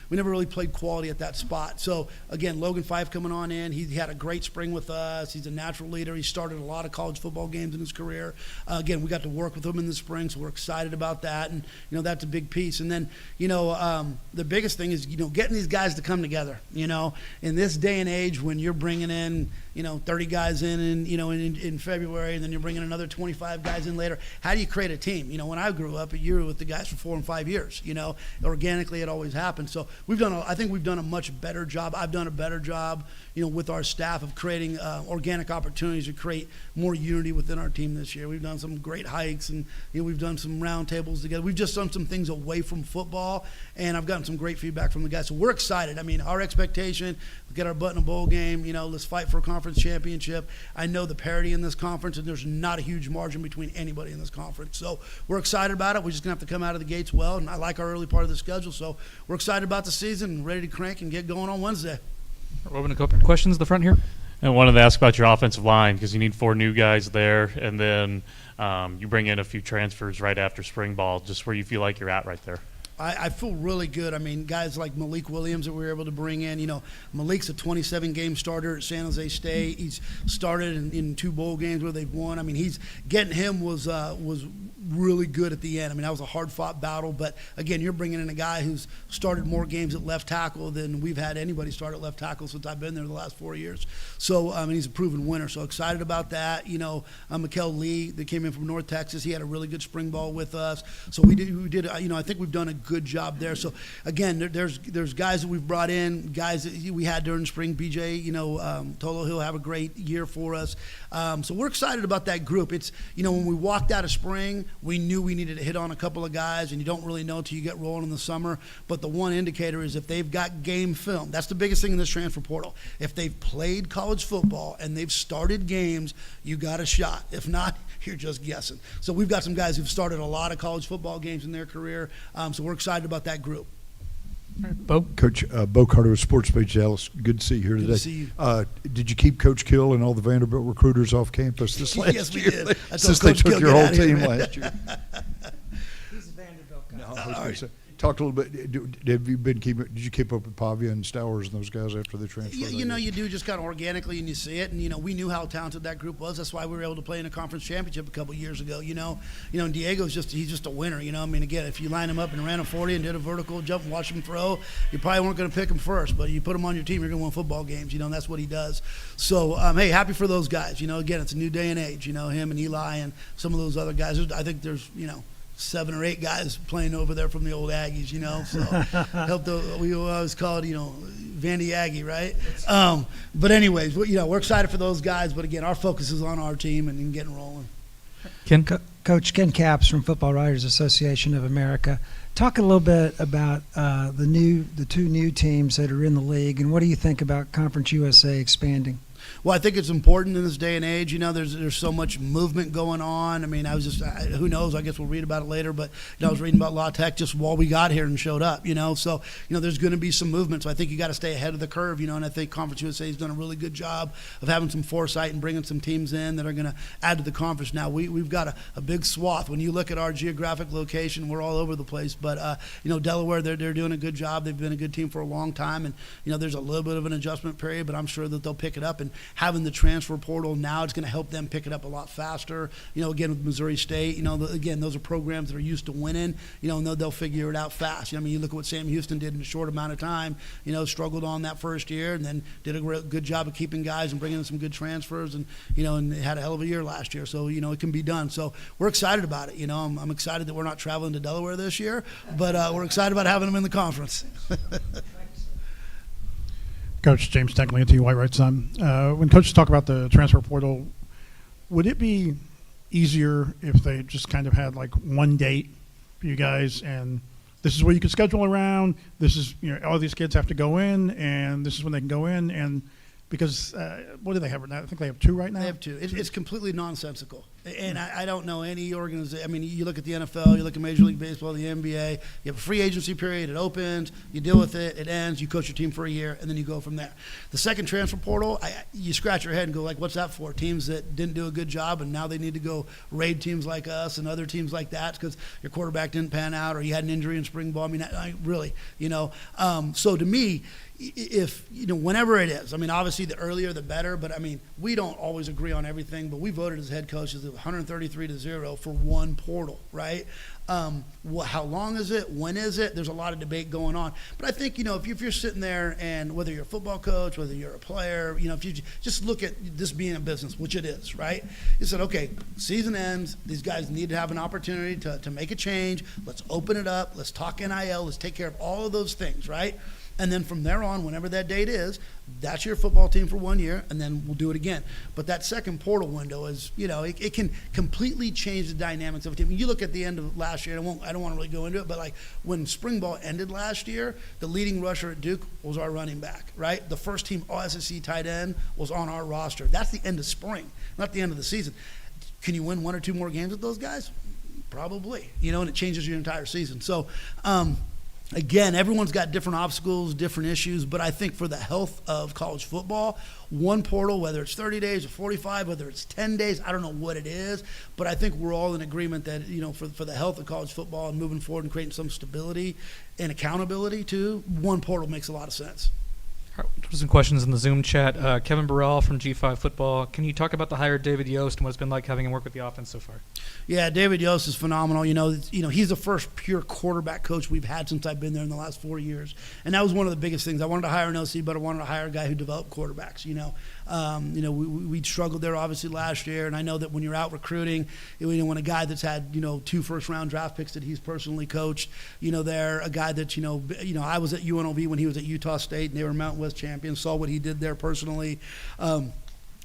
we never really played quality at that spot. So, again, Logan Fife coming on in. He had a great spring with us. He's a natural leader. He started a lot of college football games in his career. Again, we got to work with him in the spring, so we're excited about that. And, you know, that's a big piece. And then, you know, the biggest thing is, you know, getting these guys to come together. You know, in this day and age when you're bringing in, you know, 30 guys in you know, in February, and then you're bringing another 25 guys in later. How do you create a team? You know, when I grew up, you were with the guys for 4 and 5 years. You know, organically it always happened. So I think we've done a much better job. I've done a better job, you know, with our staff of creating organic opportunities to create more unity within our team this year. We've done some great hikes, and, you know, we've done some round tables together. We've just done some things away from football, and I've gotten some great feedback from the guys. So we're excited. I mean, our expectation, get our butt in a bowl game, you know, let's fight for a conference championship. I know the parity in this conference, and there's not a huge margin between anybody in this conference. So we're excited about it. We're just going to have to come out of the gates well, and I like our early part of the schedule. So we're excited about the season and ready to crank and get going on Wednesday. We're open to questions at the front here. And wanted to ask about your offensive line, because you need 4 new guys there, and then you bring in a few transfers right after spring ball. Just where you feel like you're at right there. I feel really good. I mean, guys like Malik Williams that we were able to bring in. You know, Malik's a 27-game starter at San Jose State. He's started in 2 bowl games where they've won. I mean, getting him was really good at the end. I mean, that was a hard-fought battle. But, again, you're bringing in a guy who's started more games at left tackle than we've had anybody start at left tackle since I've been there the last 4 years. So, I mean, he's a proven winner. So excited about that. You know, Mikael Lee that came in from North Texas, he had a really good spring ball with us. So we did. You know, I think we've done a good job there. So, again, there's guys that we've brought in, guys that we had during spring. BJ, you know, Tolo, he'll have a great year for us. So we're excited about that group. It's, you know, when we walked out of spring, we knew we needed to hit on a couple of guys, and you don't really know until you get rolling in the summer. But the one indicator is if they've got game film. That's the biggest thing in this transfer portal. If they've played college football and they've started games, you got a shot. If not, you're just guessing. So we've got some guys who've started a lot of college football games in their career. So we're excited about that group. All right, Bo. Coach, Bo Carter with Sports Page Dallas. Good to see you here today. Good to see you. Did you keep Coach Kill and all the Vanderbilt recruiters off campus this last Yes, we year? did. Since they took Kill, your get whole out of here, team man. last year. He's a Vanderbilt guy. No, I was gonna say, talk a little bit. Have you been did you keep up with Pavia and Stowers and those guys after the transfer? Yeah, you know, you do just kind of organically, and you see it. And, you know, we knew how talented that group was. That's why we were able to play in a conference championship a couple of years ago. You know, and Diego's he's just a winner. You know, I mean, again, if you line him up and ran a 40 and did a vertical jump and watch him throw, you probably weren't going to pick him first. But you put him on your team, you're going to win football games. You know, and that's what he does. So, hey, happy for those guys. You know, again, it's a new day and age. You know, him and Eli and some of those other guys. I think there's, you know, 7 or 8 guys playing over there from the old Aggies, you know. So we always call it, you know, Vandy Aggie, right? But anyways, you know, we're excited for those guys. But again, our focus is on our team and getting rolling. Ken? Coach Ken Capps from Football Writers Association of America. Talk a little bit about the 2 new teams that are in the league, and what do you think about Conference USA expanding? Well, I think it's important in this day and age. You know, there's so much movement going on. I mean, who knows? I guess we'll read about it later. But I was reading about La Tech just while we got here and showed up. You know, so there's going to be some movement. So I think you got to stay ahead of the curve. You know, and I think Conference USA has done a really good job of having some foresight and bringing some teams in that are going to add to the conference. Now we've got a big swath. When you look at our geographic location, we're all over the place. But Delaware, they're doing a good job. They've been a good team for a long time, and there's a little bit of an adjustment period, but I'm sure that they'll pick it up. And having the transfer portal now, it's going to help them pick it up a lot faster. Again, with Missouri State, again, those are programs that are used to winning, and they'll figure it out fast. I mean, you look at what Sam Houston did in a short amount of time, struggled on that first year and then did a good job of keeping guys and bringing in some good transfers, and, and they had a hell of a year last year. So, it can be done. So we're excited about it. I'm excited that we're not traveling to Delaware this year, but we're excited about having them in the conference. Coach James Tankley, to White Right Son. When coaches talk about the transfer portal, would it be easier if they just kind of had like one date for you guys, and this is where you could schedule around, this is, all these kids have to go in, and this is when they can go in, and because what do they have right now? I think they have 2 right now. They have 2. It's completely nonsensical, and I don't know any organization. I mean, you look at the NFL, you look at Major League Baseball, the NBA. You have a free agency period. It opens, you deal with it, it ends. You coach your team for a year, and then you go from there. The second transfer portal, you scratch your head and go like, "What's that for?" Teams that didn't do a good job, and now they need to go raid teams like us and other teams like that because your quarterback didn't pan out or you had an injury in spring ball. I mean, really, So to me, if whenever it is, I mean, obviously the earlier the better, but I mean, we don't always agree on everything, but we voted as head coaches 133-0 for one portal, right? How long is it? When is it? There's a lot of debate going on, but I think if you're sitting there, and whether you're a football coach, whether you're a player, if you just look at this being a business, which it is, right? You said, okay, season ends, these guys need to have an opportunity to make a change. Let's open it up. Let's talk NIL. Let's take care of all of those things, right? And then from there on, whenever that date is, that's your football team for 1 year, and then we'll do it again. But that second portal window is, it can completely change the dynamics of a team. When you look at the end of last year, I don't want to really go into it, but like when spring ball ended last year, the leading rusher at Duke was our running back, right? The first team All-SEC tight end was on our roster. That's the end of spring, not the end of the season. Can you win 1 or 2 more games with those guys? Probably, and it changes your entire season. So, again, everyone's got different obstacles, different issues, but I think for the health of college football, one portal, whether it's 30 days or 45, whether it's 10 days, I don't know what it is, but I think we're all in agreement that, for the health of college football and moving forward and creating some stability and accountability too, one portal makes a lot of sense. Some questions in the Zoom chat. Kevin Burrell from G5 Football. Can you talk about the hire of David Yost and what it's been like having him work with the offense so far? Yeah, David Yost is phenomenal. He's the first pure quarterback coach we've had since I've been there in the last 4 years, and that was one of the biggest things. I wanted to hire an OC, but I wanted to hire a guy who developed quarterbacks. We struggled there obviously last year, and I know that when you're out recruiting, when a guy that's had 2 first-round draft picks that he's personally coached, they're a guy that I was at UNLV when he was at Utah State, and they were Mountain West champions. Saw what he did there personally.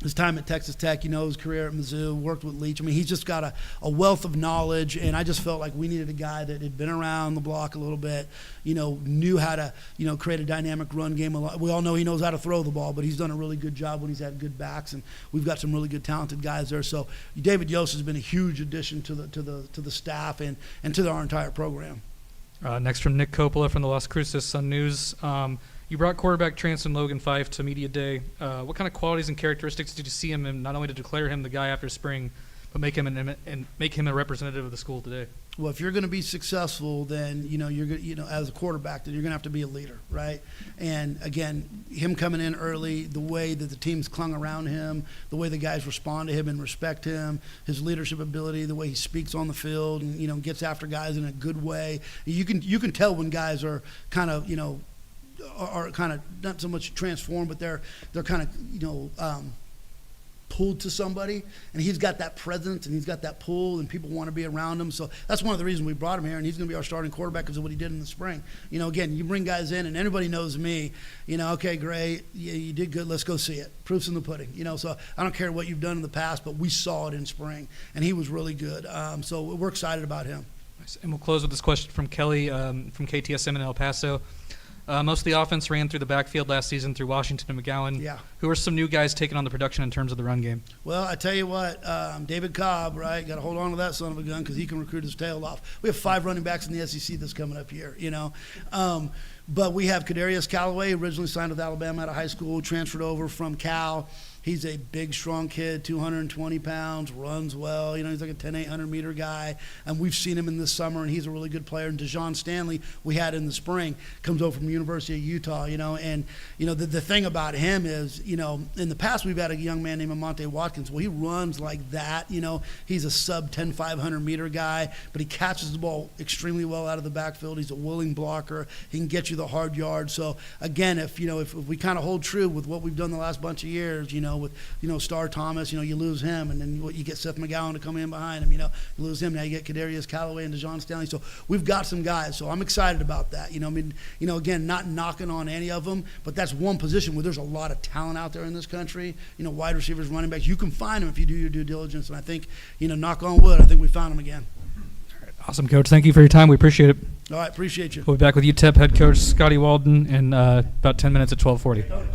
His time at Texas Tech, his career at Mizzou, worked with Leach. I mean, he's just got a wealth of knowledge, and I just felt like we needed a guy that had been around the block a little bit, knew how to, create a dynamic run game. We all know he knows how to throw the ball, but he's done a really good job when he's had good backs, and we've got some really good talented guys there. So David Yost has been a huge addition to the staff and to our entire program. Next from Nick Coppola from the Las Cruces Sun News. You brought quarterback Transon Logan Fife to Media Day. What kind of qualities and characteristics did you see him in, not only to declare him the guy after spring, but make him a representative of the school today? Well, if you're going to be successful, then you're as a quarterback, then you're going to have to be a leader, right? And again, him coming in early, the way that the team's clung around him, the way the guys respond to him and respect him, his leadership ability, the way he speaks on the field, and gets after guys in a good way. You can tell when guys are kind of are kind of not so much transformed, but they're kind of pulled to somebody, and he's got that presence and he's got that pull, and people want to be around him. So that's one of the reasons we brought him here, and he's going to be our starting quarterback because of what he did in the spring. Again, you bring guys in, and everybody knows me. Okay, great, you did good. Let's go see it. Proof's in the pudding. So I don't care what you've done in the past, but we saw it in spring, and he was really good. So we're excited about him. And we'll close with this question from Kelly from KTSM in El Paso. Most of the offense ran through the backfield last season through Washington and McGowan. Yeah. Who are some new guys taking on the production in terms of the run game? Well, I tell you what, David Cobb, right? Got to hold on to that son of a gun because he can recruit his tail off. We have 5 running backs in the SEC that's coming up here, you know. But we have Kadarius Callaway, originally signed with Alabama out of high school, transferred over from Cal. He's a big, strong kid, 220 pounds, runs well. You know, he's like a 10, 800-meter guy. And we've seen him in the summer, and he's a really good player. And Dejon Stanley, we had in the spring, comes over from the University of Utah, you know. And, you know, the thing about him is, you know, in the past we've had a young man named Amonte Watkins. Well, he runs like that, you know. He's a sub-10, 500-meter guy, but he catches the ball extremely well out of the backfield. He's a willing blocker. He can get you the hard yard. So, again, if we kind of hold true with what we've done the last bunch of years, you know, with, you know, Star Thomas, you know, you lose him, and then you get Seth McGowan to come in behind him, you know, you lose him, now you get Kadarius Callaway and Dejon Stanley. So we've got some guys, so I'm excited about that. You know, I mean, you know, again, not knocking on any of them, but that's one position where there's a lot of talent out there in this country. You know, wide receivers, running backs, you can find them if you do your due diligence, and I think, you know, knock on wood, I think we found them again. Awesome, Coach. Thank you for your time. We appreciate it. All right, appreciate you. We'll be back with UTEP head coach Scotty Walden in about 10 minutes at 12:40.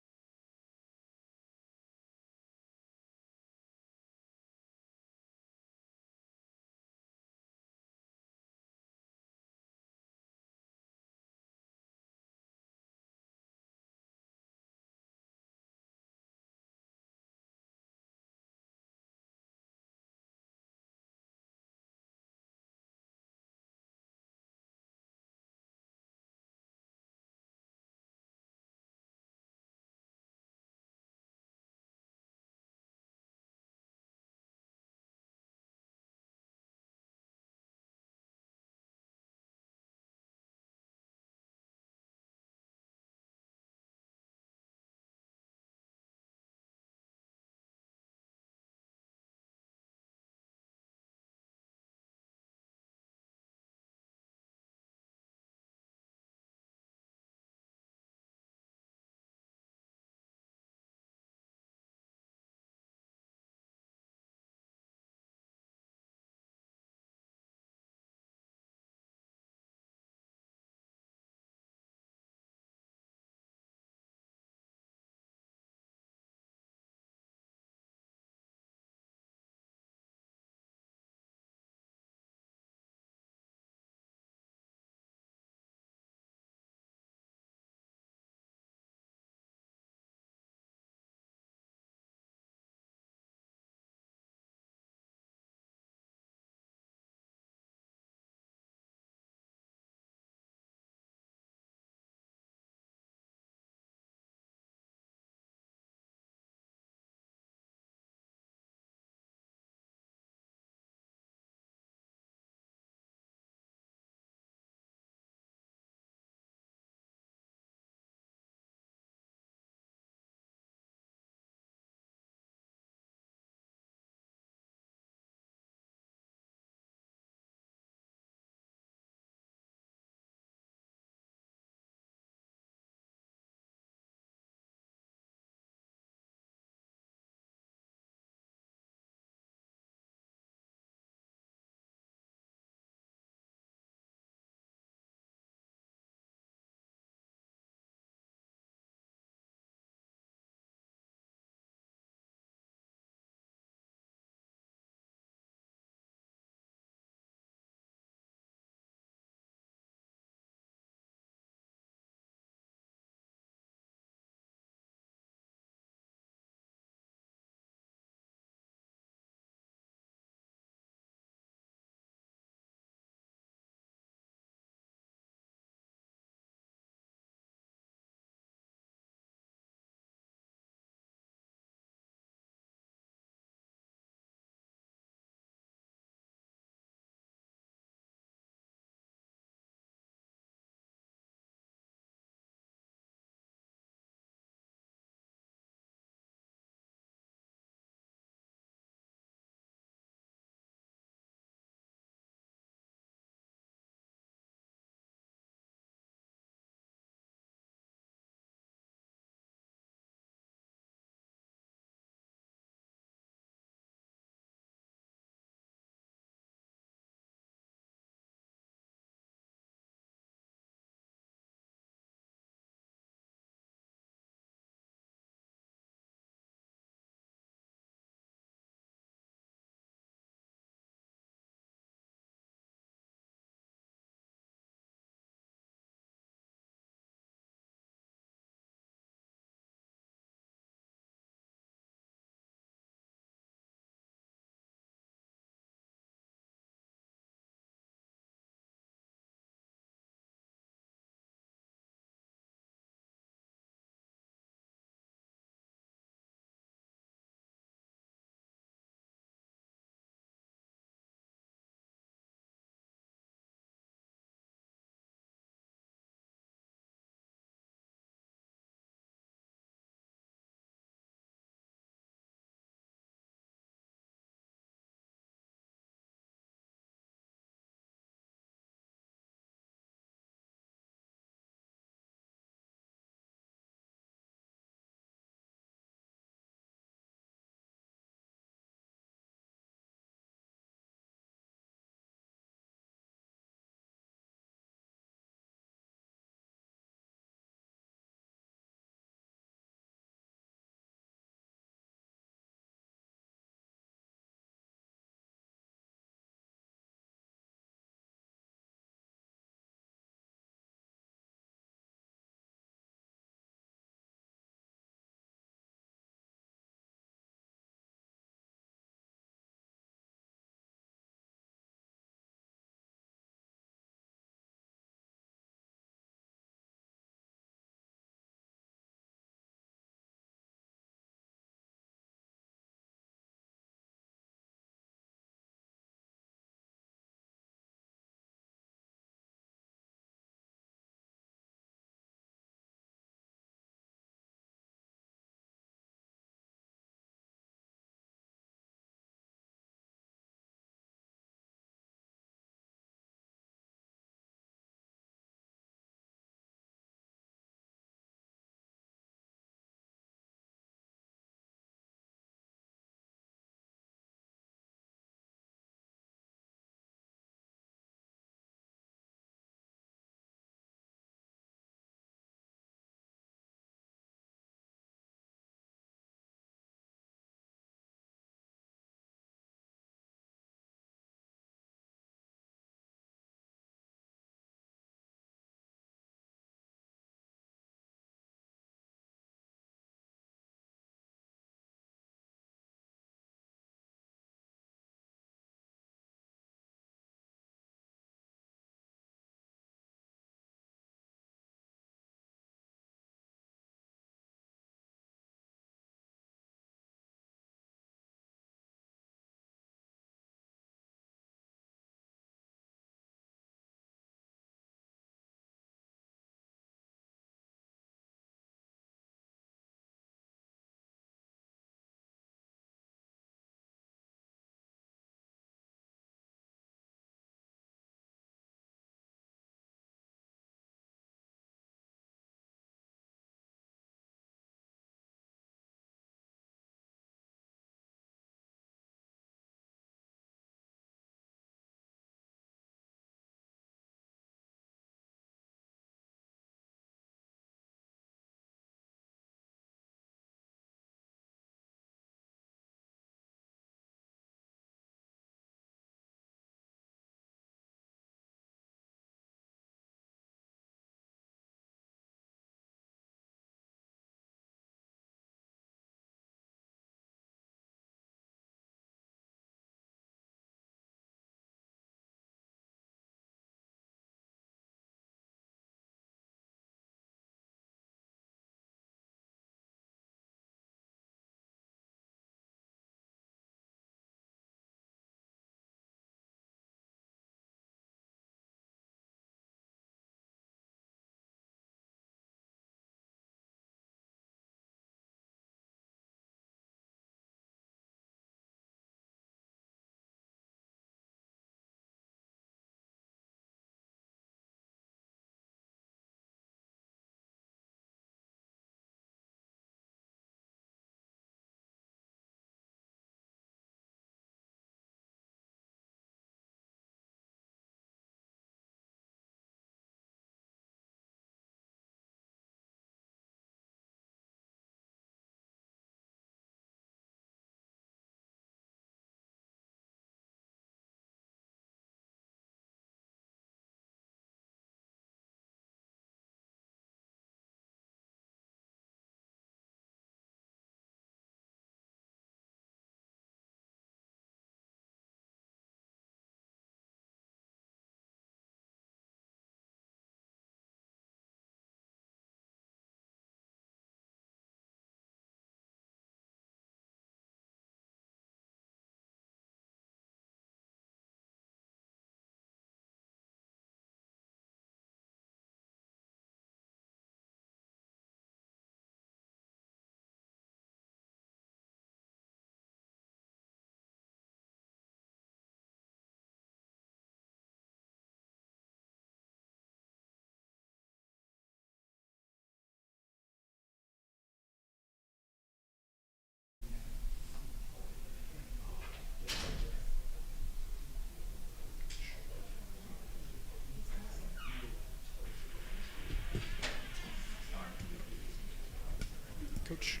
Coach.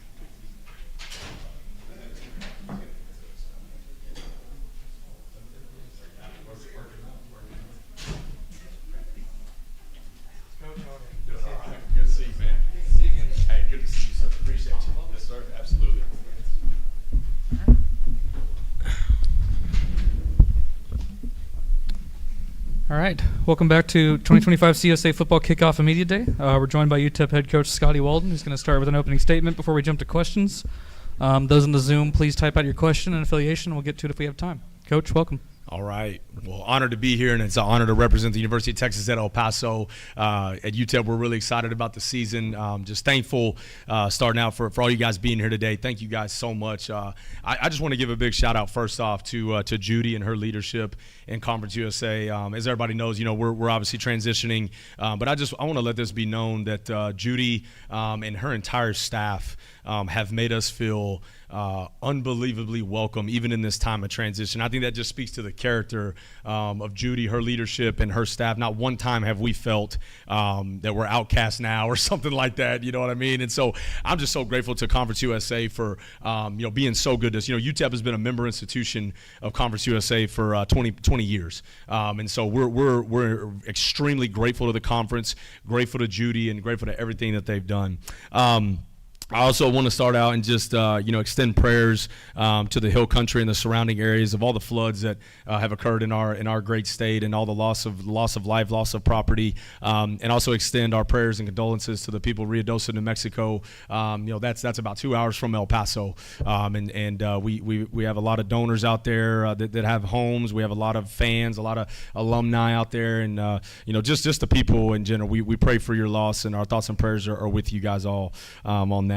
Good to see you, man. Hey, good to see you, sir. Appreciate you. Yes, sir. Absolutely. All right, welcome back to 2025 CUSA Football Kickoff and Media Day. We're joined by UTEP head coach Scotty Walden, who's going to start with an opening statement before we jump to questions. Those in the Zoom, please type out your question and affiliation, and we'll get to it if we have time. Coach, welcome. All right. Well, honored to be here, and it's an honor to represent the University of Texas at El Paso. At UTEP, we're really excited about the season. Just thankful starting out for all you guys being here today. Thank you guys so much. I just want to give a big shout out first off to Judy and her leadership in Conference USA. As everybody knows, we're obviously transitioning, but I want to let this be known that Judy and her entire staff have made us feel unbelievably welcome, even in this time of transition. I think that just speaks to the character of Judy, her leadership, and her staff. Not one time have we felt that we're outcast now or something like that. You know what I mean? And so I'm just so grateful to Conference USA for being so good to us. UTEP has been a member institution of Conference USA for 20 years, and so we're extremely grateful to the conference, grateful to Judy, and grateful to everything that they've done. I also want to start out and just extend prayers to the Hill Country and the surrounding areas of all the floods that have occurred in our great state, and all the loss of life, loss of property, and also extend our prayers and condolences to the people of Ruidoso, New Mexico. That's about 2 hours from El Paso, and we have a lot of donors out there that have homes. We have a lot of fans, a lot of alumni out there, and just the people in general. We pray for your loss, and our thoughts and prayers are with you guys all on that.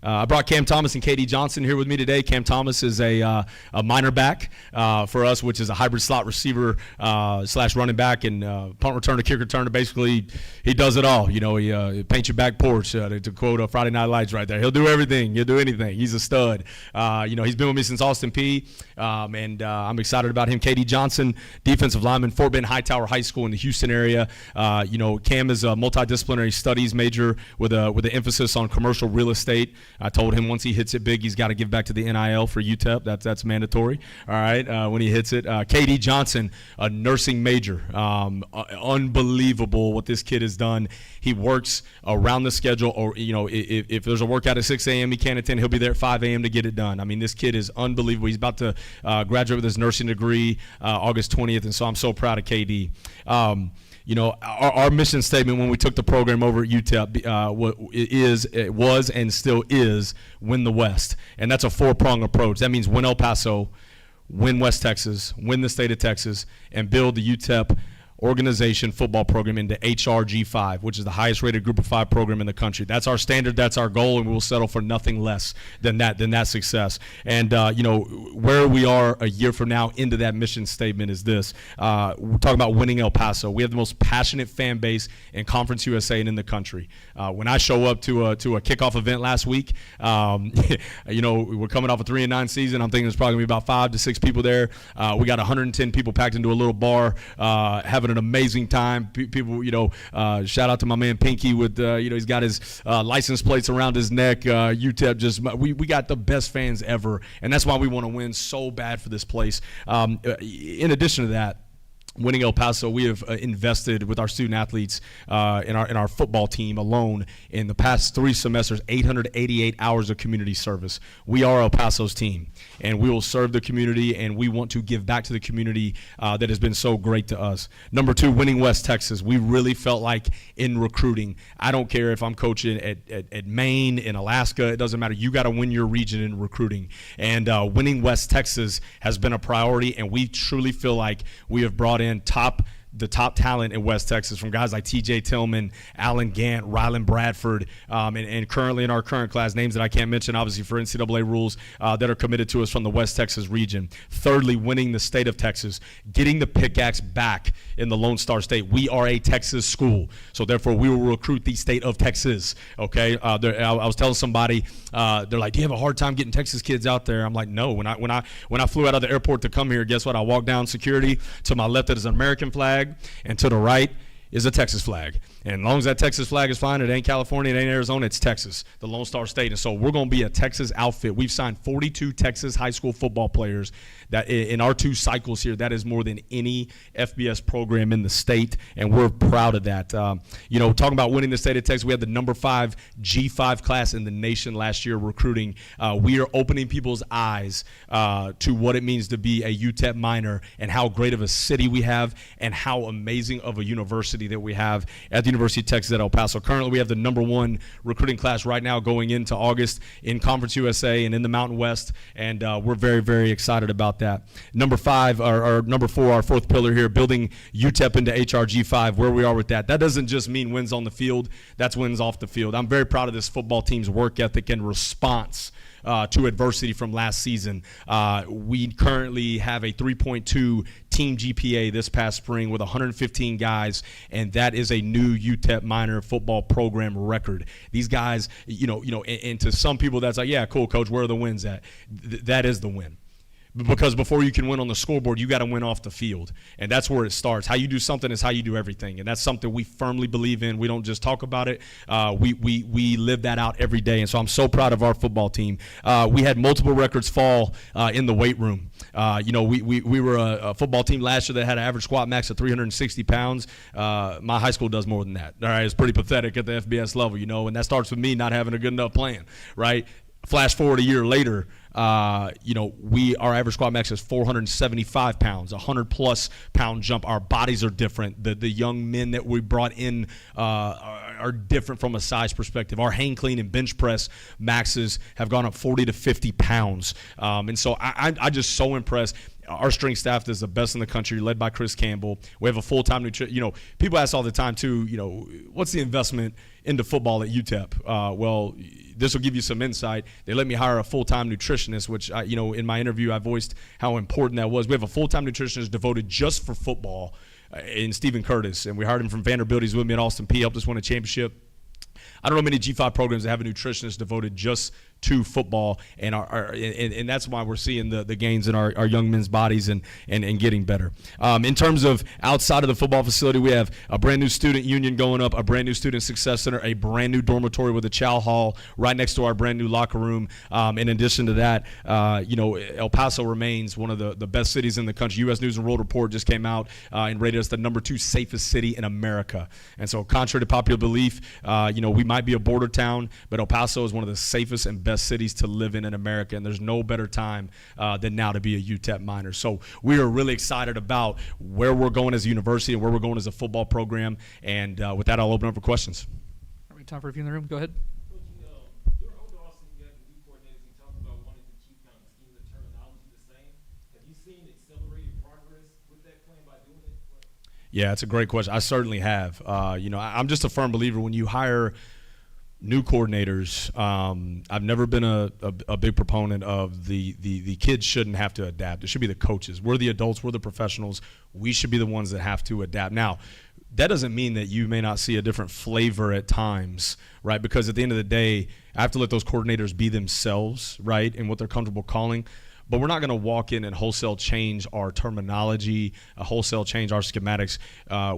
I brought Cam Thomas and KD Johnson here with me today. Cam Thomas is a minor back for us, which is a hybrid slot receiver / running back and punt returner, kick returner. Basically, he does it all. He paints your back porch, to quote Friday Night Lights right there. He'll do everything. He'll do anything. He's a stud. He's been with me since Austin Peay, and I'm excited about him. KD Johnson, defensive lineman, Fort Bend Hightower High School in the Houston area. Cam is a multidisciplinary studies major with an emphasis on commercial real estate. I told him once he hits it big, he's got to give back to the NIL for UTEP. That's mandatory. All right, when he hits it. KD Johnson, a nursing major. Unbelievable what this kid has done. He works around the schedule, or if there's a workout at 6 a.m. he can't attend, he'll be there at 5 a.m. to get it done. I mean, this kid is unbelievable. He's about to graduate with his nursing degree August 20th, and so I'm so proud of KD. Our mission statement when we took the program over at UTEP was and still is win the West. And that's a four-prong approach. That means win El Paso, win West Texas, win the state of Texas, and build the UTEP organization football program into HRG5, which is the highest rated group of 5 program in the country. That's our standard, that's our goal, and we'll settle for nothing less than that success. And where we are a year from now into that mission statement is this. We're talking about winning El Paso. We have the most passionate fan base in Conference USA and in the country. When I show up to a kickoff event last week, we're coming off a 3-9 season. I'm thinking there's probably going to be about 5 to 6 people there. We got 110 people packed into a little bar, having an amazing time. People, shout out to my man Pinky with, he's got his license plates around his neck. UTEP we got the best fans ever, and that's why we want to win so bad for this place. In addition to that, winning El Paso, we have invested with our student athletes in our football team alone in the past 3 semesters, 888 hours of community service. We are El Paso's team, and we will serve the community, and we want to give back to the community that has been so great to us. Number 2, winning West Texas. We really felt like in recruiting, I don't care if I'm coaching at Maine, in Alaska, it doesn't matter. You got to win your region in recruiting. And winning West Texas has been a priority, and we truly feel like we have brought in the top talent in West Texas, from guys like TJ Tillman, Alan Gant, Rylan Bradford, and currently in our current class, names that I can't mention, obviously for NCAA rules, that are committed to us from the West Texas region. Thirdly, winning the state of Texas, getting the pickaxe back in the Lone Star State. We are a Texas school, so therefore we will recruit the state of Texas, okay? I was telling somebody, they're like, do you have a hard time getting Texas kids out there? I'm like, no. When I flew out of the airport to come here, guess what? I walked down security. To my left, it is an American flag, and to the right is a Texas flag. And as long as that Texas flag is flying, it ain't California, it ain't Arizona, it's Texas, the Lone Star State. And so we're going to be a Texas outfit. We've signed 42 Texas high school football players that in our 2 cycles here, that is more than any FBS program in the state, and we're proud of that. Talking about winning the state of Texas, we had the number 5 G5 class in the nation last year recruiting. We are opening people's eyes to what it means to be a UTEP minor and how great of a city we have and how amazing of a university that we have at the University of Texas at El Paso. Currently, we have the number 1 recruiting class right now going into August in Conference USA and in the Mountain West, and we're very, very excited about that. Number 5, or number 4, our 4th pillar here, building UTEP into HRG5, where we are with that. That doesn't just mean wins on the field, that's wins off the field. I'm very proud of this football team's work ethic and response to adversity from last season. We currently have a 3.2 team GPA this past spring with 115 guys, and that is a new UTEP minor football program record. These guys, and to some people that's like, yeah, cool, coach, where are the wins at? That is the win. Because before you can win on the scoreboard, you got to win off the field. And that's where it starts. How you do something is how you do everything. And that's something we firmly believe in. We don't just talk about it. We live that out every day. And so I'm so proud of our football team. We had multiple records fall in the weight room. We were a football team last year that had an average squat max of 360 pounds. My high school does more than that. All right, it's pretty pathetic at the FBS level, and that starts with me not having a good enough plan, right? Flash forward a year later, our average squat max is 475 pounds, 100+ pound jump. Our bodies are different. The young men that we brought in are different from a size perspective. Our hang clean and bench press maxes have gone up 40 to 50 pounds. And so I'm just so impressed. Our strength staff is the best in the country, led by Chris Campbell. We have a full-time nutrition. People ask all the time too, what's the investment into football at UTEP? Well, this will give you some insight. They let me hire a full-time nutritionist, which in my interview I voiced how important that was. We have a full-time nutritionist devoted just for football in Stephen Curtis, and we hired him from Vanderbilt. He's with me at Austin Peay, helped us win a championship. I don't know many G5 programs that have a nutritionist devoted just to football, and and that's why we're seeing the gains in our young men's bodies and getting better. In terms of outside of the football facility, we have a brand new student union going up, a brand new student success center, a brand new dormitory with a chow hall right next to our brand new locker room. In addition to that, El Paso remains one of the best cities in the country. U.S. News and World Report just came out and rated us the number 2 safest city in America. And so contrary to popular belief, we might be a border town, but El Paso is one of the safest and best cities to live in America, and there's no better time than now to be a UTEP minor. So we are really excited about where we're going as a university and where we're going as a football program. And with that, I'll open up for questions. All right, time for a few in the room. Go ahead. During Old Austin, you had the new coordinators. You talked about wanting to keep kind of scheme the terminology the same. Have you seen accelerated progress with that plan by doing it? Yeah, it's a great question. I certainly have. I'm just a firm believer when you hire new coordinators. I've never been a big proponent of the kids shouldn't have to adapt. It should be the coaches. We're the adults. We're the professionals. We should be the ones that have to adapt. Now, that doesn't mean that you may not see a different flavor at times, right? Because at the end of the day, I have to let those coordinators be themselves, right, and what they're comfortable calling. But we're not going to walk in and wholesale change our terminology, wholesale change our schematics.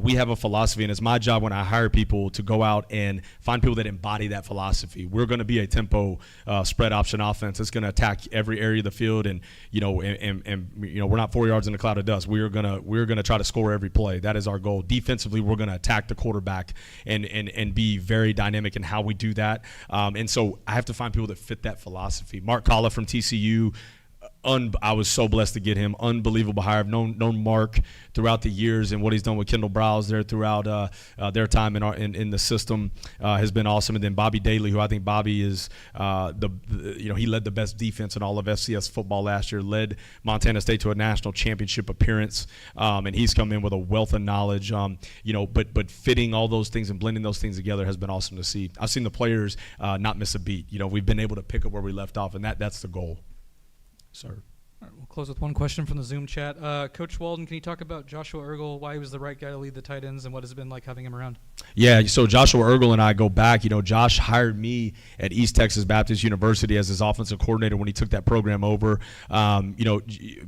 We have a philosophy, and it's my job when I hire people to go out and find people that embody that philosophy. We're going to be a tempo spread option offense. It's going to attack every area of the field, and we're not 4 yards in a cloud of dust. We're going to try to score every play. That is our goal. Defensively, we're going to attack the quarterback and be very dynamic in how we do that. And so I have to find people that fit that philosophy. Mark Kalla from TCU. I was so blessed to get him. Unbelievable hire. I've known Mark throughout the years, and what he's done with Kendall Browse there throughout their time in the system has been awesome. And then Bobby Daly, who I think Bobby is he led the best defense in all of FCS football last year, led Montana State to a national championship appearance, and he's come in with a wealth of knowledge. But fitting all those things and blending those things together has been awesome to see. I've seen the players not miss a beat. We've been able to pick up where we left off, and that's the goal. Sir. All right, we'll close with one question from the Zoom chat. Coach Walden, can you talk about Joshua Ergel, why he was the right guy to lead the tight ends, and what has it been like having him around? Yeah, so Joshua Ergel and I go back. You know, Josh hired me at East Texas Baptist University as his offensive coordinator when he took that program over. You know,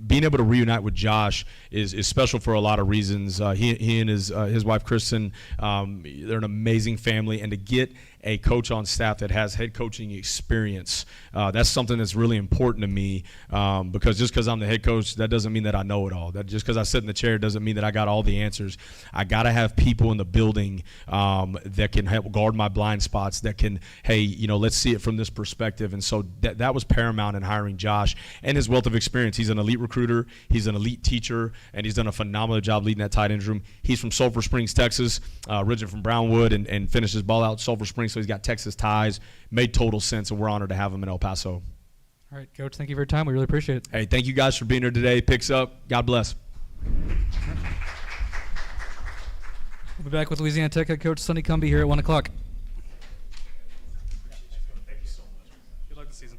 being able to reunite with Josh is special for a lot of reasons. He and his wife Kristen, they're an amazing family, and to get a coach on staff that has head coaching experience, that's something that's really important to me, because just because I'm the head coach, that doesn't mean that I know it all. That just because I sit in the chair doesn't mean that I got all the answers. I got to have people in the building that can help guard my blind spots, that can, hey, you know, let's see it from this perspective. And so that was paramount in hiring Josh and his wealth of experience. He's an elite recruiter, he's an elite teacher, and he's done a phenomenal job leading that tight ends room. He's from Sulphur Springs, Texas, originally from Brownwood, and finished his ball out at Sulphur Springs, so he's got Texas ties. Made total sense, and we're honored to have him in El Paso. All right, Coach, thank you for your time. We really appreciate it. Hey, thank you guys for being here today. Picks up. God bless. We'll be back with Louisiana Tech head coach Sonny Cumbie here at 1 o'clock. Thank you so much. Good luck this season.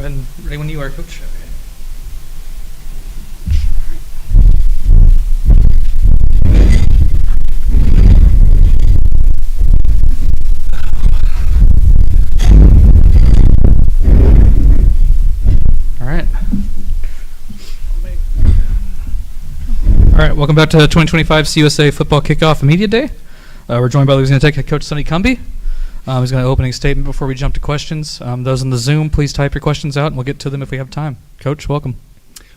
ahead and ready when you are, Coach. All right. All right, welcome back to 2025 CUSA Football Kickoff and Media Day. We're joined by Louisiana Tech head coach Sonny Cumbie. He's going to opening statement before we jump to questions. Those on the Zoom, please type your questions out, and we'll get to them if we have time. Coach, welcome.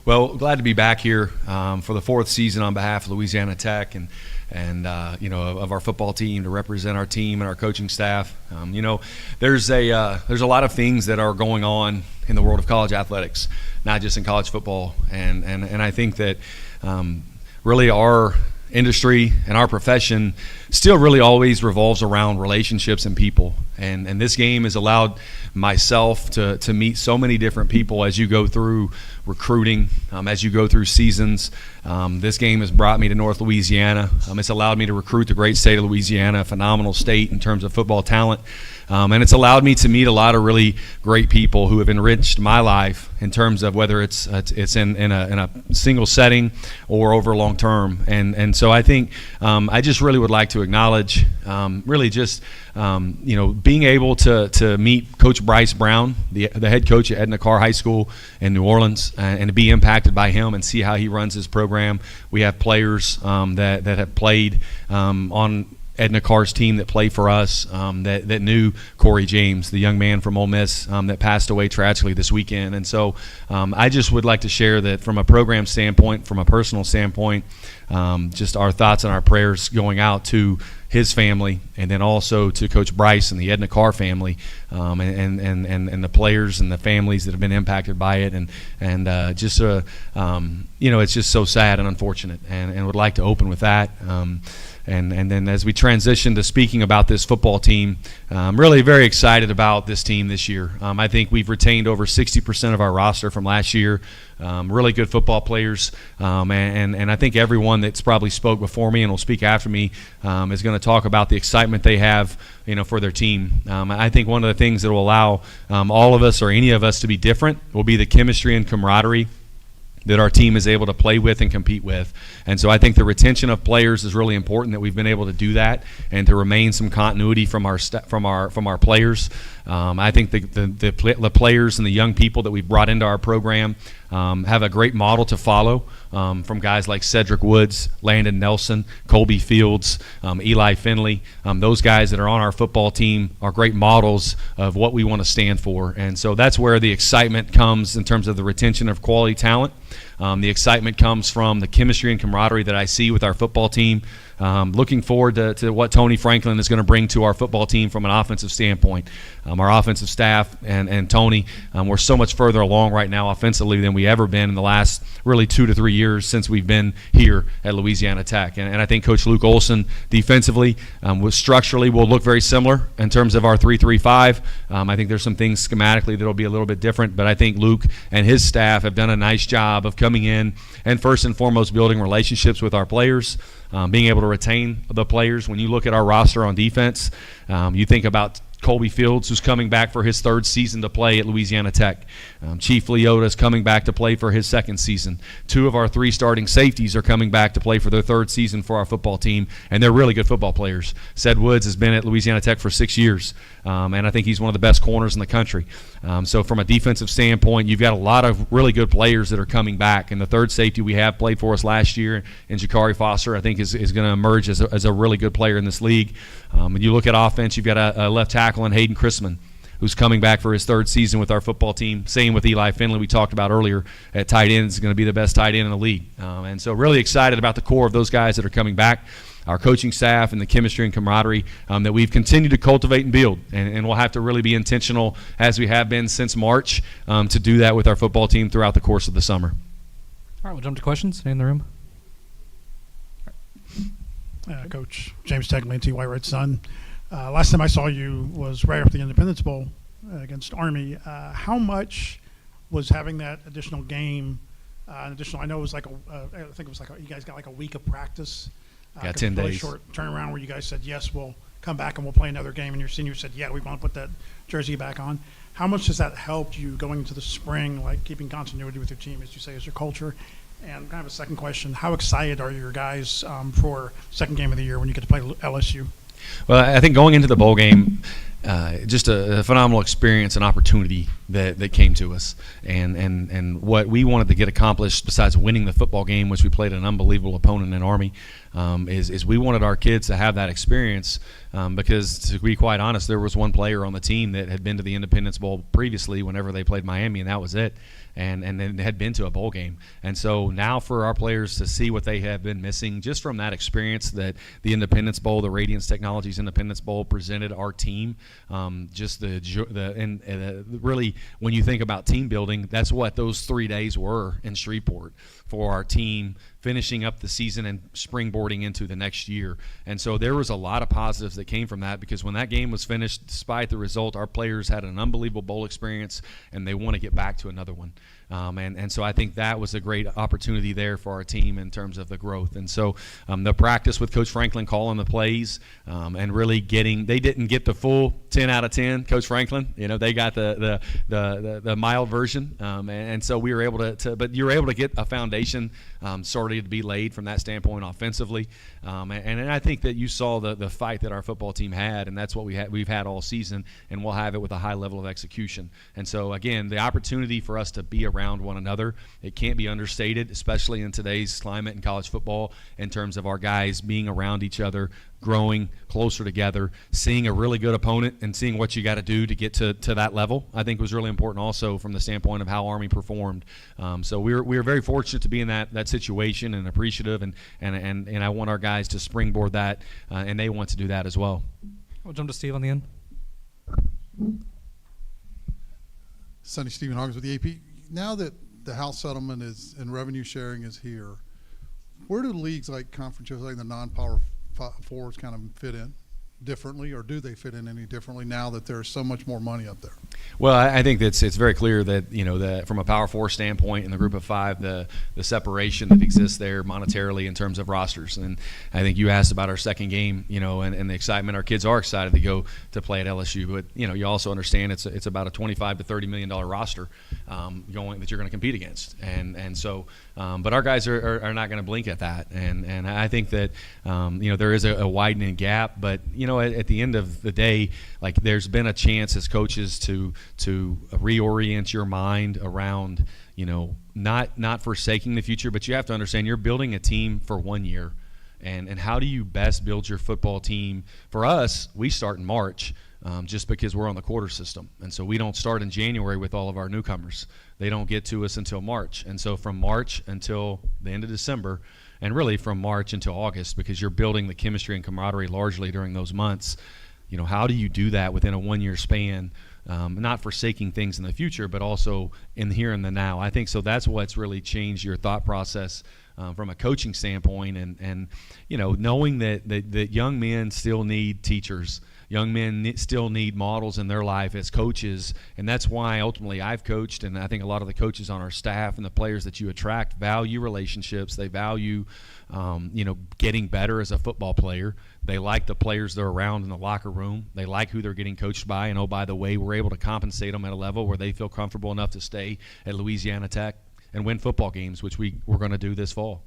Well, glad to be back here for the fourth season on behalf of Louisiana Tech and of our football team to represent our team and our coaching staff. There's a lot of things that are going on in the world of college athletics, not just in college football, and I think that really our industry and our profession still really always revolves around relationships and people, and this game has allowed myself to meet so many different people as you go through recruiting, as you go through seasons. This game has brought me to North Louisiana. It's allowed me to recruit the great state of Louisiana, a phenomenal state in terms of football talent. And it's allowed me to meet a lot of really great people who have enriched my life in terms of whether it's in a single setting or over long term. And so I think I just really would like to acknowledge really just being able to meet Coach Bryce Brown, the head coach at Edna Carr High School in New Orleans, and to be impacted by him and see how he runs his program. We have players that have played on Edna Carr's team that play for us that knew Corey James, the young man from Ole Miss that passed away tragically this weekend. And so I just would like to share that from a program standpoint, from a personal standpoint, just our thoughts and our prayers going out to his family, and then also to Coach Bryce and the Edna Carr family, and the players and the families that have been impacted by it, and it's just so sad and unfortunate, and would like to open with that. And then as we transition to speaking about this football team, I'm really very excited about this team this year. I think we've retained over 60% of our roster from last year. Really good football players, and I think everyone that's probably spoke before me and will speak after me is going to talk about the excitement they have, for their team. I think one of the things that will allow all of us or any of us to be different will be the chemistry and camaraderie that our team is able to play with and compete with. And so I think the retention of players is really important, that we've been able to do that and to remain some continuity from our players. I think the players and the young people that we've brought into our program have a great model to follow from guys like Cedric Woods, Landon Nelson, Colby Fields, Eli Finley. Those guys that are on our football team are great models of what we want to stand for. And so that's where the excitement comes in terms of the retention of quality talent. The excitement comes from the chemistry and camaraderie that I see with our football team. Looking forward to what Tony Franklin is going to bring to our football team from an offensive standpoint. Our offensive staff and Tony, we're so much further along right now offensively than we ever been in the last really 2 to 3 years since we've been here at Louisiana Tech. And I think Coach Luke Olson defensively, structurally, will look very similar in terms of our 3-3-5. I think there's some things schematically that will be a little bit different, but I think Luke and his staff have done a nice job of coming in and first and foremost building relationships with our players. Being able to retain the players. When you look at our roster on defense, you think about Colby Fields, who's coming back for his third season to play at Louisiana Tech. Chief Leota is coming back to play for his second season. 2 of our 3 starting safeties are coming back to play for their third season for our football team, and they're really good football players. Ced Woods has been at Louisiana Tech for 6 years, and I think he's one of the best corners in the country. So from a defensive standpoint, you've got a lot of really good players that are coming back, and the third safety we have played for us last year in Jakari Foster, I think is going to emerge as a really good player in this league. When you look at offense, you've got a left tackle in Hayden Chrisman, who's coming back for his third season with our football team. Same with Eli Finley, we talked about earlier at tight end. Is going to be the best tight end in the league. And so really excited about the core of those guys that are coming back, our coaching staff, and the chemistry and camaraderie that we've continued to cultivate and build. And we'll have to really be intentional, as we have been since March, to do that with our football team throughout the course of the summer. All right, we'll jump to questions. Stay in the room. Coach James Tegley, T.Y. Red's son. Last time I saw you was right after the Independence Bowl against Army. How much was having that additional game, I know it was like you guys got like a week of practice. Got 10 really days. Short turnaround where you guys said, yes, we'll come back and we'll play another game. And your senior said, yeah, we want to put that jersey back on. How much has that helped you going into the spring, like keeping continuity with your team, as you say, as your culture? And kind of a second question, how excited are your guys for second game of the year when you get to play LSU? Well, I think going into the bowl game, just a phenomenal experience and opportunity that came to us, and what we wanted to get accomplished besides winning the football game, which we played an unbelievable opponent in Army, is we wanted our kids to have that experience, because to be quite honest, there was one player on the team that had been to the Independence Bowl previously whenever they played Miami, and that was it. And then had been to a bowl game. And so now for our players to see what they have been missing just from that experience that the Independence Bowl, the Radiance Technologies Independence Bowl presented our team, just really when you think about team building, that's what those 3 days were in Shreveport for our team, finishing up the season and springboarding into the next year. And so there was a lot of positives that came from that, because when that game was finished, despite the result, our players had an unbelievable bowl experience and they want to get back to another one. And so I think that was a great opportunity there for our team in terms of the growth. And so the practice with Coach Franklin calling the plays, and really they didn't get the full 10 out of 10, Coach Franklin. They got the mild version. And so we were able but you were able to get a foundation started to be laid from that standpoint offensively. And I think that you saw the fight that our football team had, and that's what we've had all season, and we'll have it with a high level of execution. And so again, the opportunity for us to be around one another, it can't be understated, especially in today's climate in college football, in terms of our guys being around each other, growing closer together, seeing a really good opponent and seeing what you got to do to get to that level, I think was really important also from the standpoint of how Army performed. So we were very fortunate to be in that situation and appreciative, and I want our guys to springboard that, and they want to do that as well. We'll jump to Steve on the end. Sonny Stephen Hoggins with the AP. Now that the House settlement is and revenue sharing is here, where do leagues like Conference USA and the non-power fours kind of fit in differently, or do they fit in any differently now that there's so much more money up there? Well, I think it's very clear that that from a Power Four standpoint in the Group of Five, the separation that exists there monetarily in terms of rosters. And I think you asked about our second game, and the excitement. Our kids are excited to go to play at LSU, but you also understand it's about a $25 to $30 million roster that you're going to compete against, and so but our guys are not going to blink at that, and I think that there is a widening gap, but at the end of the day, like, there's been a chance as coaches to reorient your mind around not forsaking the future, but you have to understand you're building a team for 1 year, and how do you best build your football team? For us, we start in March. Just because we're on the quarter system. And so we don't start in January with all of our newcomers. They don't get to us until March. And so from March until the end of December, and really from March until August, because you're building the chemistry and camaraderie largely during those months, how do you do that within a 1 year span, not forsaking things in the future, but also in the here and the now? I think so that's what's really changed your thought process from a coaching standpoint, and knowing that young men still need teachers. Young men still need models in their life as coaches, and that's why ultimately I've coached, and I think a lot of the coaches on our staff and the players that you attract value relationships. They value, getting better as a football player. They like the players they're around in the locker room. They like who they're getting coached by, and oh, by the way, we're able to compensate them at a level where they feel comfortable enough to stay at Louisiana Tech and win football games, which we're going to do this fall. All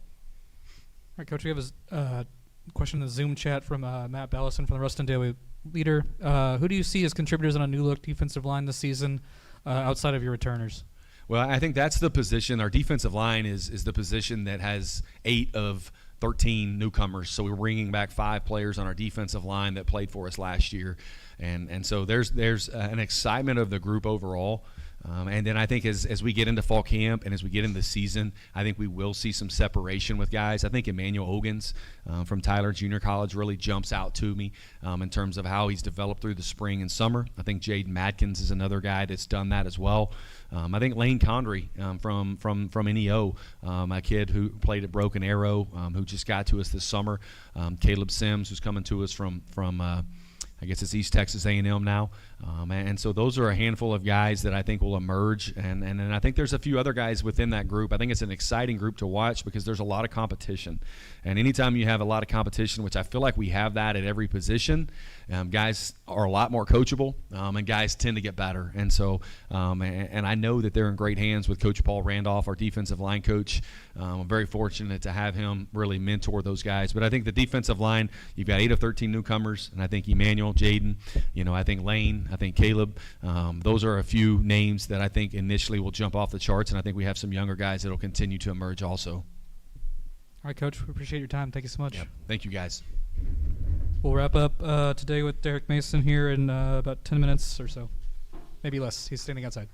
right, Coach, we have a question in the Zoom chat from Matt Ballison from the Ruston Daily Leader. Who do you see as contributors on a new look defensive line this season outside of your returners? Well, I think that's the position. Our defensive line is the position that has 8 of 13 newcomers. So we're bringing back 5 players on our defensive line that played for us last year. And so there's an excitement of the group overall. And then I think as we get into fall camp and as we get into the season, I think we will see some separation with guys. I think Emmanuel Ogans from Tyler Junior College really jumps out to me in terms of how he's developed through the spring and summer. I think Jaden Madkins is another guy that's done that as well. I think Lane Condry from NEO, a kid who played at Broken Arrow, who just got to us this summer. Caleb Sims, who's coming to us from I guess it's East Texas A&M now. And so those are a handful of guys that I think will emerge. And I think there's a few other guys within that group. I think it's an exciting group to watch because there's a lot of competition. And anytime you have a lot of competition, which I feel like we have that at every position, guys are a lot more coachable, and guys tend to get better. And so, and I know that they're in great hands with Coach Paul Randolph, our defensive line coach. I'm very fortunate to have him really mentor those guys. But I think the defensive line, you've got 8 of 13 newcomers, and I think Emmanuel, Jaden, I think Lane, I think Caleb. Those are a few names that I think initially will jump off the charts, and I think we have some younger guys that will continue to emerge also. All right, Coach. We appreciate your time. Thank you so much. Yep. Thank you, guys. We'll wrap up today with Derek Mason here in about 10 minutes or so. Maybe less. He's standing outside.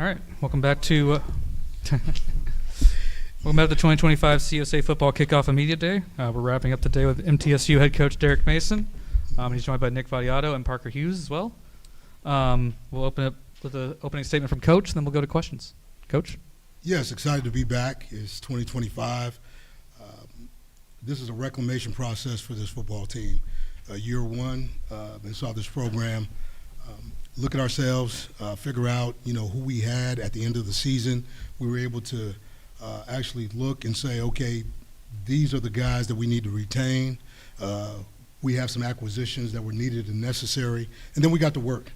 All right, welcome back to welcome back to the 2025 CUSA Football Kickoff and Media Day. We're wrapping up the day with MTSU head coach Derek Mason. He's joined by Nick Vadiato and Parker Hughes as well. We'll open up with an opening statement from Coach, and then we'll go to questions. Coach? Yes, excited to be back. It's 2025. This is a reclamation process for this football team. Year one, and saw this program look at ourselves, figure out, who we had at the end of the season. We were able to actually look and say, okay, these are the guys that we need to retain. We have some acquisitions that were needed and necessary, and then we got to work.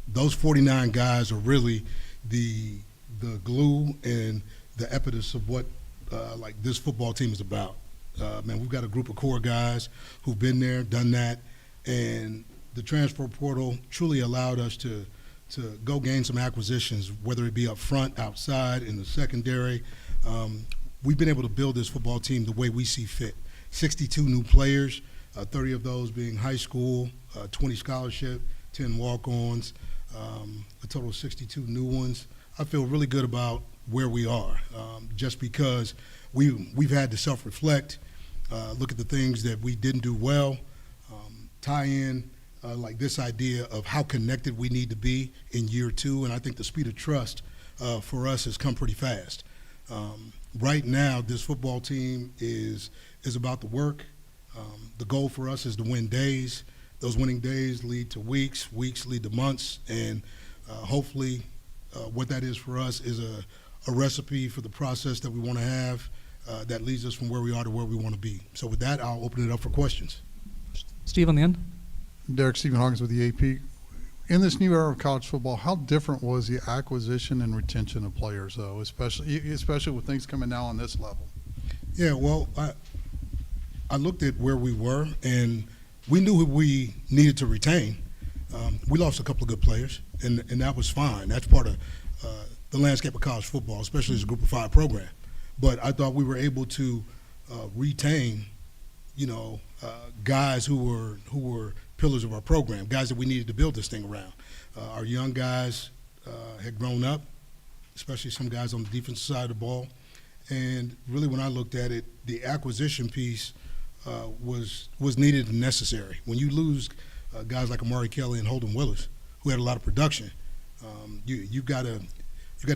Those 49 guys are really the glue and the impetus of what like this football team is about. Man, we've got a group of core guys who've been there, done that, and the transfer portal truly allowed us to go gain some acquisitions, whether it be up front, outside, in the secondary. We've been able to build this football team the way we see fit. 62 new players, 30 of those being high school, 20 scholarship, 10 walk-ons, a total of 62 new ones. I feel really good about where we are, just because we've had to self-reflect, look at the things that we didn't do well, tie in like this idea of how connected we need to be in year two, and I think the speed of trust for us has come pretty fast. Right now, this football team is about the work. The goal for us is to win days. Those winning days lead to weeks, weeks lead to months, and hopefully what that is for us is a recipe for the process that we want to have that leads us from where we are to where we want to be. So with that, I'll open it up for questions. Steve on the end. Derek, Stephen Hawkins with the AP. In this new era of college football, how different was the acquisition and retention of players, though, especially with things coming now on this level? Yeah, well, I looked at where we were, and we knew who we needed to retain. We lost a couple of good players, and that was fine. That's part of the landscape of college football, especially as a Group of 5 program. But I thought we were able to retain, guys who were pillars of our program, guys that we needed to build this thing around. Our young guys had grown up, especially some guys on the defensive side of the ball. And really, when I looked at it, the acquisition piece was needed and necessary. When you lose guys like Amari Kelly and Holden Willis, who had a lot of production, you've got to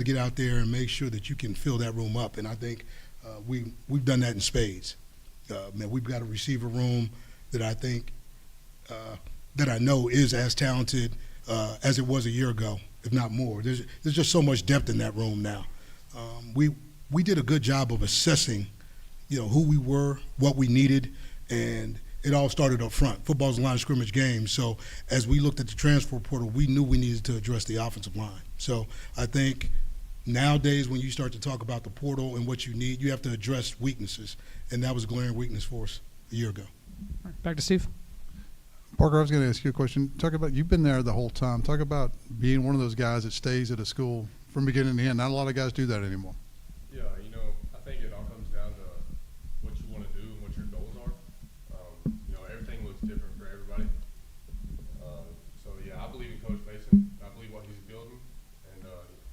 get out there and make sure that you can fill that room up. And I think we've done that in spades. Man, we've got a receiver room that I think that I know is as talented as it was a year ago, if not more. There's just so much depth in that room now. We did a good job of assessing, who we were, what we needed, and it all started up front. Football's a line of scrimmage game, so as we looked at the transfer portal, we knew we needed to address the offensive line. So I think nowadays when you start to talk about the portal and what you need, you have to address weaknesses, and that was a glaring weakness for us a year ago. All right, back to Steve. Parker, I was going to ask you a question. Talk about, you've been there the whole time. Talk about being one of those guys that stays at a school from beginning to end. Not a lot of guys do that anymore. Yeah, I think it all comes down to what you want to do and what your goals are. Everything looks different for everybody. So yeah, I believe in Coach Mason. I believe what he's building, and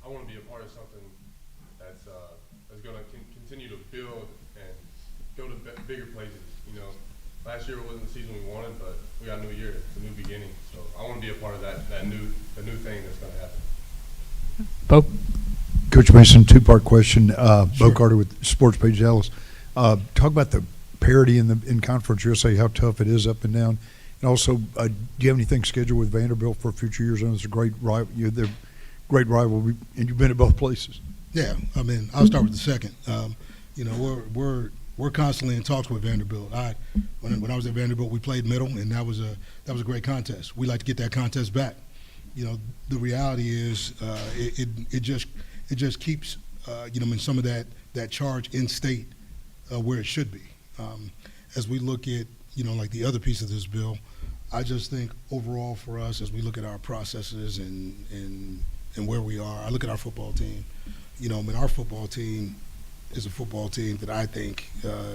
I want to be a part of something that's going to continue to build and go to bigger places. Last year wasn't the season we wanted, but we got a new year. It's a new beginning. So I want to be a part of the new thing that's going to happen. Bo? Coach Mason, two-part question. Bo Carter with Sports Page Dallas. Talk about the parity in Conference USA, how tough it is up and down. And also, do you have anything scheduled with Vanderbilt for future years? I know it's a great rival. They're great rivalry, and you've been at both places. Yeah, I'll start with the second. We're constantly in talks with Vanderbilt. When I was at Vanderbilt, we played middle, and that was a great contest. We like to get that contest back. The reality is it just keeps in some of that charge in state where it should be. As we look at like the other piece of this bill, I just think overall for us, as we look at our processes and where we are, I look at our football team. Our football team is a football team that I think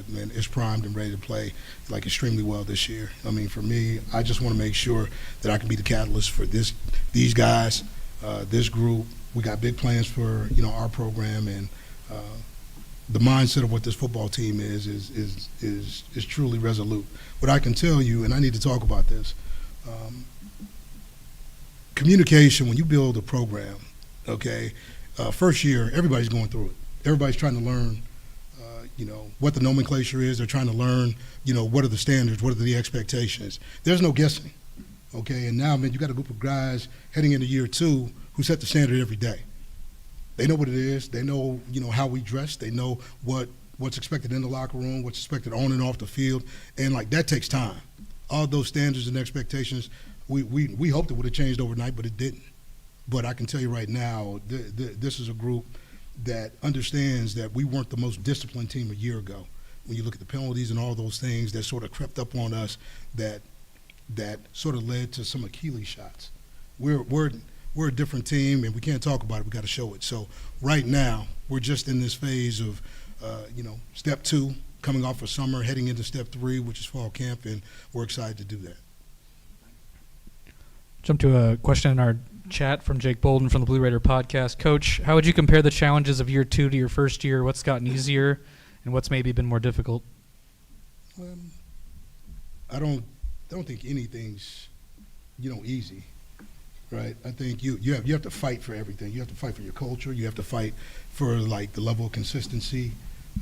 is primed and ready to play like extremely well this year. For me, I just want to make sure that I can be the catalyst for these guys this group. We got big plans for our program, and the mindset of what this football team is truly resolute. What I can tell you, and I need to talk about this, communication. When you build a program, okay, first year everybody's going through it. Everybody's trying to learn, what the nomenclature is. They're trying to learn, what are the standards, what are the expectations. There's no guessing, okay? And now, man, you got a group of guys heading into year 2 who set the standard every day. They know what it is. They know, how we dress. They know what's expected in the locker room, what's expected on and off the field, and that takes time. All those standards and expectations, we hoped it would have changed overnight, but it didn't. But I can tell you right now, this is a group that understands that we weren't the most disciplined team a year ago. When you look at the penalties and all those things that sort of crept up on us, that sort of led to some Achilles shots. We're a different team, and we can't talk about it. We got to show it. So right now, we're just in this phase of, step 2, coming off of summer, heading into step 3, which is fall camp, and we're excited to do that. Jump to a question in our chat from Jake Bolden from the Blue Raider podcast. Coach, how would you compare the challenges of year 2 to your first year? What's gotten easier, and what's maybe been more difficult? I don't think anything's, easy, right? I think you have to fight for everything. You have to fight for your culture. You have to fight for the level of consistency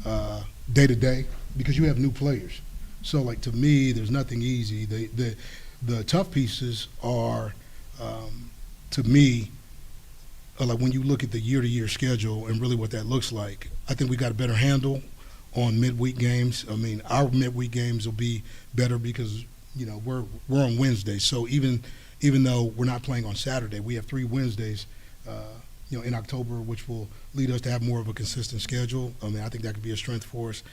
day to day, because you have new players. So to me, there's nothing easy. The tough pieces are, to me, when you look at the year-to-year schedule and really what that looks like, I think we got a better handle on midweek games. I mean, our midweek games will be better because, we're on Wednesdays. So even though we're not playing on Saturday, we have 3 Wednesdays, in October, which will lead us to have more of a consistent schedule. I mean, I think that could be a strength for us.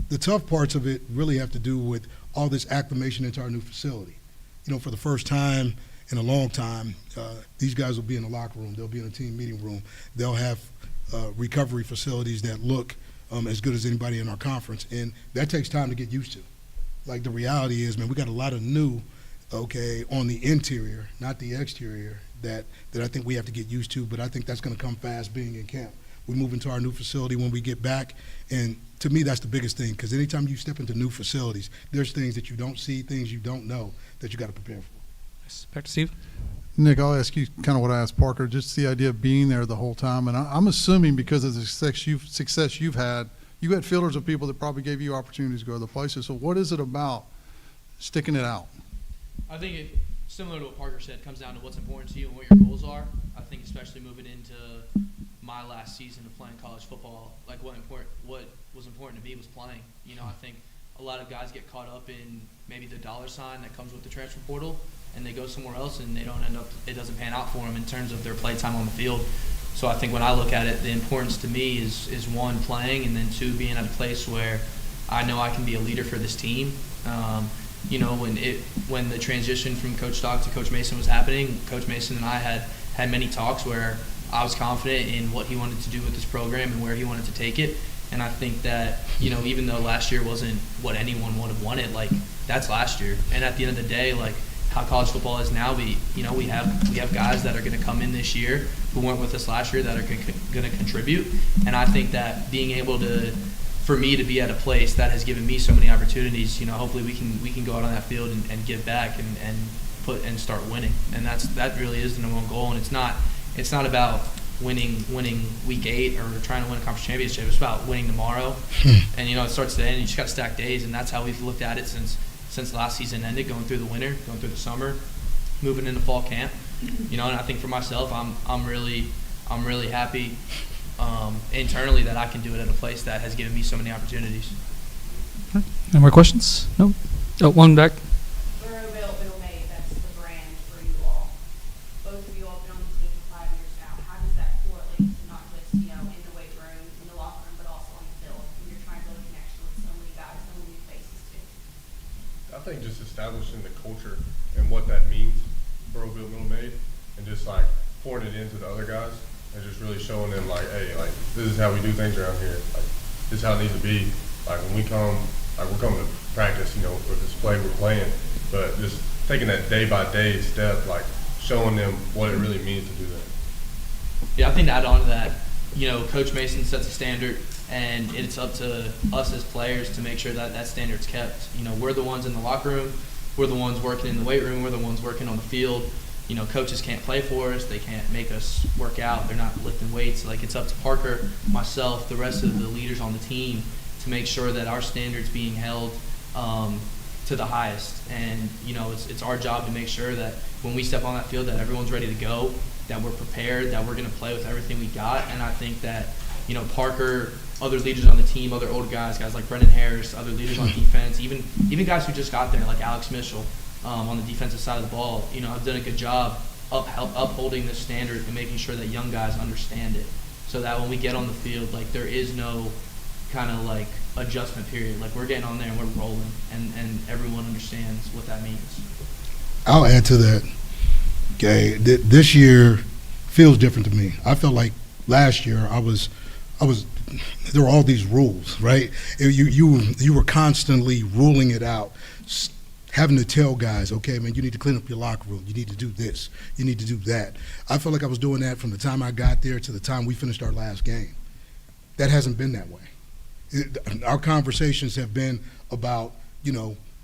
The tough parts of it really have to do with all this acclimation into our new facility. For the first time in a long time, these guys will be in the locker room. They'll be in a team meeting room. They'll have recovery facilities that look as good as anybody in our conference, and that takes time to get used to. The reality is, man, we got a lot of new, on the interior, not the exterior, that I think we have to get used to, but I think that's going to come fast being in camp. We move into our new facility when we get back, and to me, that's the biggest thing, because anytime you step into new facilities, there's things that you don't see, things you don't know that you got to prepare for. Back to Steve. Nick, I'll ask you kind of what I asked Parker, just the idea of being there the whole time. And I'm assuming because of the success you've had, you had fielders of people that probably gave you opportunities to go to the places. So what is it about sticking it out? I think it, similar to what Parker said, comes down to what's important to you and what your goals are. I think especially moving into my last season of playing college football, what was important to me was playing. I think a lot of guys get caught up in maybe the dollar sign that comes with the transfer portal, and they go somewhere else and they don't end up, it doesn't pan out for them in terms of their play time on the field. So I think when I look at it, the importance to me is 1, playing, and then 2, being at a place where I know I can be a leader for this team. When the transition from Coach Stock to Coach Mason was happening, Coach Mason and I had many talks where I was confident in what he wanted to do with this program and where he wanted to take it. And I think that, even though last year wasn't what anyone would have wanted, that's last year. And at the end of the day, how college football is now, we have guys that are going to come in this year who weren't with us last year that are going to contribute. And I think that being able to, for me to be at a place that has given me so many opportunities, hopefully we can go out on that field and give back and start winning. And that really is the number one goal. And it's not about winning week 8 or trying to win a conference championship. It's about winning tomorrow. And it starts to end. You just got to stack days, and that's how we've looked at it since last season ended, going through the winter, going through the summer, moving into fall camp. And I think for myself, I'm really happy internally that I can do it at a place that has given me so many opportunities. Any more questions? No. Oh, one back. I think just establishing the culture and what that means, Burrowville Middle Maid, and just pouring it into the other guys and just really showing them hey, this is how we do things around here. This is how it needs to be. When we come, we're coming to practice, with this play we're playing, but just taking that day by day step, showing them what it really means to do that. Yeah, I think to add on to that, Coach Mason sets a standard, and it's up to us as players to make sure that that standard's kept. We're the ones in the locker room, we're the ones working in the weight room, we're the ones working on the field. Coaches can't play for us, they can't make us work out, they're not lifting weights. Like, it's up to Parker, myself, the rest of the leaders on the team to make sure that our standard's being held to the highest. And it's our job to make sure that when we step on that field that everyone's ready to go, that we're prepared, that we're going to play with everything we got. And I think that Parker, other leaders on the team, other older guys like Brendan Harris, other leaders on defense, even guys who just got there like Alex Mitchell on the defensive side of the ball, have done a good job upholding this standard and making sure that young guys understand it, so that when we get on the field, like, there is no kind of like adjustment period. Like, we're getting on there and we're rolling, and everyone understands what that means. I'll add to that. Okay, this year feels different to me. I felt like last year I was there were all these rules, right? You were constantly ruling it out, having to tell guys, okay, man, you need to clean up your locker room. You need to do this. You need to do that. I felt like I was doing that from the time I got there to the time we finished our last game. That hasn't been that way. Our conversations have been about,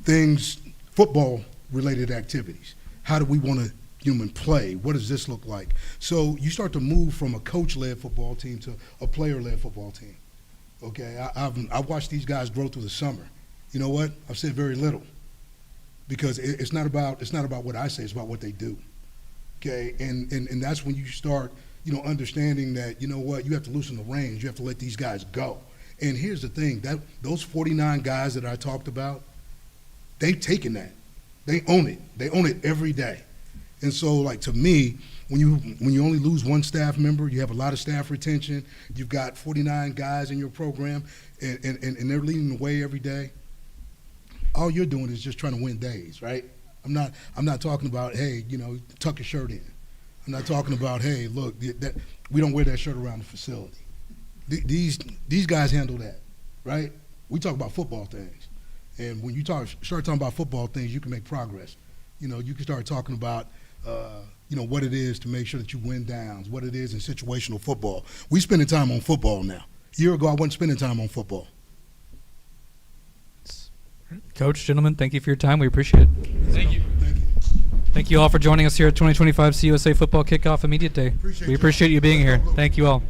things, football-related activities. How do we want to human play? What does this look like? So you start to move from a coach-led football team to a player-led football team. Okay, I've watched these guys grow through the summer. You know what? I've said very little, because it's not about what I say, it's about what they do. Okay, and that's when you start, understanding that, you have to loosen the reins, you have to let these guys go. And here's the thing, that those 49 guys that I talked about, they've taken that. They own it. They own it every day. And so, like, to me, when you only lose one staff member, you have a lot of staff retention, you've got 49 guys in your program, and they're leading the way every day. All you're doing is just trying to win days, right? I'm not talking about, hey, tuck your shirt in. I'm not talking about, hey, look, we don't wear that shirt around the facility. These guys handle that, right? We talk about football things. And when you start talking about football things, you can make progress. You can start talking about, what it is to make sure that you win downs, what it is in situational football. We spending time on football now. A year ago, I wasn't spending time on football. Coach, gentlemen, thank you for your time. We appreciate it. Thank you. Thank you all for joining us here at 2025 CUSA Football Kickoff Immediate Day. We appreciate you being here. Thank you all.